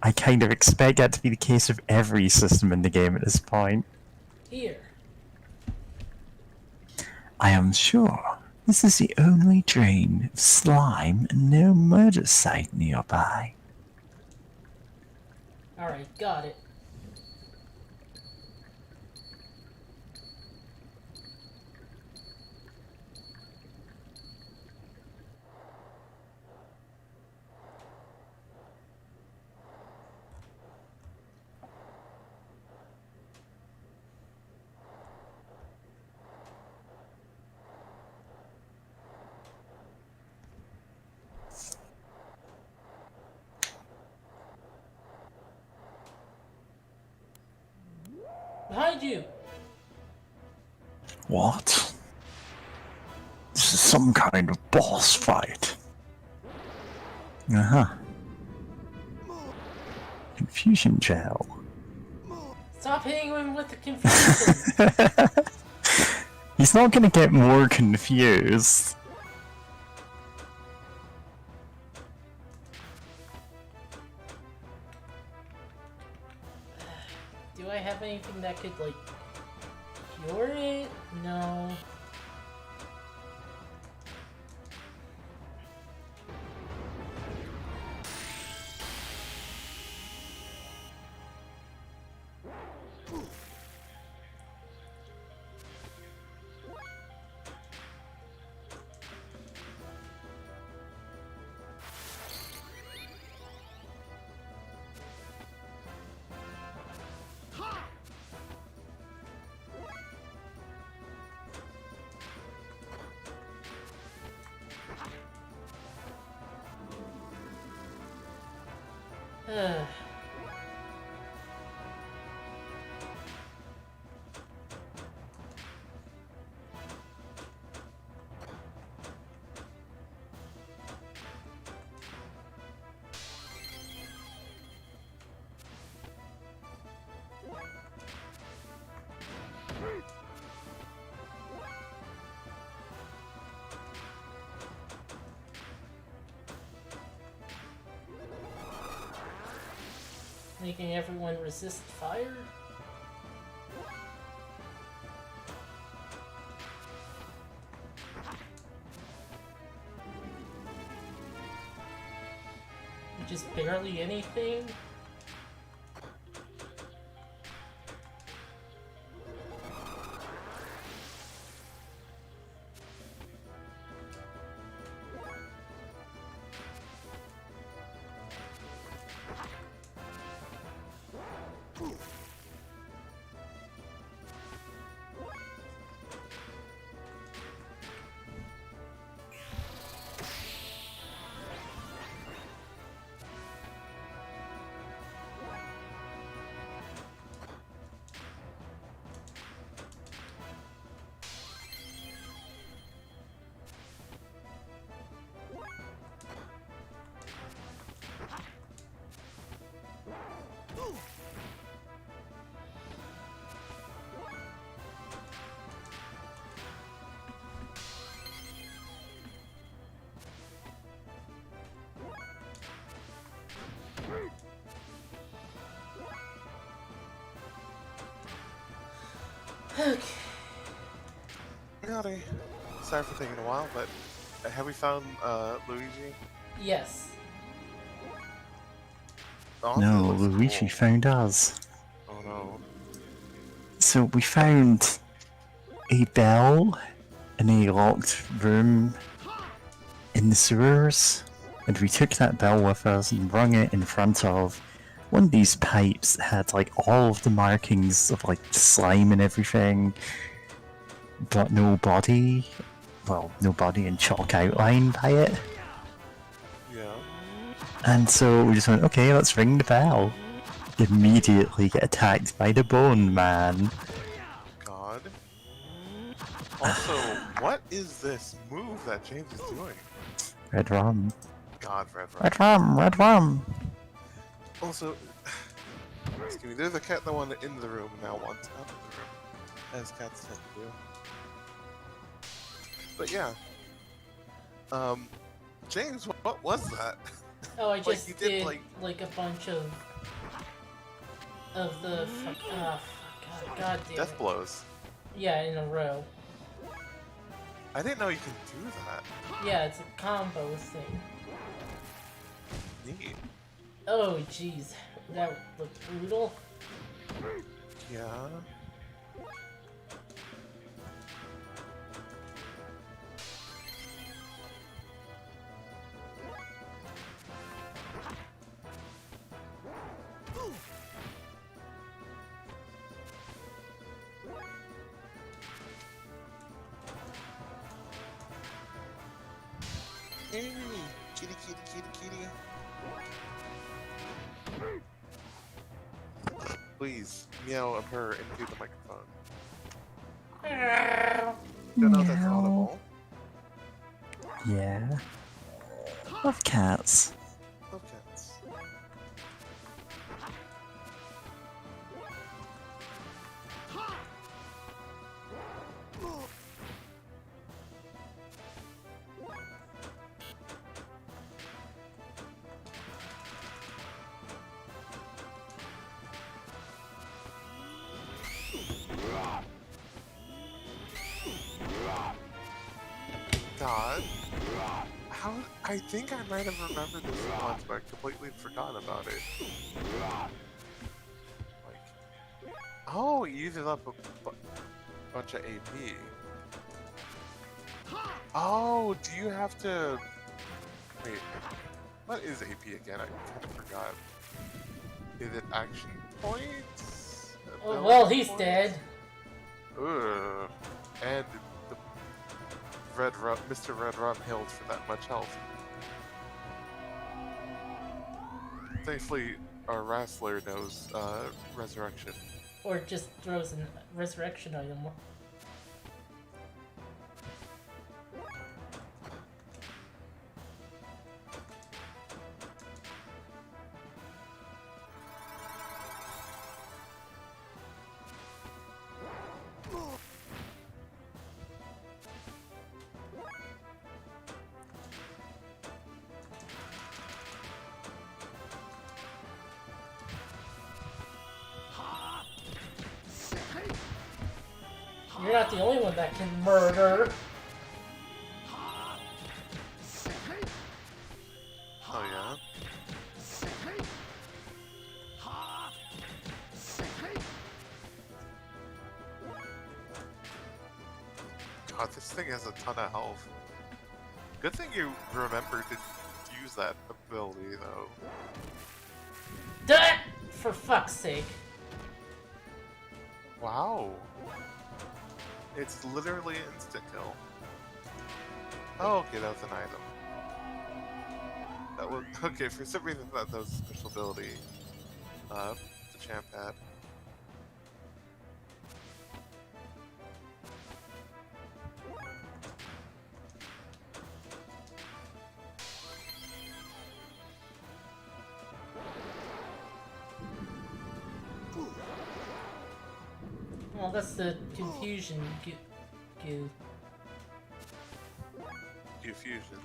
I kind of expect that to be the case of every system in the game at this point. Here. I am sure this is the only drain of slime and no murder site nearby. Alright, got it. Behind you! What? This is some kind of boss fight. Uh-huh. Confusion gel. Stop hitting him with the confusion! He's not gonna get more confused. Do I have anything that could, like, cure it? No. Ugh. Making everyone resist fire? Just barely anything? Okay. Howdy. Sorry for taking a while, but have we found Luigi? Yes. Honestly, it No, looks Luigi cool. found us. Oh no. So we found a bell in a locked room in the sewers, and we took that bell with us and rung it in front of one of these pipes that had like all of the markings of like slime and everything, but no body. Well, no body and chalk outline by it. Yeah. And so we just went, okay, let's ring the bell. Immediately get attacked by the Bone Man. God. Also, what is this move that James is doing? Red rum. God, Red Rum. Red rum, red rum. Also, excuse me, there's a cat that wanted in the room and now wants out of the room, as cats tend to do. But yeah, James, what was that? Oh, I Like, just you did, did like- a bunch of the fuck. Ah, fuck. God damn Death it. blows. Yeah, in a row. I didn't know you can do that. Yeah, it's a combo thing. Neat. Oh, jeez. That looked brutal. Yeah. Hey, kitty, kitty, kitty, kitty. Please, meow and purr into the microphone. Don't know if that's Meow. audible. Yeah. Love cats. Love cats. God. How? I think I might have remembered this once, but I completely forgot about it. Like, oh, it uses up a bunch of AP. Oh, do you have to? Wait, what is AP again? I kind of forgot. Is it action points? Oh, well, Ability he's points? dead. Ugh. And the Mr. Red Rum healed for that much health. Thankfully, our wrestler knows resurrection. Or just throws a resurrection item. You're not the only one that can murder. Oh yeah. God, this thing has a ton of health. Good thing you remembered to use that ability, though. Duh! For fuck's sake. Wow. It's literally instant kill. Oh, okay, that was an item. That was okay. For some reason, I thought that was a special ability. The champ had. Well, that's the confusion goo. Fusion.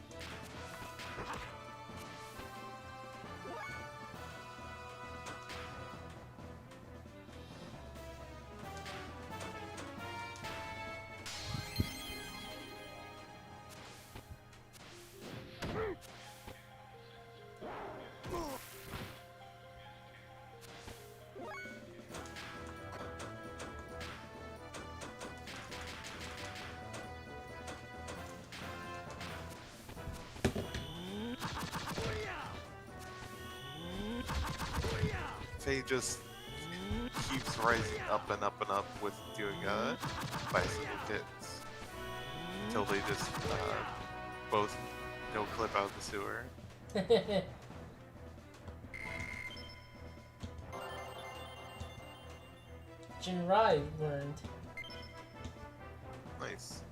Faye just keeps rising up and up and up with doing bicycle hits until they just both no clip out of the sewer. Jinrai learned. Nice.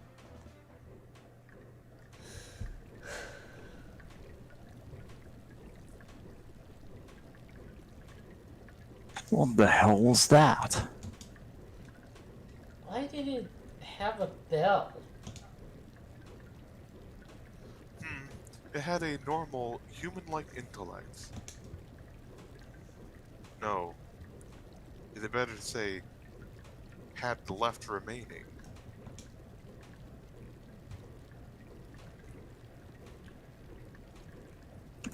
What the hell was that? Why did it have a bell? It had a normal human-like intellect. No. Is it better to say had the left remaining?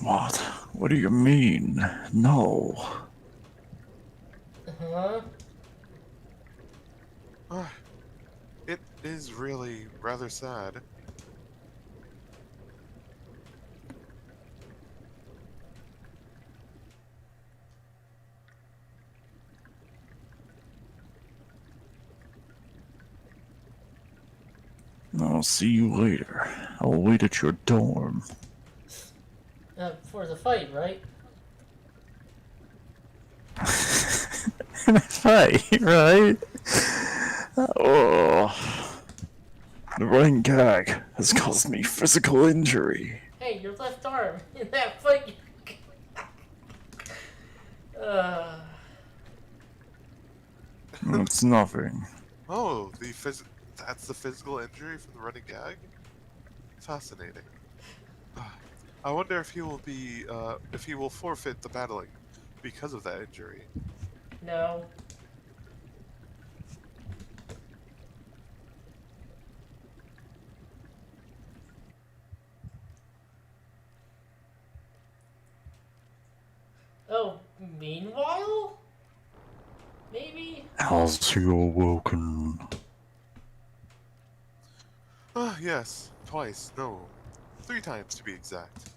What? What do you mean? No. Huh? It is really rather sad. I'll see you later. I'll wait at your dorm. For the fight, right? Right, right? Oh. The running gag has caused me physical injury. Hey, your left arm in that fight. It's nothing. Oh, that's the physical injury from the running gag? Fascinating. I wonder if he will be, if he will forfeit the battling because of that injury. No. Oh, meanwhile? Maybe? Has he awoken? Ah, yes. Twice. No. 3 times to be exact.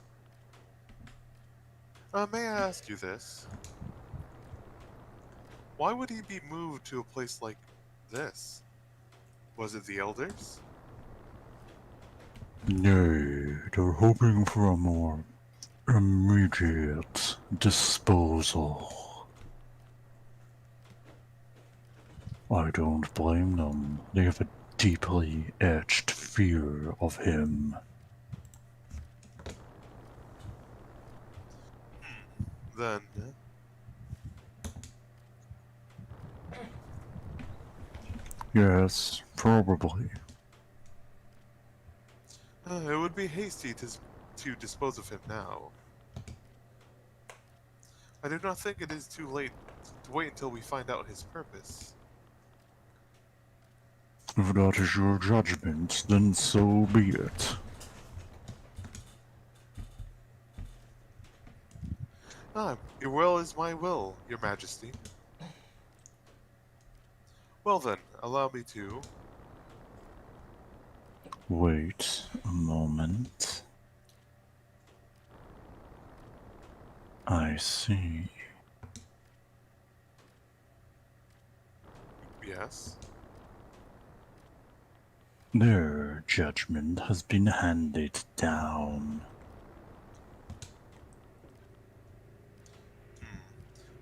May I ask you this? Why would he be moved to a place like this? Was it the Elders? Nay, they're hoping for a more Immediate disposal. I don't blame them. They have a deeply etched fear of him. Then, Yes, probably. it would be hasty to dispose of him now. I do not think it is too late to wait until we find out his purpose. If that is your judgment, then so be it. Your will is my will, Your Majesty. Well then, allow me to... Wait a moment. I see. Yes? Their judgment has been handed down.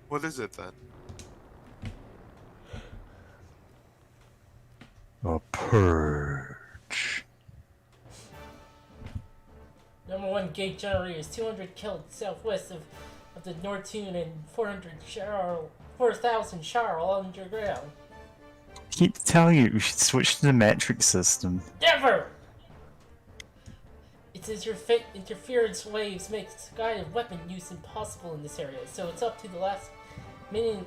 What is it then? A purge. Number 1 gate generator is 200 killed southwest of the Nortune and 4,000 Charl underground. Keep telling you we should switch to the metric system. Never! Its interference waves make guided weapon use impossible in this area, so it's up to the last minute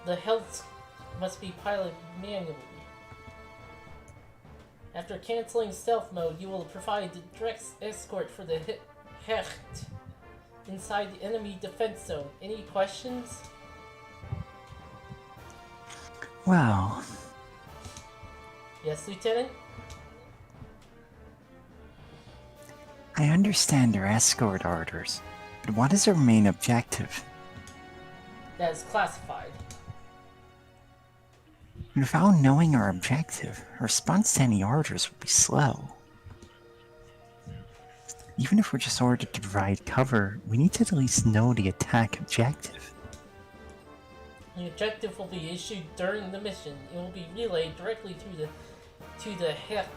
the health must be piloted manually. After canceling stealth mode, you will provide the direct escort for the Hecht inside the enemy defense zone. Any questions? Well, Yes, Lieutenant? I understand your escort orders, but what is our main objective? That is classified. Without knowing our objective, our response to any orders would be slow. Even if we're just ordered to provide cover, we need to at least know the attack objective. The objective will be issued during the mission. It will be relayed directly to the Hecht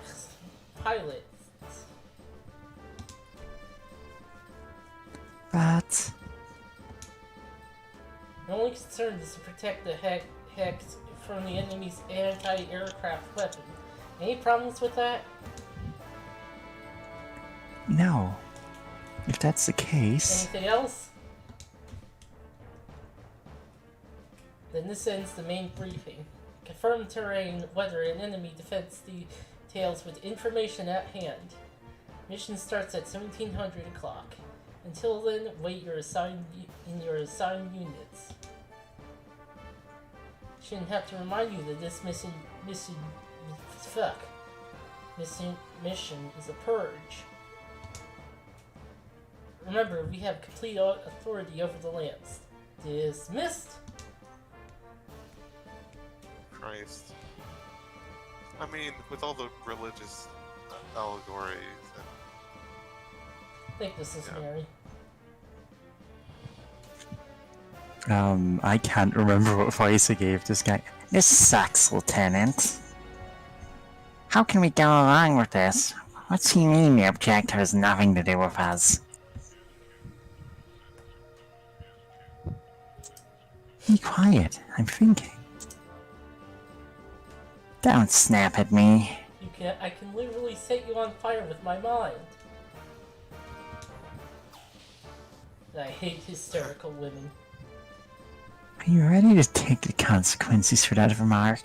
pilots. But The only concern is to protect the Hecht from the enemy's anti-aircraft weapon. Any problems with that? no. If that's the case, Anything else? Then this ends the main briefing. Confirm terrain, weather, and enemy defense details with information at hand. Mission starts at 1700 o'clock. Until then, wait your assigned units. Shouldn't have to remind you that this mission is a purge. Remember, we have complete authority over the lands. Dismissed. Christ. I mean, with all the religious allegories and... I think this is Mary. I can't remember what voice I gave this guy. This sucks, Lieutenant. How can we go along with this? What's he mean the objective has nothing to do with us? Be quiet, I'm thinking. Don't snap at me. I can literally set you on fire with my mind. I hate hysterical women. Are you ready to take the consequences for that remark?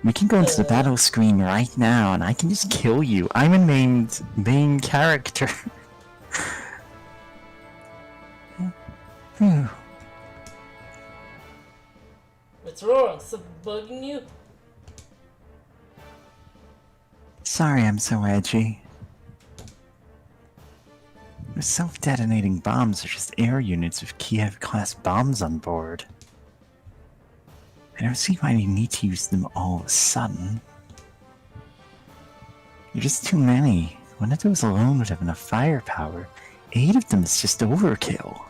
We can go into the battle screen right now and I can just kill you. I'm a named main character. Phew. What's wrong? Something bugging you? Sorry I'm so edgy. The self-detonating bombs are just air units with Kiev-class bombs on board. I don't see why you need to use them all of a sudden. You're just too many. One of those alone would have enough firepower. 8 of them is just overkill.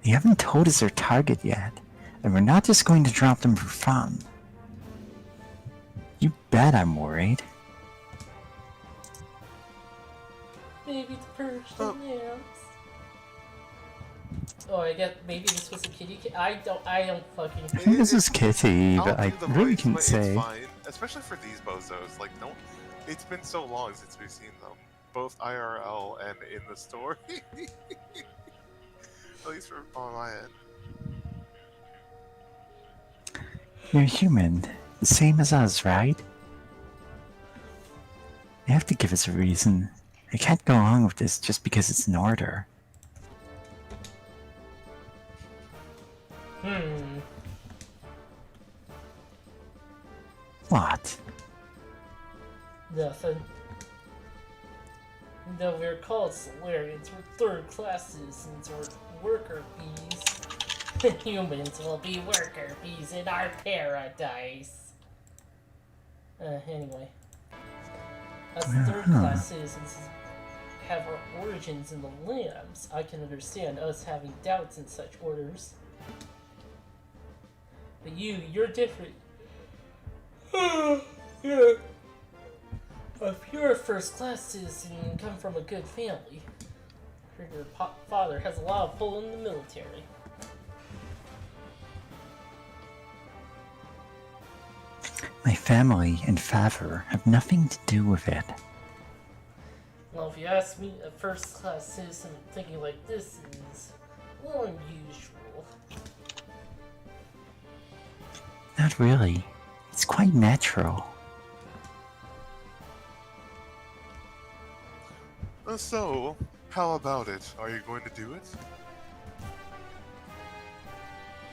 They haven't told us their target yet, and we're not just going to drop them for fun. You bet I'm worried. Maybe the Persian yams. Oh, I get maybe this was a kitty. I don't fucking. I think this is Kitty, but I really voice, can't but say. It's fine, especially for these bozos. Like, don't. It's been so long since we've seen them, both IRL and in the story. At least for on my end. You're human, the same as us, right? You have to give us a reason. I can't go along with this just because it's an order. What? Nothing. No, we're called Solarians. We're third-class citizens. We're worker bees. Humans will be worker bees in our paradise. Anyway. Us third-class citizens have our origins in the lambs. I can understand us having doubts in such orders. But you're different. Yeah. If you're a first-class citizen and come from a good family, your father has a lot of pull in the military. My family and favor have nothing to do with it. Well, if you ask me, a first-class citizen thinking like this is a little unusual. Not really. It's quite natural. So, how about it? Are you going to do it?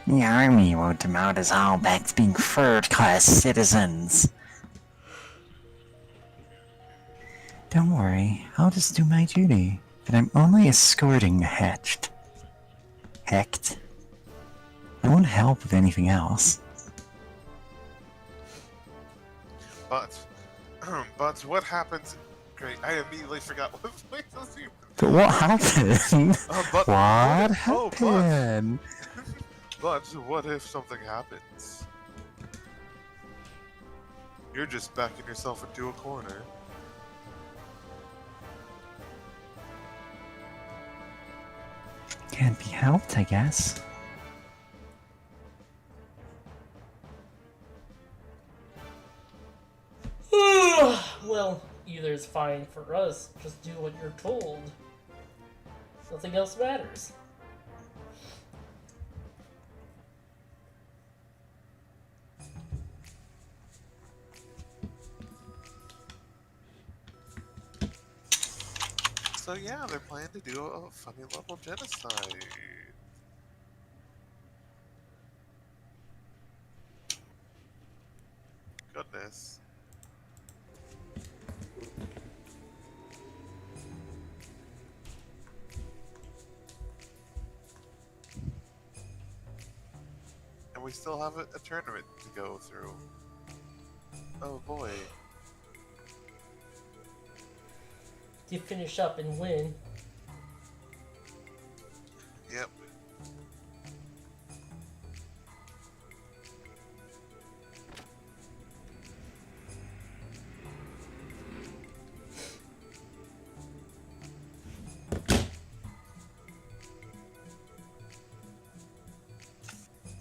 The army won't amount us all back to being third-class citizens. Don't worry, I'll just do my duty. But I'm only escorting the hatched. Hecked. I won't help with anything else. But what happens? Great, I immediately forgot what voice was even. But what happened? But what happened? But what if something happens? You're just backing yourself into a corner. Can't be helped, I guess. Well, either it's fine for us, just do what you're told. Nothing else matters. So yeah, they're planning to do a funny level genocide. Goodness. And we still have a tournament to go through. Oh boy. You finish up and win. Yep.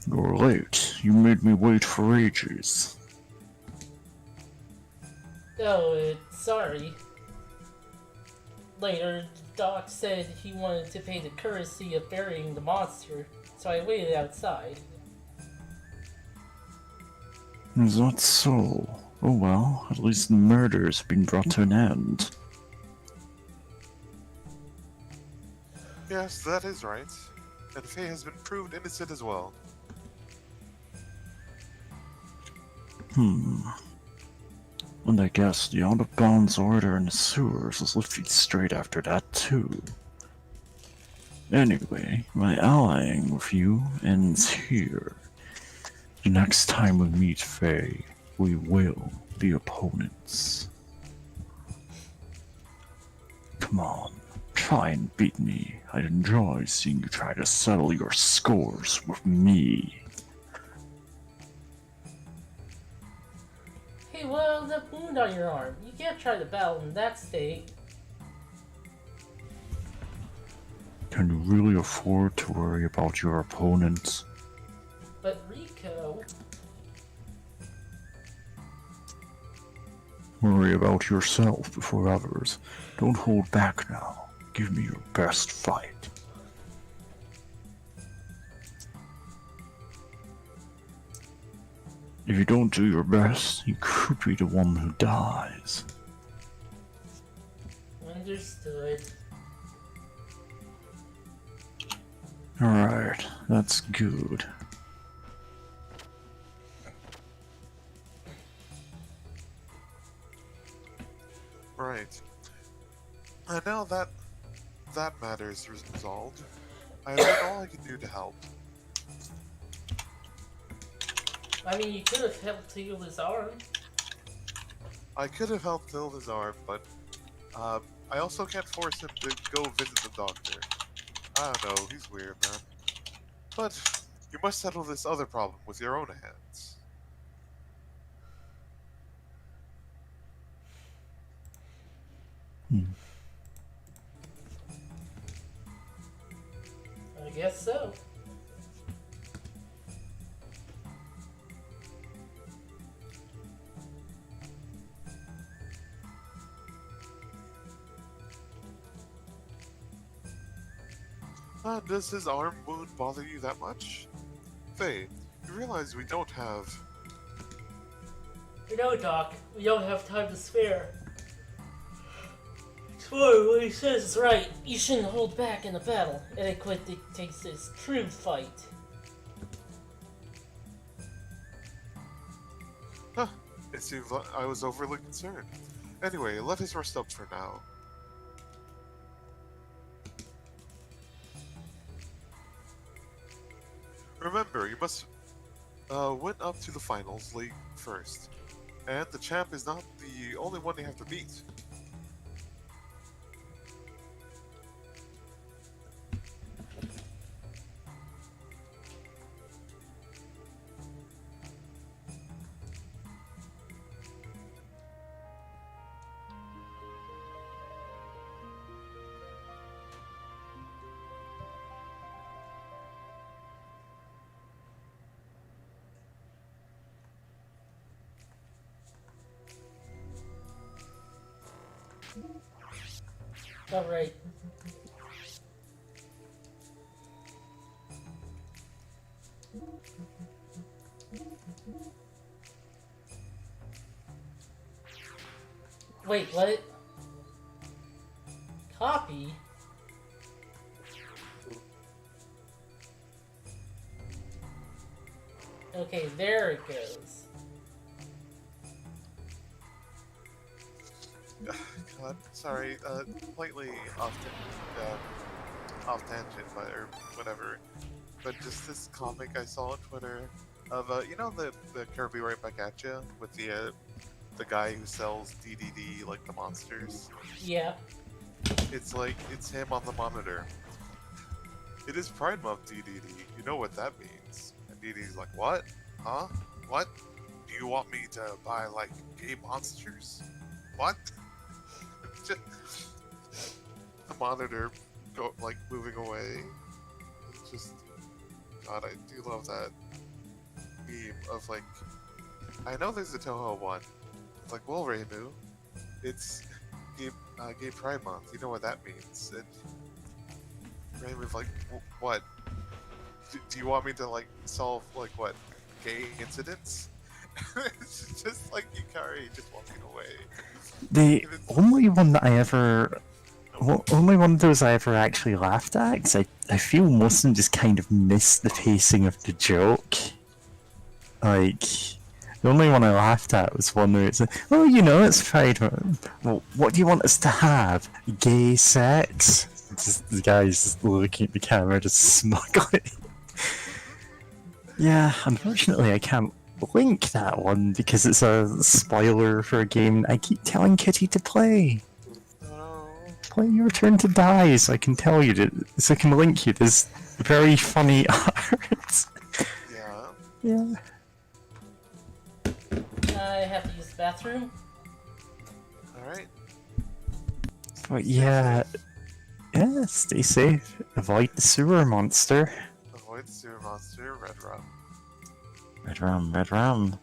You're late. You made me wait for ages. Oh, sorry. Later, Doc said he wanted to pay the courtesy of burying the monster, so I waited outside. Is that so? Oh well, at least the murder's been brought to an end. Yes, that is right. And Faye has been proved innocent as well. And I guess the out-of-bounds order in the sewers is lifted straight after that too. Anyway, my allying with you ends here. The next time we meet Faye, we will be opponents. come on. Try and beat me. I'd enjoy seeing you try to settle your scores with me. Hey, well, that wound on your arm. You can't try to battle in that state. Can you really afford to worry about your opponents? But Rico... Worry about yourself before others. Don't hold back now. Give me your best fight. If you don't do your best, you could be the one who dies. Understood. Alright, that's good. Right. And now that matter is resolved, I have done all I can do to help. I mean, you could have helped heal his arm. I could have helped heal his arm, but I also can't force him to go visit the doctor. I don't know, he's weird, man. But you must settle this other problem with your own hands. I guess so. Does his arm wound bother you that much? Faye, you realize we don't have... No, Doc. We don't have time to spare. Sure, what he says is right. You shouldn't hold back in a battle. Etiquette dictates this true fight. Huh, it seems like I was overly concerned. Anyway, let us rest up for now. Remember, you must win up to the finals league first. And the champ is not the only one you have to beat. Alright. Wait, what? Copy? Okay, there it goes. God, sorry, completely off tangent, but or whatever. But just this comic I saw on Twitter of you know the Kirby Right Back at Ya with the guy who sells DDD like the monsters. Yeah. It's like it's him on the monitor. It is Pride Month, DDD. You know what that means? And DDD's like, what? Huh? What? Do you want me to buy like gay monsters? What? Just the monitor like moving away. It's just God, I do love that meme of like I know there's a Toho one. It's like, well, Reimu, it's Gay Pride Month. You know what that means? And Reimu's like, what? Do you want me to like solve like what gay incidents? It's just like Yukari just walking away. The only one that I ever... only one of those I ever actually laughed at, because I feel most of them just kind of missed the pacing of the joke. Like, the only one I laughed at was one where it's like, oh, you know, it's Pride Month. Well, what do you want us to have? Gay sex? Just, the guy's just looking at the camera, just smugly. Yeah, unfortunately I can't link that one because it's a spoiler for a game I keep telling Kitty to play. No. play Your Turn to Die, so I can tell you that, so I can link you. There's very funny art. Yeah. Yeah. I have to use the bathroom. Alright. But Stay yeah, safe. yeah, stay safe. Avoid the sewer monster. Avoid sewer monster, red rum. Red rum, red rum.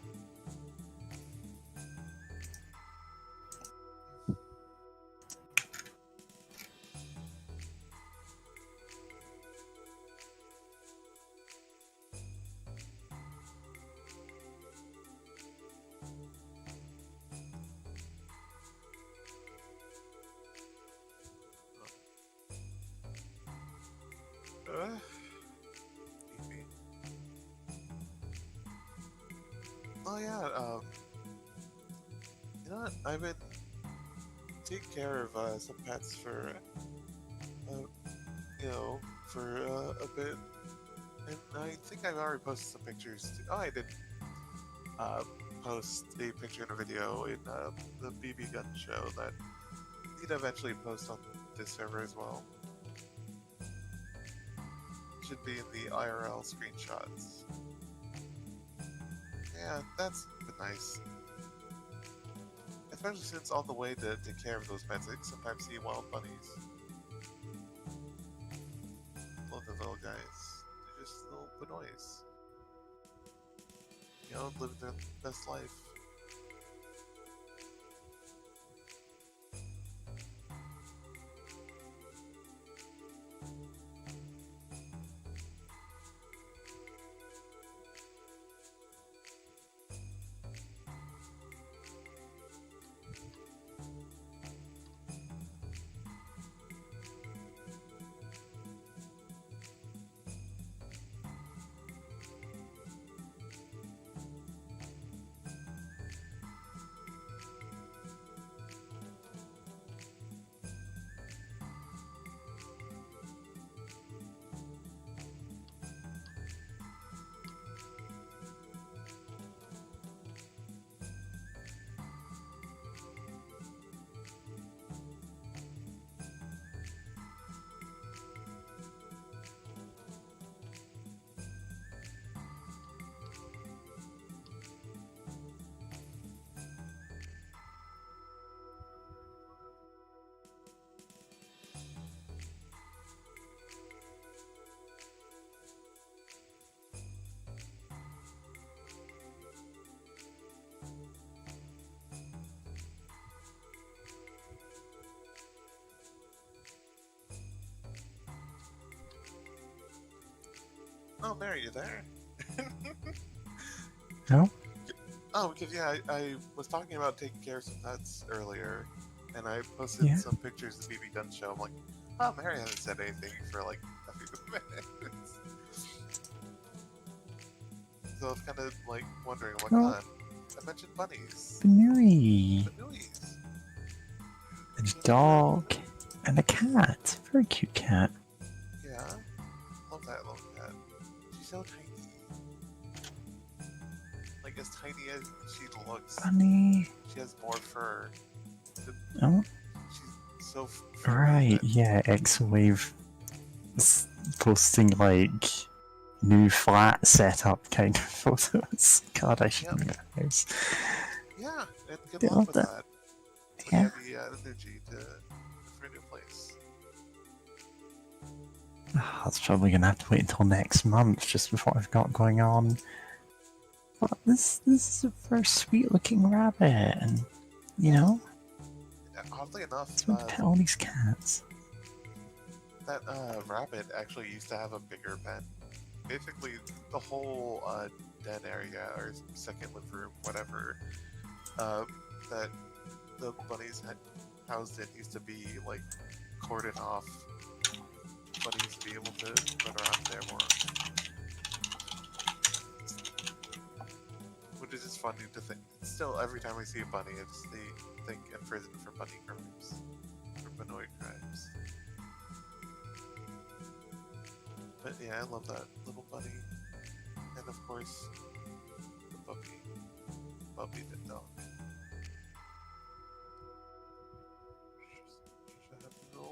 Easy. Oh yeah, you know what? I've been taking care of some pets for, you know, for a bit, and I think I've already posted some pictures. Oh, I did post a picture and a video in the BB Gun show that you'd eventually post on this server as well. Should be in the IRL screenshots. Yeah, that's been nice. Especially since on the way to take care of those pets, I sometimes see wild bunnies. Love the little guys. They're just little Benoys. You know, living their best life. Oh, Mary, you there? No? Oh, because yeah, I was talking about taking care of some pets earlier, and I posted Yeah. some pictures of BB Gun Show. I'm like, oh, Mary hasn't said anything for like a few minutes. So I was kind of like wondering, what Oh. on? I mentioned bunnies. Benui. Banooies. And a dog. And a cat. Very cute cat. Yeah. Love that little cat. She's so tiny. Like as tiny as she looks. Bunny. She has more fur. Oh, She's so furry. right. that- Yeah, X-Wave posting like new flat setup kind of photos. God, I should Yep. know those. Yeah, and good They luck love with that. that. When Yeah. you have the energy for a new place. That's probably gonna have to wait until next month, just with what I've got going on. But this is a very sweet looking rabbit, and you know, Oddly enough, it's meant to pet all these cats. that rabbit actually used to have a bigger pen. Basically, the whole den area or second living room, whatever, that the bunnies had housed in used to be like cordoned off. Bunnies used to be able to run around there more. Which is just funny to think. Still, every time I see a bunny, I just think in prison for bunny crimes. For Benoit crimes. But yeah, I love that little bunny. And of course, the puppy. Puppy the dog. Should have a little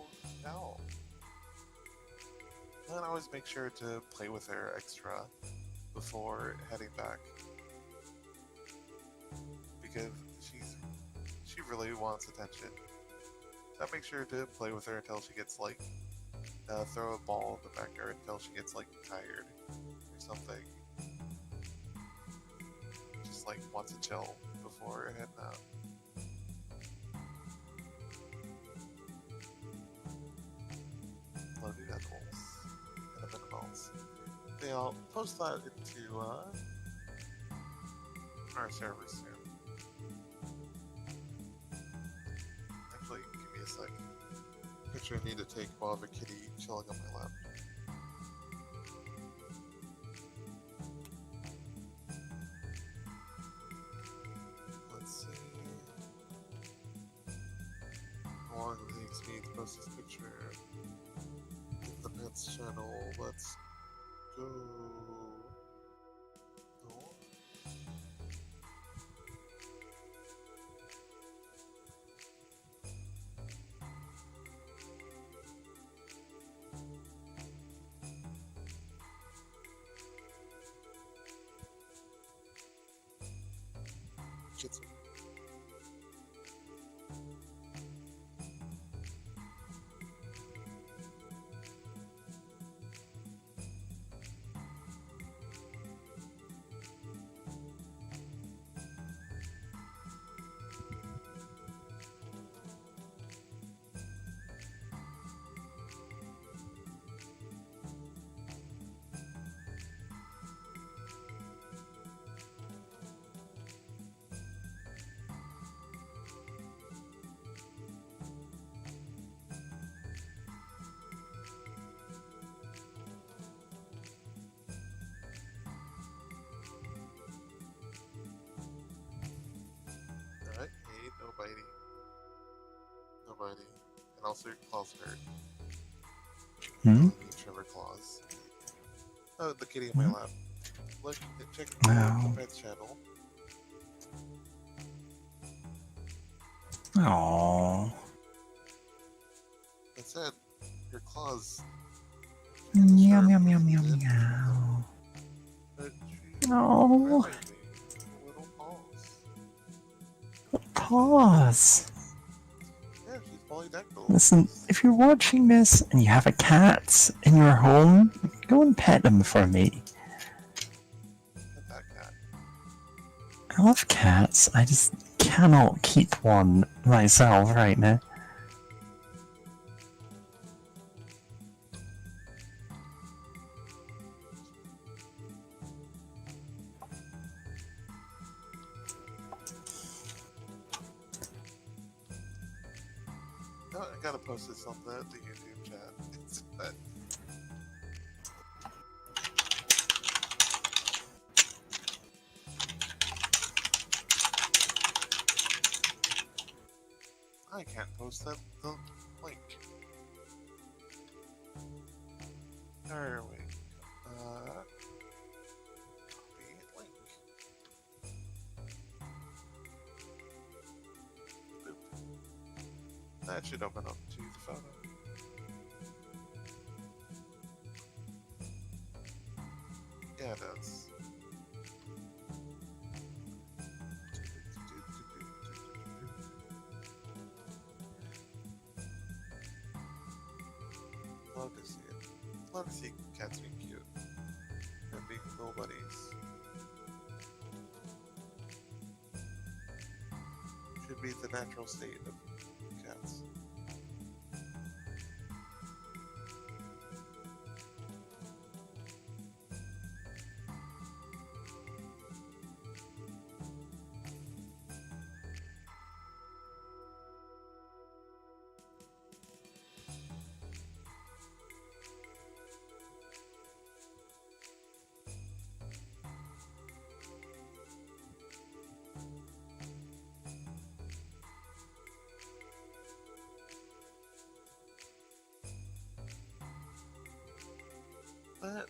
And always make sure to play with her extra before heading back. Because she really wants attention. So make sure to play with her until she gets like throw a ball in the backyard until she gets like tired or something. Just like wants to chill before heading out. Loaded animals and minimals. Yeah, I'll post that into our server soon. Actually, give me a sec. Picture I need to take while I have a kitty chilling on my lap. Let's see. How long it takes me to post this picture in the pets channel. Let's go. No. Jitsu. Alright, hey, no biting. No biting. And also your claws hurt. Hmm? Trevor claws. Oh, the kitty in my lap. Look, check Wow. the pets channel. Aww. That's it. Your claws. Meow, Sharp meow, meow, if meow, needed. meow. But she's Oh, amazing. Little paws. pause. Yeah, she's polydactyl. Listen, if you're watching this and you have a cat in your home, go and pet them for me. Pet that cat. I love cats. I just cannot keep one myself right now. No, I gotta post this on the YouTube chat. But I can't post the link. There we go. Copy link. Boop. That should open up to the photo. Yeah, it does. Love to see it. Love to see cats being cute and being little buddies. Should be the natural state of cats.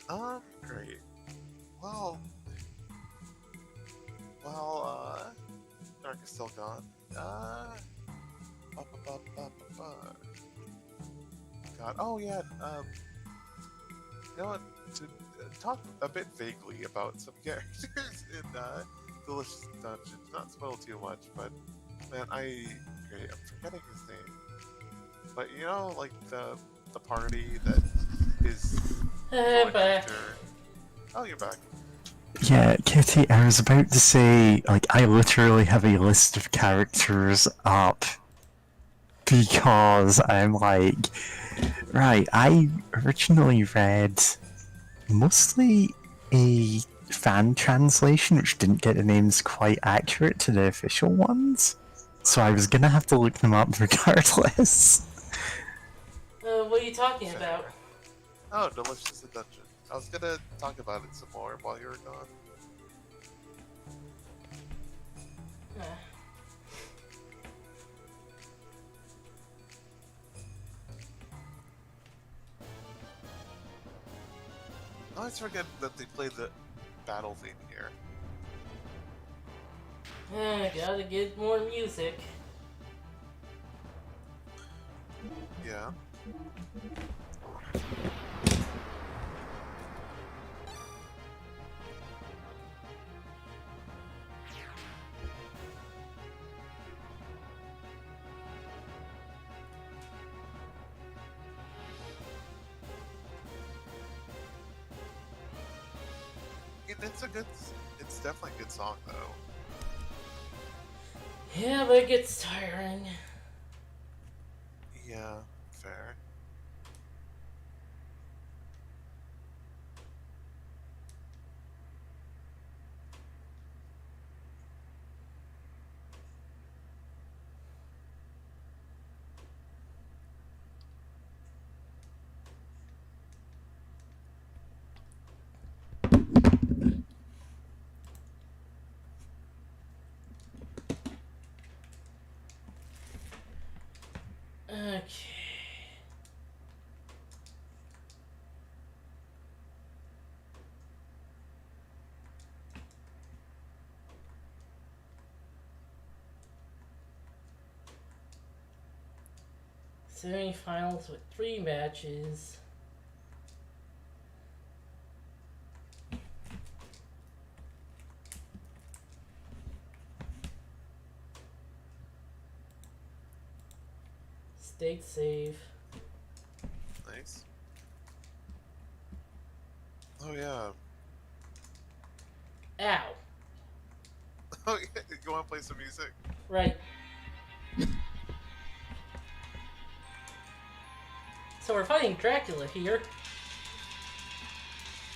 But, great. Well, Dark is still gone. God, oh yeah, know what? To talk a bit vaguely about some characters in Delicious Dungeon. Not spoil too much, but man, I'm forgetting his name. But you know, like the party that is going Back. after. Oh, you're back. Yeah, Kitty, I was about to say, like, I literally have a list of characters up because I'm like, right, I originally read mostly a fan translation which didn't get the names quite accurate to the official ones, so I was gonna have to look them up regardless. What are you talking Fair. about? Oh, Delicious Dungeon. I was gonna talk about it some more while you were gone. Uh, I always forget that they play the battle theme here. Gotta get more music. Yeah. It's definitely a good song though. Yeah, but it gets tiring. Yeah, fair. Okay. Semi-finals with 3 matches. State save. Nice. Oh yeah. Ow. Oh yeah. You want to play some music? Right. So we're fighting Dracula here.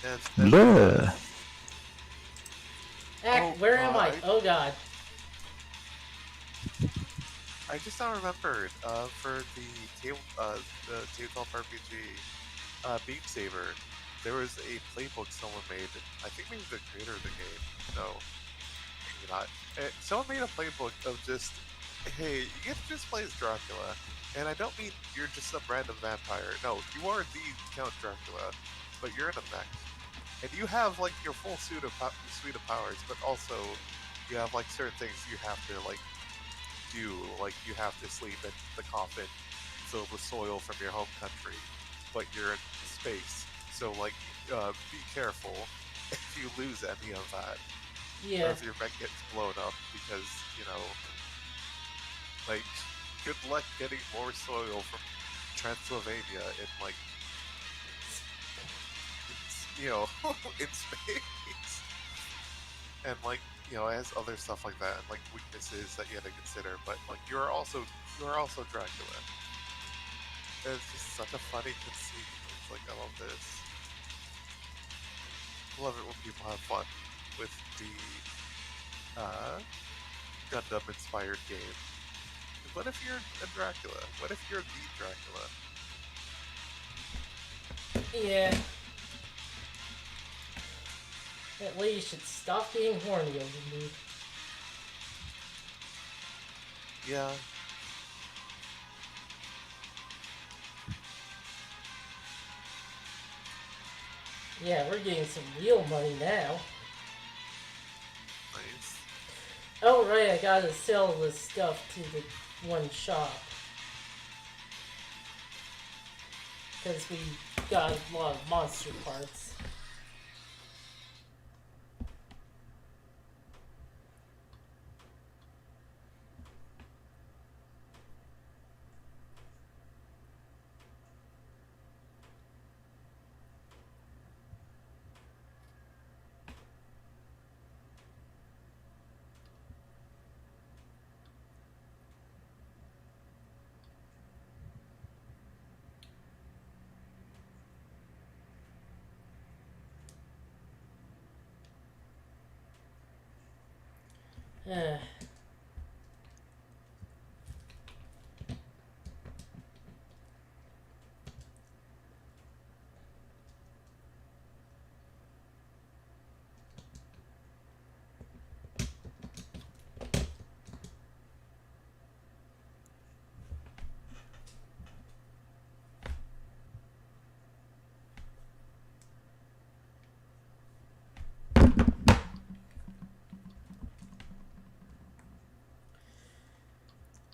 And Blah. Where am I? Oh god. I just now remembered for the tabletop RPG Beat Saber, there was a playbook someone made. I think maybe the creator of the game. No, maybe not. Someone made a playbook of just, hey, you get to just play as Dracula, and I don't mean you're just some random vampire. No, you are the Count Dracula, but you're in a mech, and you have like your full suite of powers, but also you have like certain things you have to like do, like you have to sleep in the coffin filled with soil from your home country, but you're in space, so like be careful if you lose any of that. Yeah. Or if your mech gets blown up, because, you know, like, good luck getting more soil from Transylvania in, like, you know, in space. And, like, you know, it has other stuff like that, and, like, weaknesses that you have to consider, but, like, you're also Dracula. And it's just such a funny conceit. It's like, I love this. I love it when people have fun with the Gundam-inspired game. What if you're a Dracula? What if you're the Dracula? Yeah. That lady should stop being horny over me. Yeah. Yeah, we're getting some real money now. Nice. Oh right, I gotta sell this stuff to the one shop. because we got a lot of monster parts. Uh,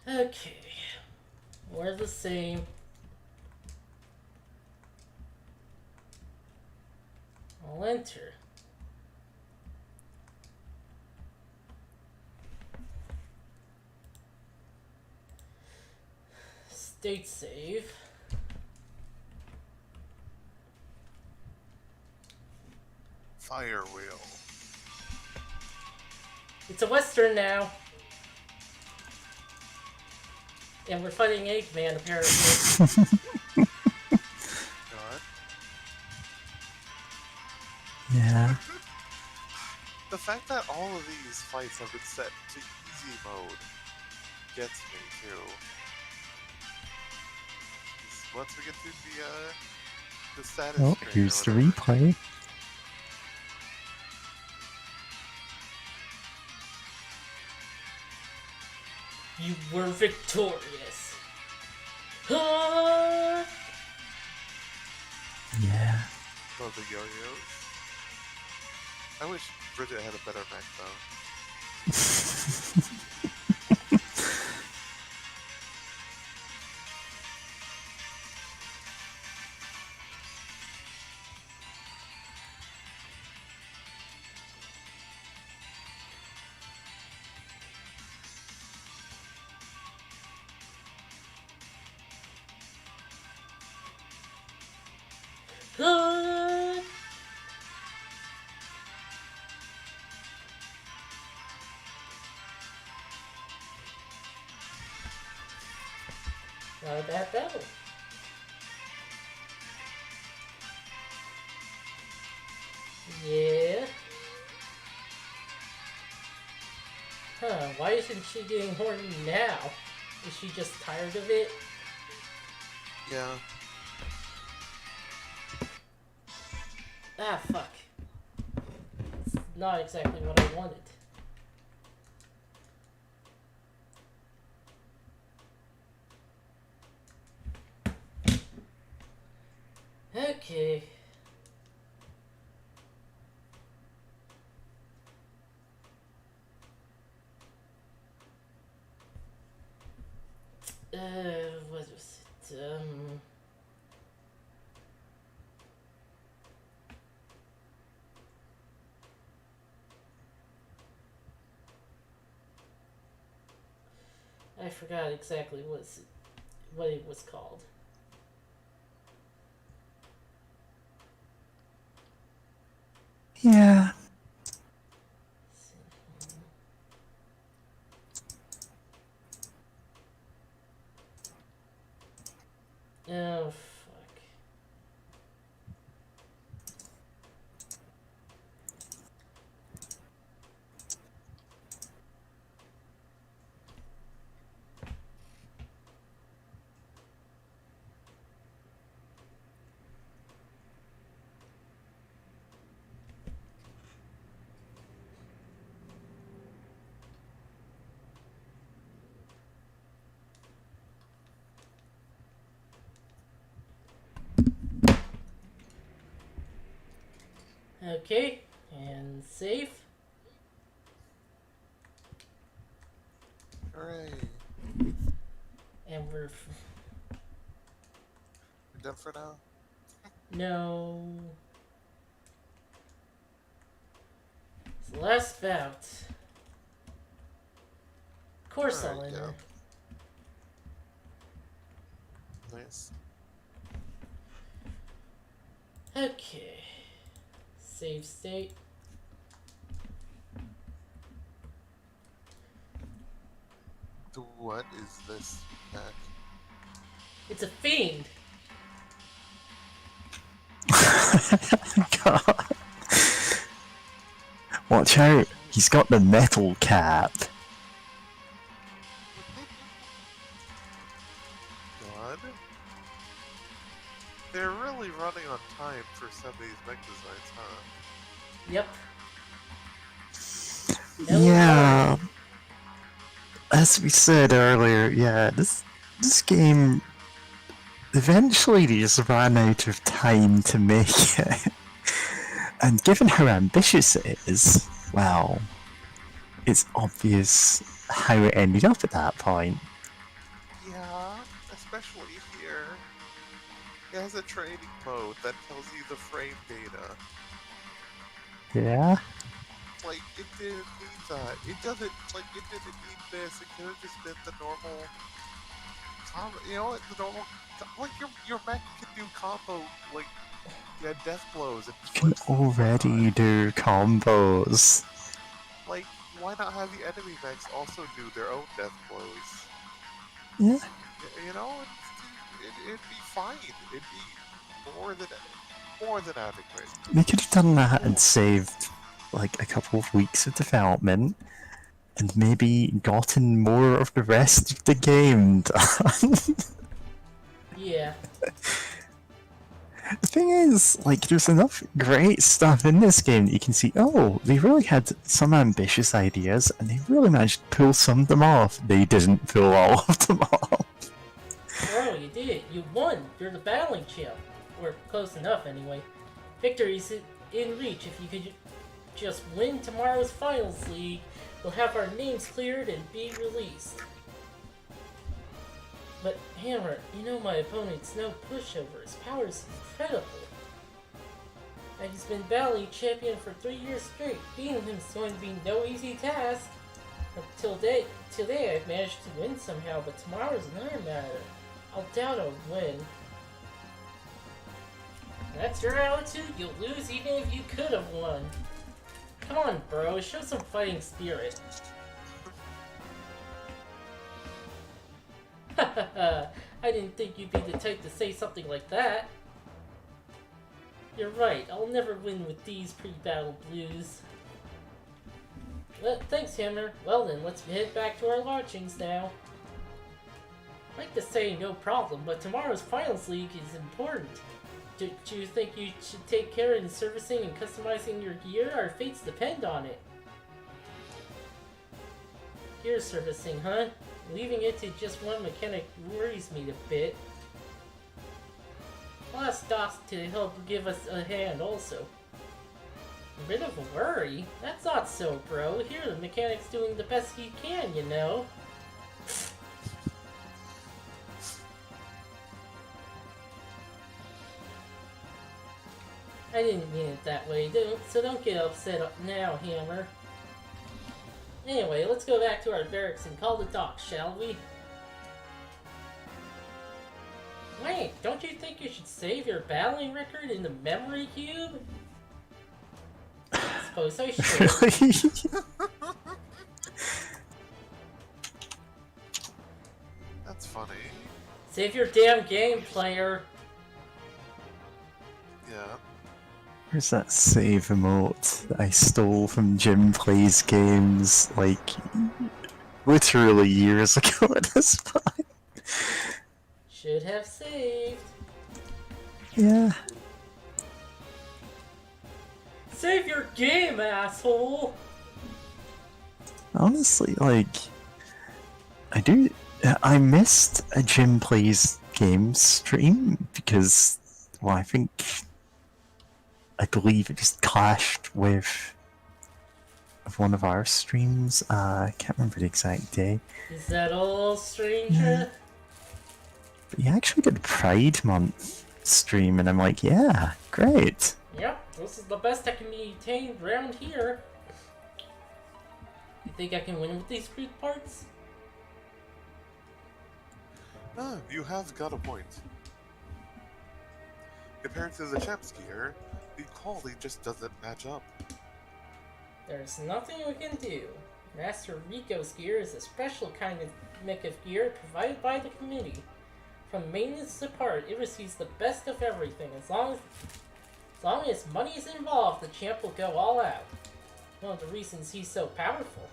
okay. We're the same. I'll enter. State save. Fire wheel. It's a Western now. And we're fighting Eggman, apparently. God. Yeah. The fact that all of these fights have been set to easy mode gets me too. 'Cause once we get through the status Oh, screen or here's the whatever, replay. You were victorious. Ah! Yeah. love the yo-yos. I wish Bridget had a better mech though. Ah! Not a bad battle. Yeah. Huh, why isn't she getting horny now? Is she just tired of it? Yeah. Ah, fuck. It's not exactly what I wanted. Okay. What was it? I forgot exactly what it was called. Yeah. Oh, fuck. Okay, and save. Hooray. And we're Done for now? No. It's the last bout. Of course I'll Alright, enter. Nice. Okay. Save state. What is this back? It's a fiend. God. Watch out, he's got the metal cap. God. They're really running on time for some of these mech designs, huh? Yep. Yeah. As we said earlier, yeah, this game eventually they just ran out of time to make it. And given how ambitious it is, well, it's obvious how it ended up at that point. Yeah, especially here. It has a training mode that tells you the frame data. Yeah? Like, it didn't need that. It doesn't, like, it didn't need this. It could have just been the normal... You know, the normal... Like, your mech can do combo, like, yeah, death blows and You can flips and already whatnot. do combos. Like, why not have the enemy mechs also do their own death blows? Yeah. You know, it'd be fine. It'd be more than adequate. They could have done that and saved like a couple of weeks of development and maybe gotten more of the rest of the game done. Yeah. The thing is, like, there's enough great stuff in this game that you can see, oh, they really had some ambitious ideas and they really managed to pull some of them off. They didn't pull all of them off. Bro, you did it. You won. You're the battling champ. Or close enough, anyway. Victory's in reach. If you could just win tomorrow's finals league, we'll have our names cleared and be released. But Hammer, you know my opponent's no pushover. His power is incredible. And he's been battling champion for 3 years straight. Beating him is going to be no easy task. Today I've managed to win somehow, but tomorrow's another matter. I'll doubt I'll win. That's your attitude? You'll lose even if you could have won. Come on, bro. Show some fighting spirit. I didn't think you'd be the type to say something like that. You're right. I'll never win with these pre-battle blues. Well, thanks, Hammer. Well then, let's head back to our lodgings now. I'd like to say no problem, but tomorrow's finals league is important. Do you think you should take care in servicing and customizing your gear? Our fates depend on it. Gear servicing, huh? Leaving it to just one mechanic worries me a bit. I'll ask Doc to help give us a hand also. A bit of a worry? That's not so, bro. Here the mechanic's doing the best he can, you know. I didn't mean it that way, so don't get upset now, Hammer. Anyway, let's go back to our barracks and call the dock, shall we? Wait, don't you think you should save your battling record in the memory cube? I suppose I should. Really? That's funny. Save your damn game, player. Yeah. Where's that save emote that I stole from Jim Plays Games, like, literally years ago at this point? Should have saved. Yeah. Save your game, asshole! Honestly, like, I missed a Jim Plays Games stream because, well, I believe it just clashed with one of our streams. I can't remember the exact day. Is that all, stranger? But he actually did Pride Month stream, and I'm like, yeah, great. Yep, this is the best that can be attained around here. You think I can win with these Greek parts? Ah, you have got a point. Compared to the Champs gear, the quality just doesn't match up. There's nothing we can do. Master Rico's gear is a special kind of mecha gear provided by the committee. From maintenance to part, it receives the best of everything. As long as money is involved, the champ will go all out. One of the reasons he's so powerful.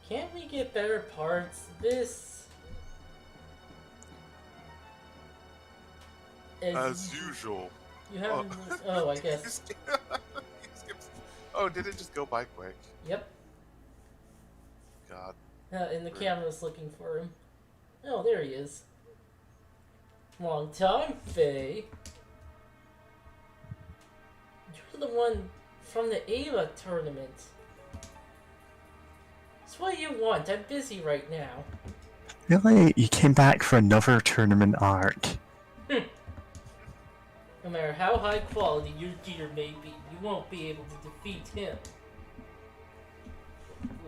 Can't we get better parts? This... As usual. You haven't... Oh, I guess. He skips. Oh, did it just go by quick? Yep. God. And the camera's looking for him. Oh, there he is. Long time, Faye. You're the one from the Ava tournament. So what do you want? I'm busy right now. Really? You came back for another tournament arc? No matter how high quality your gear may be, you won't be able to defeat him.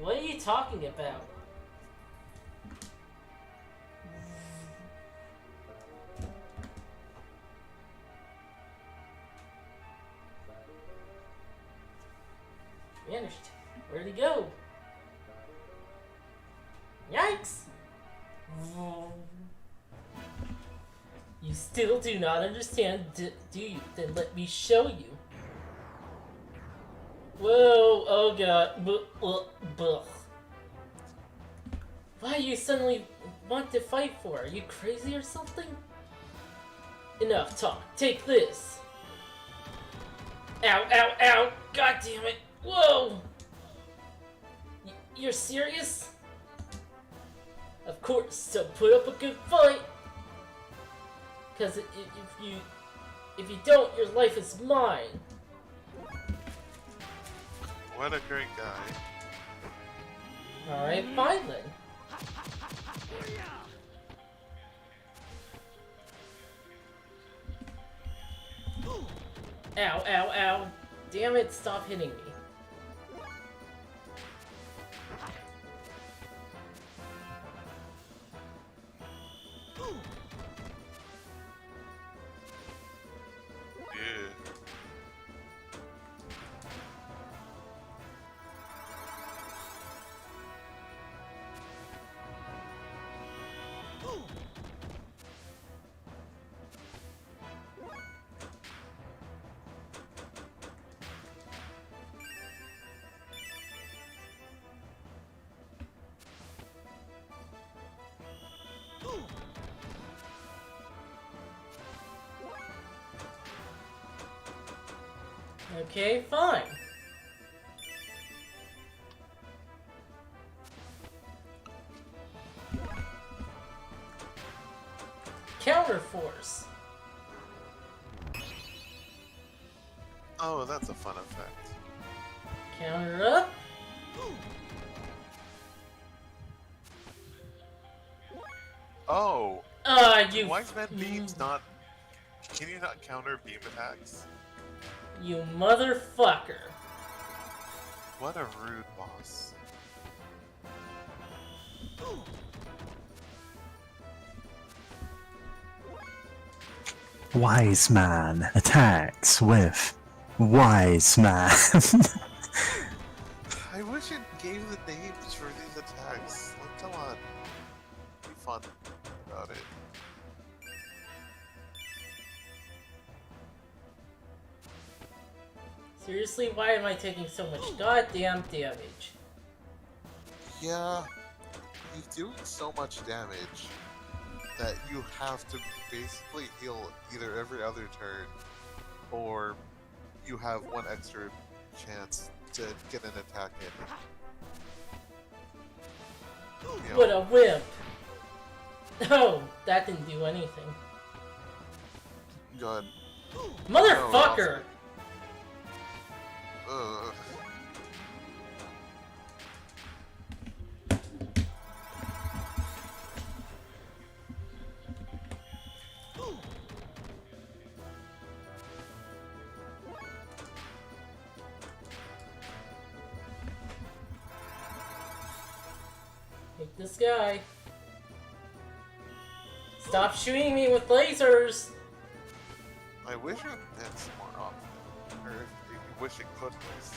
What are you talking about? Vanished. Where'd he go? Yikes! You still do not understand, do you? Then let me show you. Whoa, oh god. Why do you suddenly want to fight for? Are you crazy or something? Enough talk. Take this. Ow, ow, ow! God damn it! Whoa! You're serious? Of course, so put up a good fight! Because if you don't, your life is mine! What a great guy. Alright, fine then. Ow, ow, ow. Damn it, stop hitting me. Yeah. Okay, fine. Counterforce. Oh, that's a fun effect. Counter up. Oh, You... Wise Man Beam's not... Can you not counter beam attacks? You motherfucker. What a rude boss. Wise man attacks with wise man. I wish it gave the names for these attacks. Like, come on. Be fun about it. Seriously, why am I taking so much goddamn damage? Yeah, he's doing so much damage that you have to basically heal either every other turn, or you have one extra chance to get an attack in. You know, What a whip! Oh, that didn't do anything. God. Motherfucker! Ugh. Take this guy. Stop shooting me with lasers! I wish it hits more often. Or if you wish it could miss.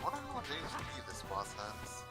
I wonder how much HP this boss has.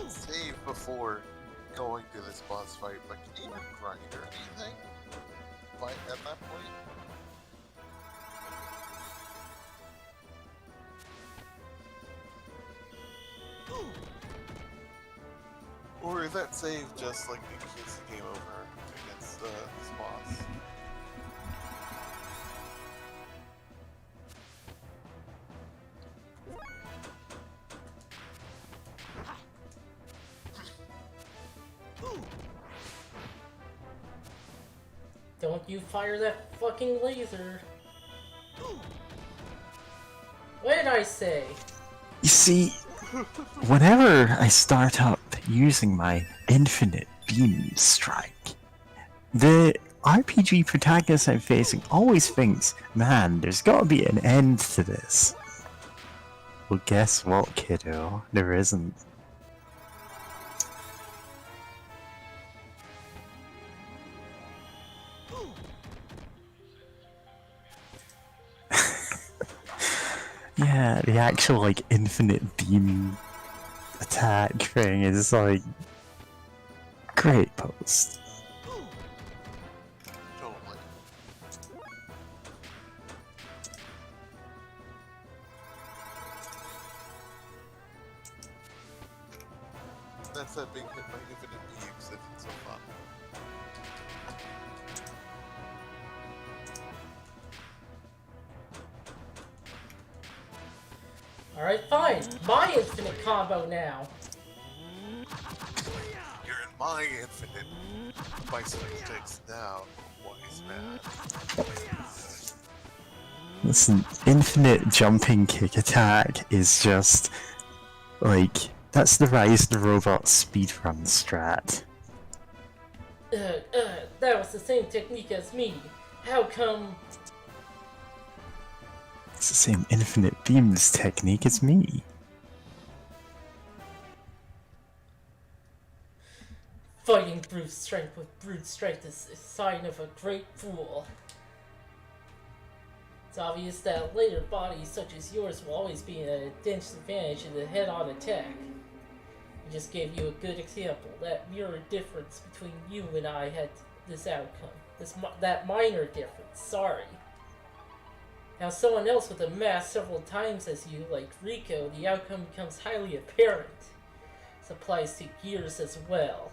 Save before going to this boss fight, but can you even grind or anything? Like at that point? Or is that save just like in case the game over against this boss? Don't you fire that fucking laser. What did I say? You see, whenever I start up using my infinite beam strike, the RPG protagonist I'm facing always thinks, man, there's gotta be an end to this. Well, guess what, kiddo? There isn't. Yeah, the actual, like, infinite beam attack thing is, like, great post. Totally. That's that being hit by infinite beams that it's so fun. Alright, fine. My infinite combo now. You're in my infinite bicycle sticks now, wise man. Listen, infinite jumping kick attack is just, like, that's the Rise of the Robot speedrun strat. That was the same technique as me. How come... It's the same infinite beams technique as me. Fighting brute strength with brute strength is a sign of a great fool. It's obvious that later bodies such as yours will always be at a disadvantage in the head-on attack. I just gave you a good example. That mirror difference between you and I had this outcome. That minor difference, sorry. Now someone else with a mass several times as you, like Rico, the outcome becomes highly apparent. This applies to gears as well.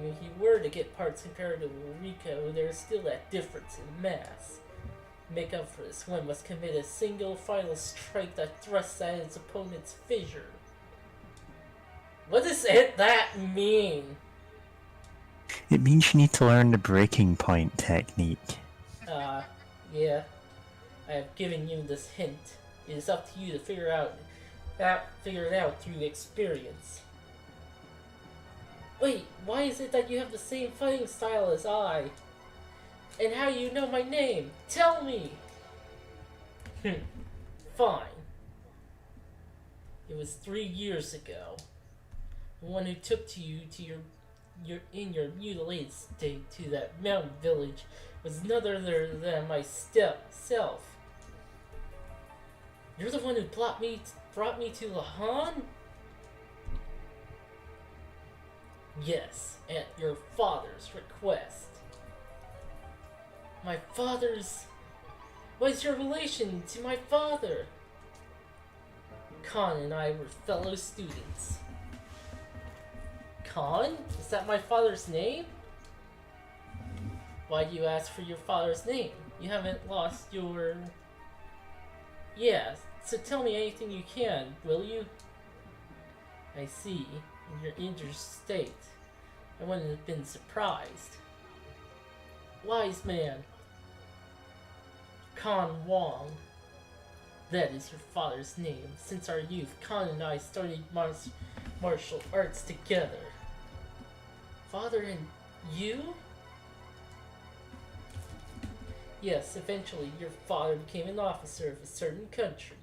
If you were to get parts compared to Rico, there's still that difference in mass. Make up for this, one must commit a single final strike that thrusts at its opponent's fissure. What does that mean? It means you need to learn the breaking point technique. Yeah. I have given you this hint. It is up to you to figure it out through experience. Wait, why is it that you have the same fighting style as I? And how do you know my name? Tell me! Fine. It was 3 years ago. The one who took you to your mutilated state to that mountain village was none other than my self. You're the one who brought me to Lahan? Yes, at your father's request. My father's... What is your relation to my father? Khan and I were fellow students. Khan? Is that my father's name? Why do you ask for your father's name? You haven't lost your... Yeah, so tell me anything you can, will you? I see. In your injured state, I wouldn't have been surprised. Wise man. Khan Wong. That is your father's name. Since our youth, Khan and I studied martial arts together. Father and you? Yes, eventually your father became an officer of a certain country.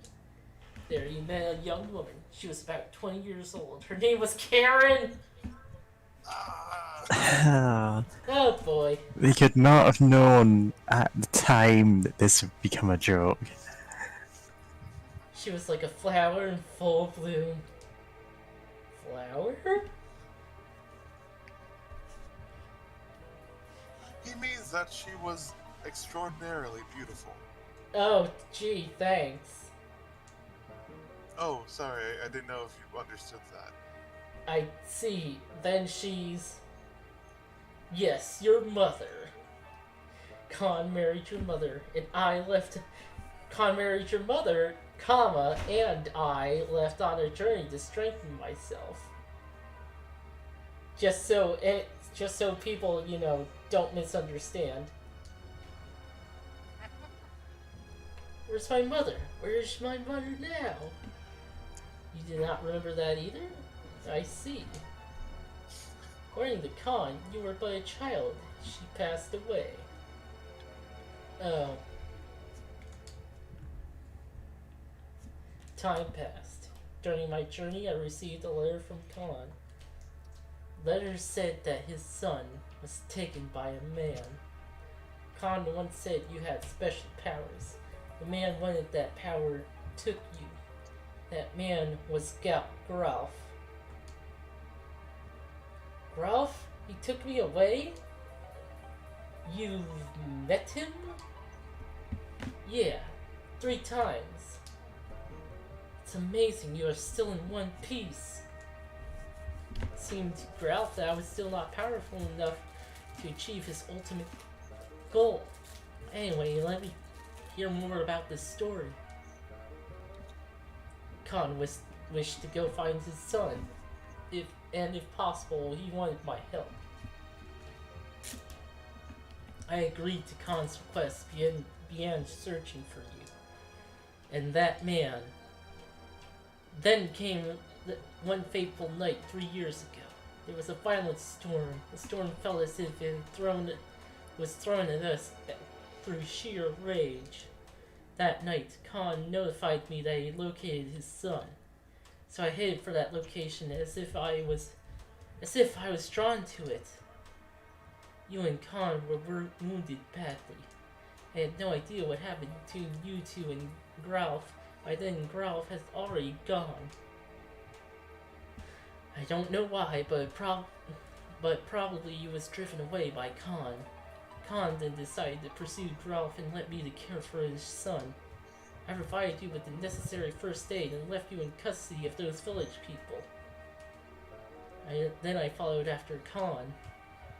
There he met a young woman. She was about 20 years old. Her name was Karen! Oh boy. They could not have known at the time that this would become a joke. She was like a flower in full bloom. Flower? He means that she was extraordinarily beautiful. Oh, gee, thanks. Oh, sorry, I didn't know if you understood that. I see. Then she's... Yes, your mother. Khan married your mother, and I left... Khan married your mother, comma, and I left on a journey to strengthen myself. Just so people, you know, don't misunderstand. Where's my mother? Where's my mother now? You do not remember that either? I see. According to Khan, you were but a child. She passed away. Oh. Time passed. During my journey, I received a letter from Khan. The letter said that his son was taken by a man. Khan once said you had special powers. The man wanted that power, took you. That man was Gralf. Gralf? He took me away? You've met him? Yeah, 3 times. It's amazing you are still in one piece. It seemed to Gralf that I was still not powerful enough to achieve his ultimate goal. Anyway, let me hear more about this story. Khan wished to go find his son. If possible, he wanted my help. I agreed to Khan's request, began searching for you. And that man. Then came one fateful night 3 years ago. There was a violent storm. The storm felt as if it was thrown at us through sheer rage. That night, Khan notified me that he located his son. So I headed for that location as if I was drawn to it. You and Khan were wounded badly. I had no idea what happened between you two and Gralf. By then, Gralf has already gone. I don't know why, but probably he was driven away by Khan. Khan then decided to pursue Gralf and let me to care for his son. I provided you with the necessary first aid and left you in custody of those village people. Then I followed after Khan.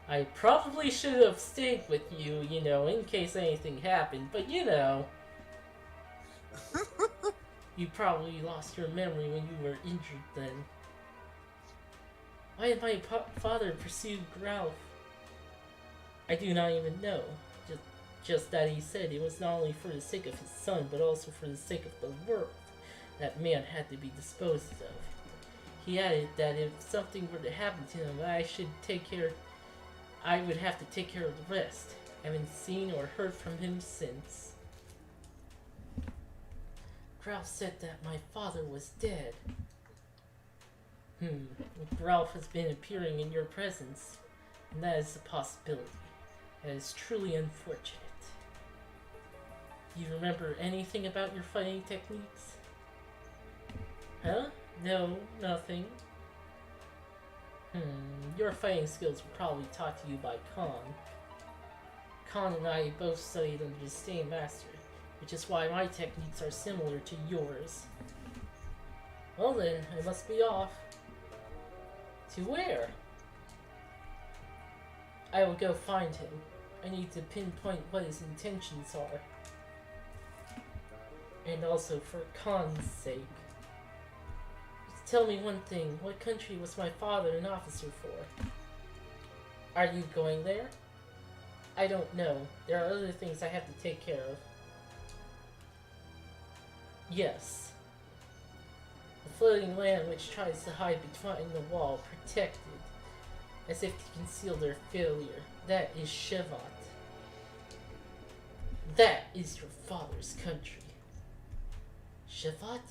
I probably should have stayed with you, you know, in case anything happened, but you know. You probably lost your memory when you were injured then. Why did my father pursue Gralf? I do not even know. Just that he said it was not only for the sake of his son, but also for the sake of the world. That man had to be disposed of. He added that if something were to happen to him, I would have to take care of the rest. I haven't seen or heard from him since. Gralf said that my father was dead. Gralf has been appearing in your presence, and that is a possibility. That is truly unfortunate. Do you remember anything about your fighting techniques? Huh? No, nothing. Your fighting skills were probably taught to you by Khan. Khan and I both studied under the same master. which is why my techniques are similar to yours. Well then, I must be off. To where? I will go find him. I need to pinpoint what his intentions are. And also for Khan's sake. Just tell me one thing. What country was my father an officer for? Are you going there? I don't know. There are other things I have to take care of. Yes. The floating land which tries to hide behind the wall, protected, as if to conceal their failure. That is Shevat. That is your father's country. Shevat?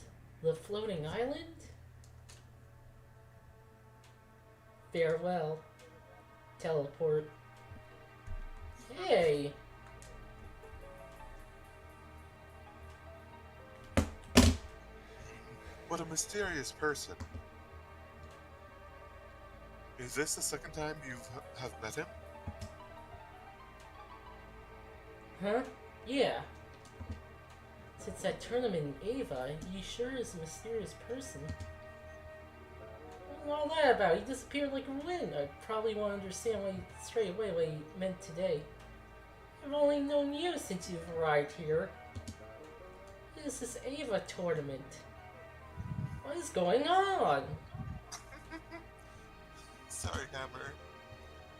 The floating island? Farewell. Teleport. Hey! What a mysterious person. Is this the second time you have met him? Huh? Yeah. Since that tournament in Ava, he sure is a mysterious person. What's all that about? He disappeared like a wind. I probably won't understand straight away what he meant today. I've only known you since you've arrived here. What is this Ava tournament? What is going on? Sorry, Hammer.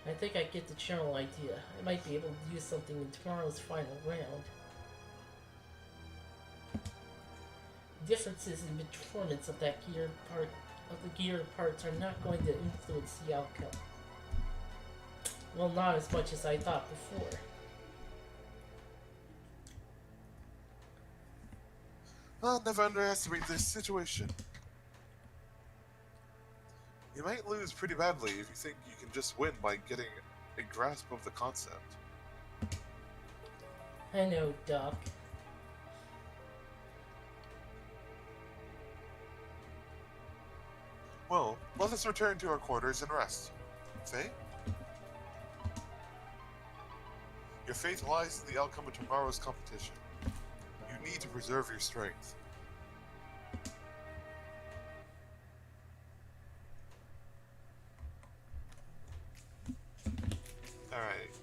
I think I get the general idea. I might be able to use something in tomorrow's final round. Differences in the performance of the gear parts are not going to influence the outcome. Well, not as much as I thought before. Well, never underestimate this situation. You might lose pretty badly if you think you can just win by getting a grasp of the concept. I know, Doc. Well, let us return to our quarters and rest. Faye? Your fate lies in the outcome of tomorrow's competition. You need to preserve your strength. Alright.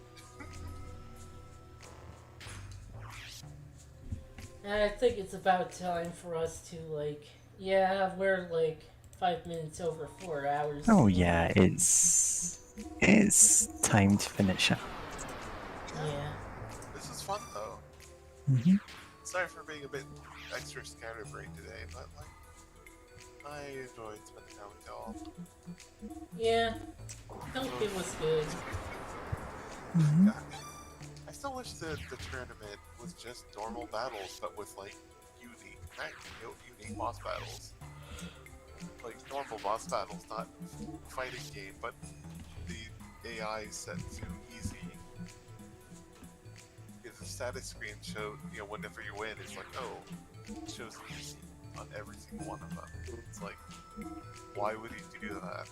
I think it's about time for us to, like... Yeah, we're, like, 5 minutes over 4 hours. Oh yeah, it's time to finish up. Yeah. This is fun though. Mm-hmm. Sorry for being a bit extra scatterbrained today, but like, I enjoyed spending time with y'all. Yeah. Hope it was good. Mm-hmm. Yeah. I still wish the tournament was just normal battles, but with like unique boss battles. Like normal boss battles, not fighting game, but the AI set to easy. If the status screen showed, whenever you win, it's like, oh, it shows easy on every single one of them. It's like, why would he do that?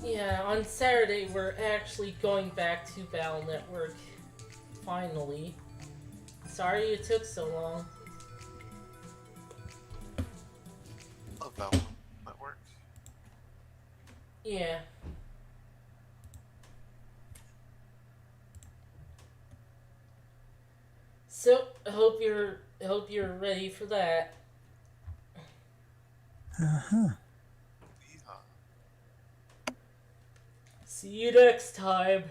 Yeah, on Saturday we're actually going back to Battle Network. Finally. Sorry it took so long. About Network. Yeah. So I hope you're ready for that. Uh-huh. Yeah. See you next time.